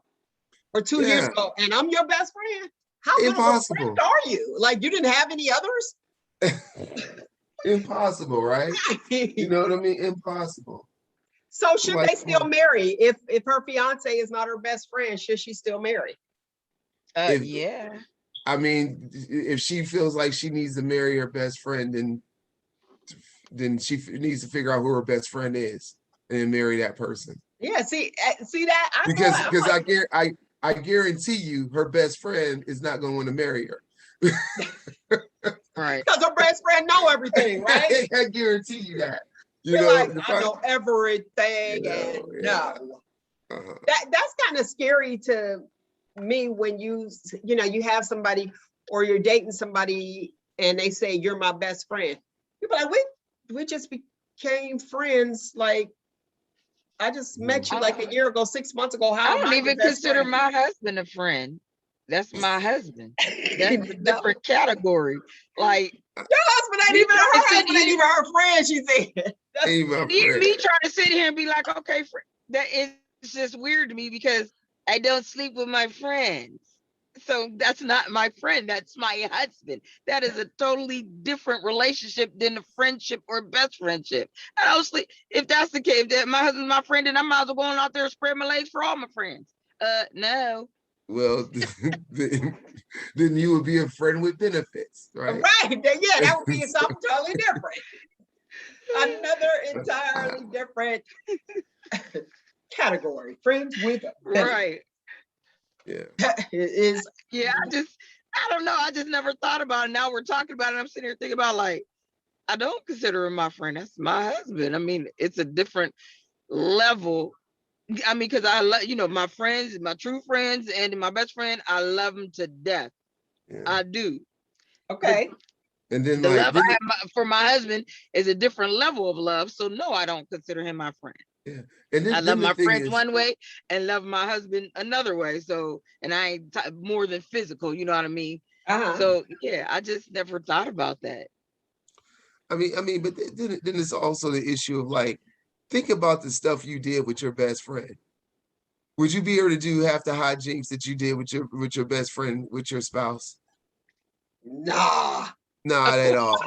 Speaker 1: or 2 years
Speaker 4: Yeah.
Speaker 1: ago, and I'm your best friend. How good of a
Speaker 4: Impossible.
Speaker 1: friend are you? Like, you didn't have any others?
Speaker 4: Impossible, right? You know what I mean? Impossible.
Speaker 1: So should
Speaker 4: Like,
Speaker 1: they still marry if her fiance is not her best friend? Should she still marry?
Speaker 3: Yeah.
Speaker 4: I mean, if she feels like she needs to marry her best friend, then she needs to figure out who her best friend is and then marry that person.
Speaker 1: Yeah, see that?
Speaker 4: I guarantee you her best friend is not going to want to marry her.
Speaker 3: Right.
Speaker 1: Because her best friend know everything, right?
Speaker 4: I guarantee you that.
Speaker 1: You're like, I know everything, and
Speaker 4: yeah.
Speaker 1: no.
Speaker 4: Uh-huh.
Speaker 1: That's kind of scary to me when you have somebody or you're dating somebody and they say you're my best friend. You're like, we just became friends. Like, I just met you like a year ago, 6 months ago. How
Speaker 3: I
Speaker 1: am
Speaker 3: don't
Speaker 1: I
Speaker 3: even
Speaker 1: your best
Speaker 3: consider
Speaker 1: friend?
Speaker 3: my husband a friend. That's my husband. That's a
Speaker 1: No.
Speaker 3: different category. Like,
Speaker 1: Your husband ain't
Speaker 3: me
Speaker 1: even her
Speaker 3: trying to sit
Speaker 1: husband, ain't
Speaker 3: here-
Speaker 1: even her friend, she said.
Speaker 4: Ain't my friend.
Speaker 3: me trying to sit here and be like, okay, that is just weird to me because I don't sleep with my friends. So that's not my friend. That's my husband. That is a totally different relationship than a friendship or best friendship. I don't sleep. If that's the case, if that my husband's my friend, then I might as well go on out there and spread my legs for all my friends. No.
Speaker 4: Well, then you would be a friend with benefits, right?
Speaker 1: Right. Yeah, that would be something totally different. Another entirely different category. Friends with benefits.
Speaker 3: Right.
Speaker 4: Yeah.
Speaker 1: Is
Speaker 3: Yeah, I don't know. I just never thought about it. Now we're talking about it. I'm sitting here thinking about like, I don't consider him my friend. That's my husband. I mean, it's a different level. I mean, because I love, my friends, my true friends, and my best friend, I love them to death.
Speaker 4: Yeah.
Speaker 3: I do.
Speaker 1: okay.
Speaker 4: And then
Speaker 3: The
Speaker 4: like
Speaker 3: love I have for my husband is a different level of love. So no, I don't consider him my friend.
Speaker 4: yeah. And then,
Speaker 3: I
Speaker 4: then
Speaker 3: love
Speaker 4: the
Speaker 3: my
Speaker 4: thing
Speaker 3: friends
Speaker 4: is,
Speaker 3: one way and love my husband another way. So, and I ain't more than physical, you know what I mean?
Speaker 1: Uh-huh.
Speaker 3: So yeah, I just never thought about that.
Speaker 4: I mean, but then it's also the issue of like, think about the stuff you did with your best friend. Would you be able to do half the hijinks that you did with your best friend, with your spouse?
Speaker 1: Nah.
Speaker 4: Not at all.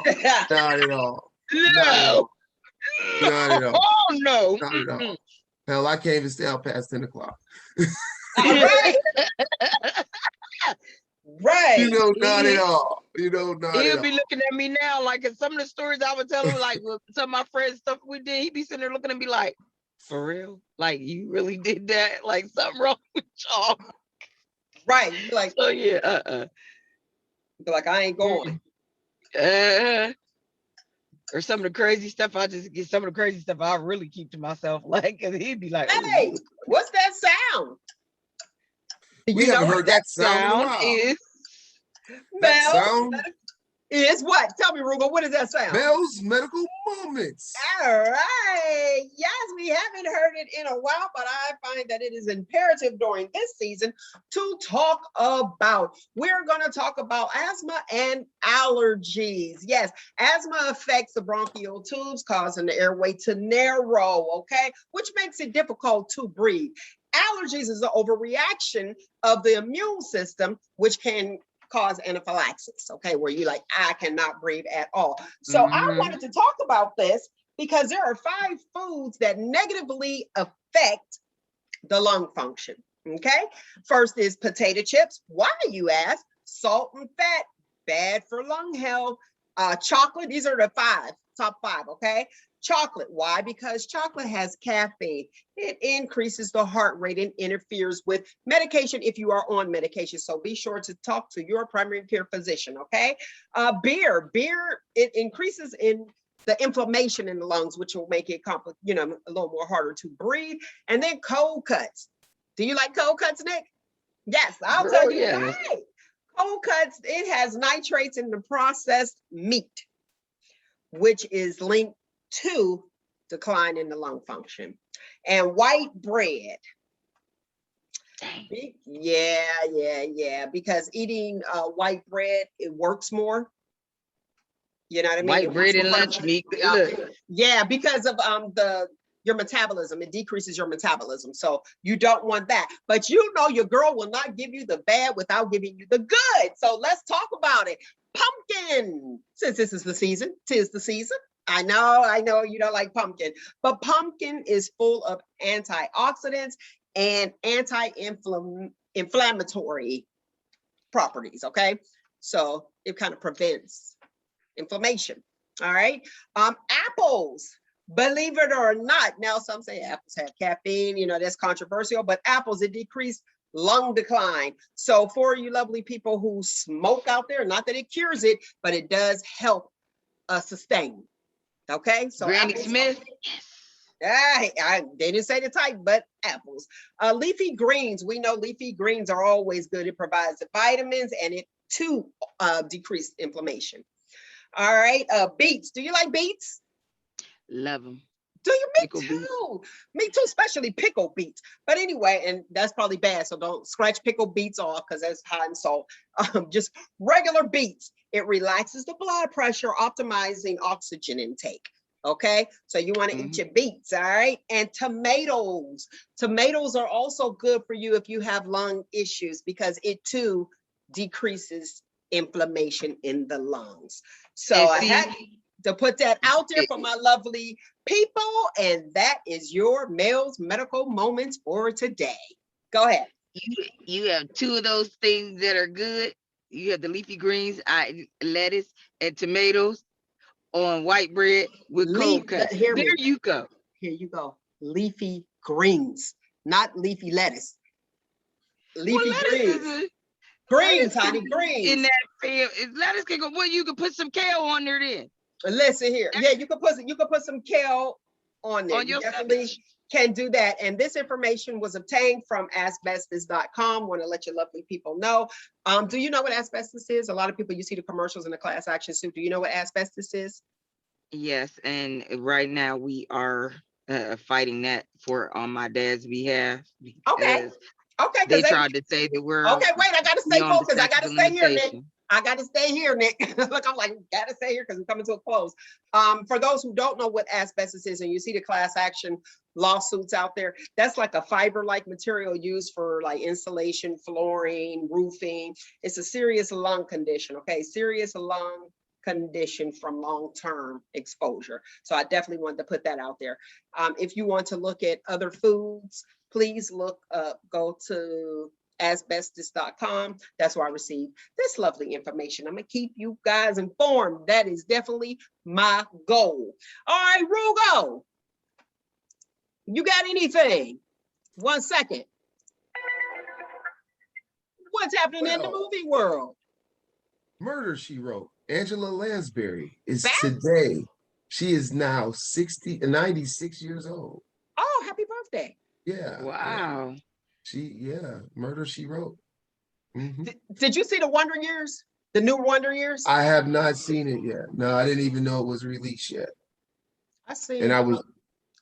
Speaker 4: Not at all.
Speaker 3: No.
Speaker 4: Not at all.
Speaker 3: Oh no.
Speaker 4: Not at all. Hell, I can't even stay out past 10 o'clock.
Speaker 1: Right. Right.
Speaker 4: Not at all. Not
Speaker 3: He'll
Speaker 4: at
Speaker 3: be
Speaker 4: all.
Speaker 3: looking at me now, like in some of the stories I would tell him, like with some of my friends stuff we did, he'd be sitting there looking at me like, for real? Like you really did that? Like something wrong with y'all?
Speaker 1: Right. You're like,
Speaker 3: So yeah,
Speaker 1: like I ain't going.
Speaker 3: Or some of the crazy stuff I just get. Some of the crazy stuff I really keep to myself. Like, cause he'd be like,
Speaker 1: Hey, what's that sound?
Speaker 4: We haven't heard that sound in a while.
Speaker 3: Is
Speaker 4: That
Speaker 1: Mel,
Speaker 4: sound
Speaker 1: is what? Tell me, Rugo, what is that sound?
Speaker 4: Mel's medical moments.
Speaker 1: All right. Yes, we haven't heard it in a while, but I find that it is imperative during this season to talk about. We're going to talk about asthma and allergies. Yes, asthma affects the bronchial tubes, causing the airway to narrow, okay, which makes it difficult to breathe. Allergies is an overreaction of the immune system, which can cause anaphylaxis, okay, where you like, I cannot breathe at all. So I wanted to talk about this because there are 5 foods that negatively affect the lung function, okay? First is potato chips. Why, you ask? Salt and fat, bad for lung health. Chocolate, these are the top 5, okay? Chocolate, why? Because chocolate has caffeine. It increases the heart rate and interferes with medication if you are on medication. So be sure to talk to your primary care physician, okay? Beer, it increases in the inflammation in the lungs, which will make it a little more harder to breathe. And then cold cuts. Do you like cold cuts, Nick? Yes, I'll tell you.
Speaker 3: Yeah.
Speaker 1: Right. Cold cuts, it has nitrates in the processed meat, which is linked to decline in the lung function. And white bread. Yeah. Because eating white bread, it works more. You know what I mean?
Speaker 3: White bread and lunch meat.
Speaker 1: Yeah, because of your metabolism. It decreases your metabolism. So you don't want that. But you know your girl will not give you the bad without giving you the good. So let's talk about it. Pumpkin. Since this is the season, 'tis the season. I know you don't like pumpkin, but pumpkin is full of antioxidants and anti-inflammatory properties, okay? So it kind of prevents inflammation. All right. Apples, believe it or not. Now, some say apples have caffeine, that's controversial, but apples, it decreased lung decline. So for you lovely people who smoke out there, not that it cures it, but it does help sustain. Okay. So
Speaker 3: Granny
Speaker 1: apples,
Speaker 3: Smith.
Speaker 1: they didn't say the type, but apples. Leafy greens, we know leafy greens are always good. It provides the vitamins and it too decrease inflammation. All right, beets. Do you like beets?
Speaker 3: Love them.
Speaker 1: Do you? Me
Speaker 3: Pickle
Speaker 1: too.
Speaker 3: beets.
Speaker 1: Me too, especially pickled beets. But anyway, and that's probably bad, so don't scratch pickled beets off because that's high in salt. Just regular beets. It relaxes the blood pressure, optimizing oxygen intake. Okay, so you want to eat your beets, all right? And tomatoes. Tomatoes are also good for you if you have lung issues because it too decreases inflammation in the lungs. So I had to put that out there for my lovely people, and that is your Male's Medical Moments for today. Go ahead.
Speaker 3: You have 2 of those things that are good. You have the leafy greens, lettuce, and tomatoes on white bread with cold cuts. There you go.
Speaker 1: Here you go. Leafy greens, not leafy lettuce. Leafy greens. Greens, honey, greens.
Speaker 3: In that lettuce can go. Well, you can put some kale on there then.
Speaker 1: Listen here. Yeah, you can put some kale on there. You definitely can do that. And this information was obtained from asbestos.com. Want to let your lovely people know. Do you know what asbestos is? A lot of people, you see the commercials in the class action suit. Do you know what asbestos is?
Speaker 3: Yes, and right now we are fighting that on my dad's behalf.
Speaker 1: Okay.
Speaker 3: They tried to say that we're
Speaker 1: okay. Wait, I gotta stay focused. I gotta stay here, Nick. I gotta stay here, Nick. Look, I'm like, gotta stay here because we're coming to a close. For those who don't know what asbestos is, and you see the class action lawsuits out there, that's like a fiber-like material used for like insulation, flooring, roofing. It's a serious lung condition. Okay, serious lung condition from long-term exposure. So I definitely wanted to put that out there. If you want to look at other foods, please go to asbestos.com. That's where I received this lovely information. I'm gonna keep you guys informed. That is definitely my goal. All right, Rugo, you got anything? 1 second. What's happening in the movie world?
Speaker 4: Murder, She Wrote. Angela Lansbury is today. She is now 96 years old.
Speaker 1: Oh, happy birthday.
Speaker 4: Yeah.
Speaker 3: Wow.
Speaker 4: Murder, She Wrote.
Speaker 1: Did you see the Wonder Years? The new Wonder Years?
Speaker 4: I have not seen it yet. No, I didn't even know it was released yet.
Speaker 1: Go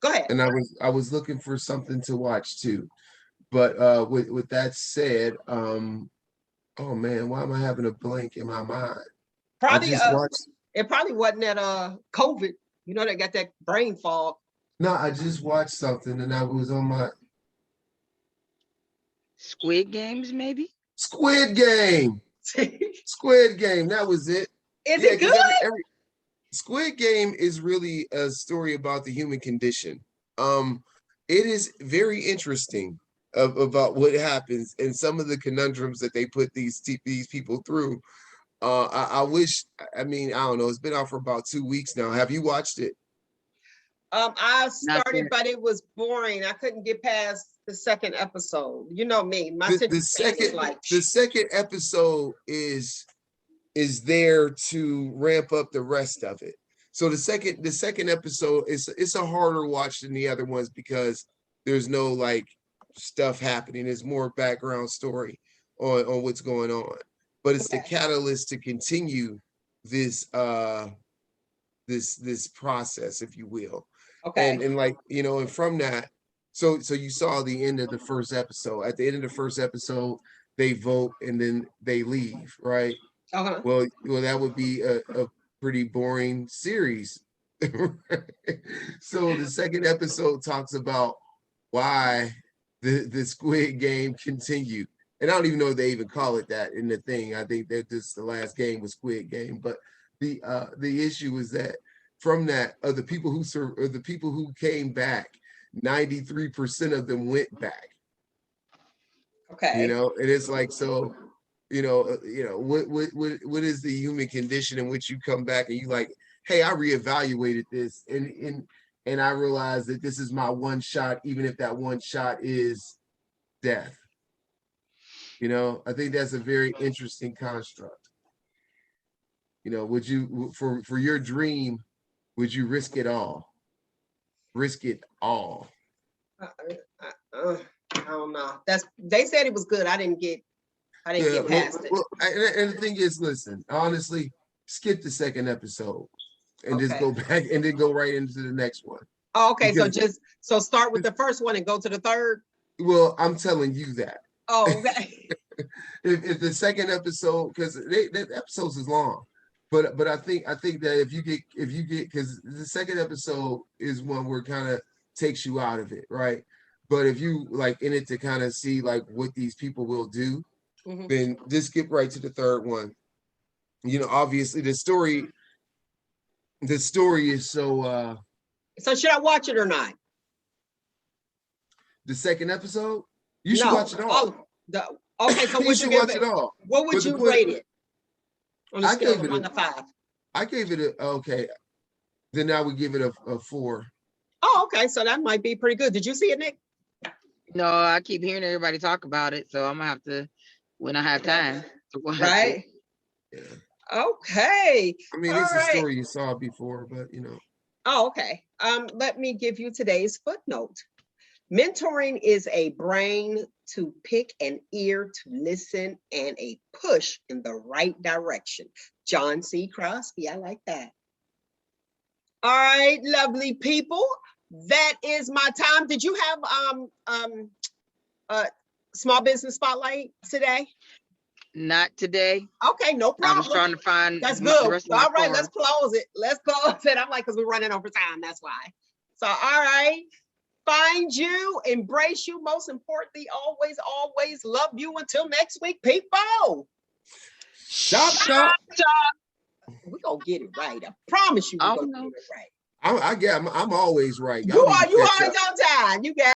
Speaker 1: ahead.
Speaker 4: And I was looking for something to watch too. But with that said, oh man, why am I having a blank in my mind?
Speaker 1: It probably wasn't that COVID. You know, they got that brain fog.
Speaker 4: No, I just watched something and I was on my
Speaker 3: Squid Games, maybe?
Speaker 4: Squid Game. Squid Game, that was it.
Speaker 1: Is
Speaker 4: Yeah,
Speaker 1: it
Speaker 4: because
Speaker 1: good?
Speaker 4: every Squid Game is really a story about the human condition. It is very interesting about what happens and some of the conundrums that they put these people through. I wish, I mean, I don't know. It's been out for about 2 weeks now. Have you watched it?
Speaker 1: I
Speaker 3: Not
Speaker 1: started,
Speaker 3: yet.
Speaker 1: but it was boring. I couldn't get past the second episode. You know me, my
Speaker 4: The,
Speaker 1: attention
Speaker 4: the
Speaker 1: span is
Speaker 4: second
Speaker 1: like,
Speaker 4: the second episode is there to ramp up the rest of it. So the second episode is it's a harder watch than the other ones because there's no like stuff happening. It's more background story on what's going on. But it's the
Speaker 1: okay,
Speaker 4: catalyst to continue this this process, if you will.
Speaker 1: okay,
Speaker 4: And like, and from that, so you saw the end of the first episode. At the end of the first episode, they vote and then they leave, right?
Speaker 1: uh-huh,
Speaker 4: Well, that would be a pretty boring series. So the second episode talks about why the Squid Game continued. And I don't even know if they even call it that in the thing. I think that this the last game was Squid Game. But the issue is that from that, of the people who came back, 93% of them went back.
Speaker 1: okay.
Speaker 4: And it's like, so what is the human condition in which you come back and you like, hey, I reevaluated this and I realized that this is my one shot, even if that one shot is death. I think that's a very interesting construct. Would you, for your dream, would you risk it all? Risk it all.
Speaker 1: I don't know. They said it was good. I didn't get past it.
Speaker 4: Well, and the thing is, listen, honestly, skip the second episode and just
Speaker 1: Okay.
Speaker 4: go back and then go right into the next one.
Speaker 1: Oh, okay,
Speaker 4: Because-
Speaker 1: so start with the first one and go to the third.
Speaker 4: Well, I'm telling you that.
Speaker 1: Oh, okay.
Speaker 4: If the second episode, because the episodes is long, but I think that if you get because the second episode is one where it kind of takes you out of it, right? But if you like in it to kind of see like what these people will do,
Speaker 1: Mhm.
Speaker 4: then just skip right to the third one. Obviously the story is so
Speaker 1: So should I watch it or not?
Speaker 4: the second episode, you should
Speaker 1: No.
Speaker 4: watch it all.
Speaker 1: Okay, so
Speaker 4: You
Speaker 1: what
Speaker 4: should
Speaker 1: you
Speaker 4: watch
Speaker 1: give
Speaker 4: it
Speaker 1: it?
Speaker 4: all.
Speaker 1: What would
Speaker 4: But the
Speaker 1: you
Speaker 4: point-
Speaker 1: rate it? On a
Speaker 4: I
Speaker 1: scale
Speaker 4: gave
Speaker 1: of
Speaker 4: it
Speaker 1: 1 to 5.
Speaker 4: I gave it okay. Then I would give it a 4.
Speaker 1: Oh, okay. So that might be pretty good. Did you see it, Nick?
Speaker 3: No, I keep hearing everybody talk about it, so I'm gonna have to when I have time to watch it.
Speaker 1: Right.
Speaker 4: Yeah.
Speaker 1: Okay.
Speaker 4: I mean,
Speaker 1: All
Speaker 4: it's a
Speaker 1: right.
Speaker 4: story you saw before, but
Speaker 1: Oh, okay. Let me give you today's footnote. Mentoring is a brain to pick, an ear to listen, and a push in the right direction. John C. Crosby, I like that. All right, lovely people. That is my time. Did you have small business spotlight today?
Speaker 3: Not today.
Speaker 1: Okay, no
Speaker 3: I
Speaker 1: problem.
Speaker 3: was trying to find
Speaker 1: That's
Speaker 3: the
Speaker 1: good.
Speaker 3: rest of my
Speaker 1: All right,
Speaker 3: car.
Speaker 1: let's close it. Let's close it. I'm like, because we're running over time. That's why. So, all right. Find you, embrace you. Most importantly, always, always love you. Until next week, people.
Speaker 4: shop.
Speaker 1: We're going to get it right. I promise you we're
Speaker 3: Oh,
Speaker 1: going to
Speaker 3: no.
Speaker 1: get it right.
Speaker 4: I'm always right.
Speaker 1: You
Speaker 4: Y'all need
Speaker 1: are,
Speaker 4: to
Speaker 1: you
Speaker 4: catch
Speaker 1: always
Speaker 4: up.
Speaker 1: on time. You got